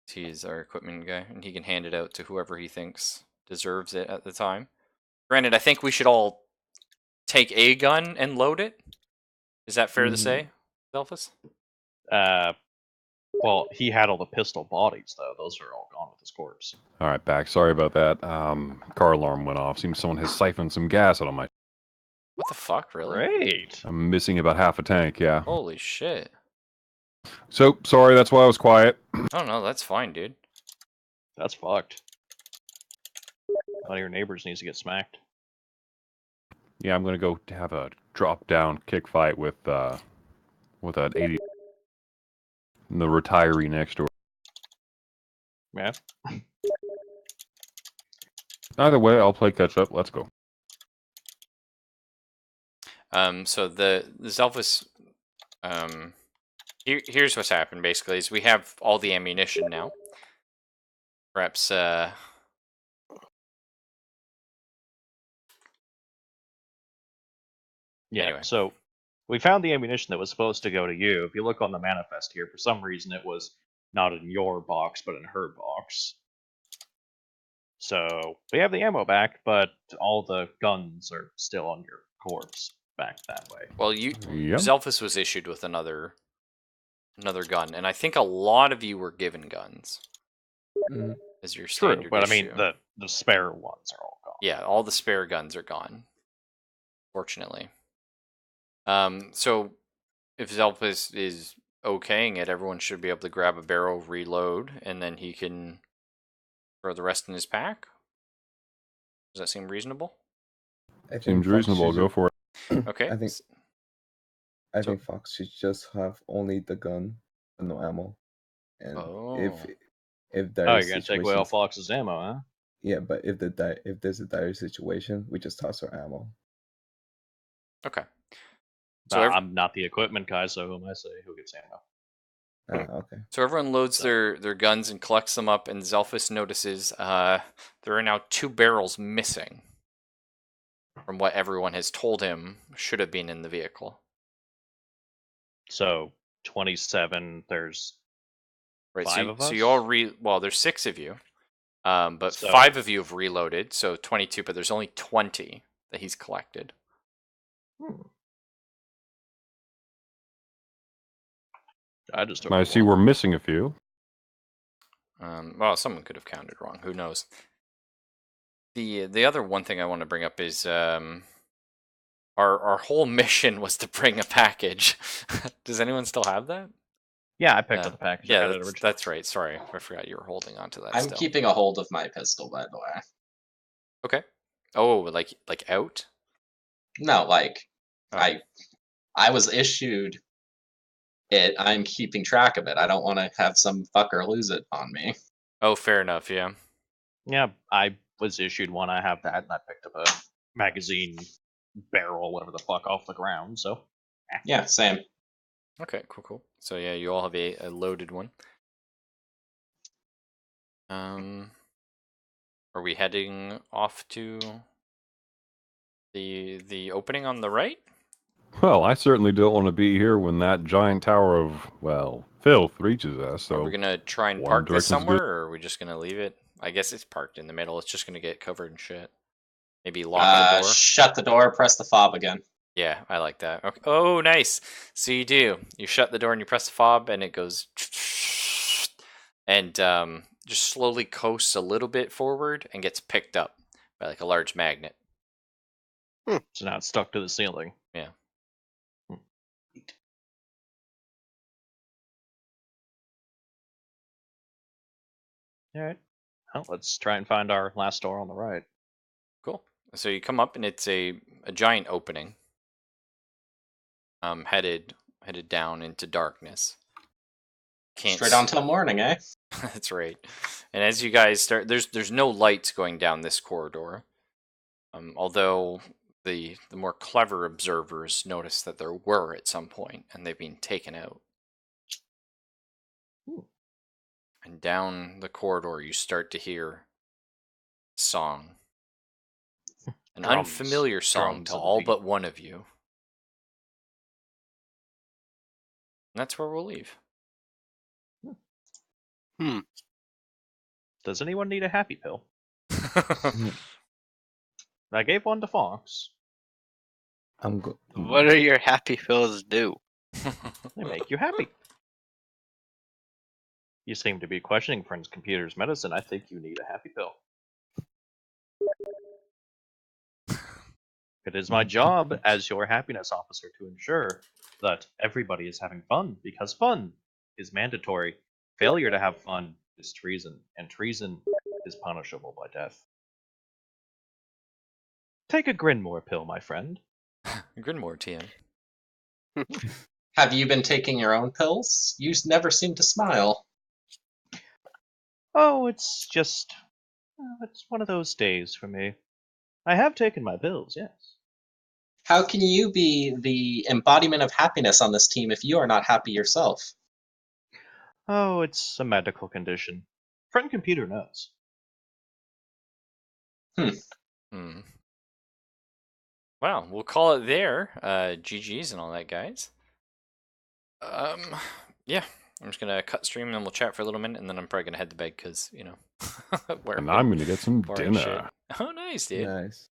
He's our equipment guy, and he can hand it out to whoever he thinks deserves it at the time. Granted, I think we should all take a gun and load it. Is that fair to say, Zelphus? Well, he had all the pistol bodies, though. Those are all gone with his corpse. All right, back. Sorry about that. Car alarm went off. Seems someone has siphoned some gas out of my... What the fuck, really? Great. I'm missing about half a tank, yeah. Holy shit. So, sorry, that's why I was quiet. Oh no, that's fine, dude. That's fucked. One of your neighbors needs to get smacked. Yeah, I'm gonna go have a drop-down kick fight with an 80... the retiree next door. Yeah. Either way, I'll play catch-up. Let's go. So the Zelphus, here's what's happened basically is we have all the ammunition now. Perhaps Yeah. Anyway. So we found the ammunition that was supposed to go to you. If you look on the manifest here, for some reason it was not in your box, but in her box. So we have the ammo back, but all the guns are still on your corpse back that way. Well, Yep. Zelphus was issued with another gun, and I think a lot of you were given guns as your standard True, but I issue. mean the spare ones are all gone. Yeah, all the spare guns are gone. Fortunately. So if Zelphus is okaying it, everyone should be able to grab a barrel, reload, and then he can throw the rest in his pack. Does that seem reasonable? Seems reasonable. Go for it. Okay. I think Fox should just have only the gun, and no ammo. And if there Oh, is you're gonna take away all situations- Fox's ammo, huh? Yeah, but if there's a dire situation, we just toss our ammo. Okay. So I'm not the equipment guy, so who am I to say who gets ammo? Okay. So everyone loads their guns and collects them up, and Zelphus notices there are now 2 barrels missing from what everyone has told him should have been in the vehicle. So 27. There's Right. 5 of us. So you all well, there's 6 of you. But So- 5 of you have reloaded, so 22. But there's only 20 that he's collected. I just took I see we're missing a few. Well, someone could have counted wrong. Who knows? The other one thing I want to bring up is our whole mission was to bring a package. Does anyone still have that? Yeah, I picked up the package. I Yeah, got it originally. that's right. Sorry, I forgot you were holding on to that. I'm still. keeping a hold of my pistol, by the way. Okay. Oh, like out? No, like Oh. I was issued it. I'm keeping track of it. I don't want to have some fucker lose it on me. Oh, fair enough. Yeah. Yeah, I was issued one. I have that, and I picked up a magazine barrel, whatever the fuck, off the ground. So Yeah, same. Okay. Cool. So yeah, you all have a loaded one. Are we heading off to the opening on the right? Well, I certainly don't want to be here when that giant tower of, well, filth reaches us. So Are we gonna try and one park this direction's somewhere, good. or are we just gonna leave it? I guess it's parked in the middle. It's just gonna get covered in shit. Maybe lock the door. Shut the door. Press the fob again. Yeah, I like that. Okay. Oh, nice. So you do. You shut the door and you press the fob, and it goes, and just slowly coasts a little bit forward and gets picked up by like a large magnet. so now it's stuck to the ceiling. Yeah. All right. Well, let's try and find our last door on the right. Cool. So you come up and it's a giant opening. Headed down into darkness. Straight on till morning, eh? That's right. And as you guys start, there's no lights going down this corridor. Although the more clever observers noticed that there were at some point, and they've been taken out. And down the corridor, you start to hear a song. An Drums. unfamiliar song Drums to and all beat. but one of you. And that's where we'll leave. Does anyone need a happy pill? I gave one to Fox. I'm good. What do your happy pills do? They make you happy. You seem to be questioning Friend's computer's medicine. I think you need a happy pill. It is my job as your happiness officer to ensure that everybody is having fun, because fun is mandatory. Failure to have fun is treason, and treason is punishable by death. Take a Grinmore pill, my friend. Grinmore TM. Have you been taking your own pills? You never seem to smile. Oh, it's just... it's one of those days for me. I have taken my pills, yes. How can you be the embodiment of happiness on this team if you are not happy yourself? Oh, it's a medical condition. Friend computer knows. Well, we'll call it there. GG's and all that, guys. Yeah. I'm just gonna cut stream and then we'll chat for a little minute, and then I'm probably gonna head to bed because And I'm going to get some boring shit. dinner. Oh, nice, dude. Nice.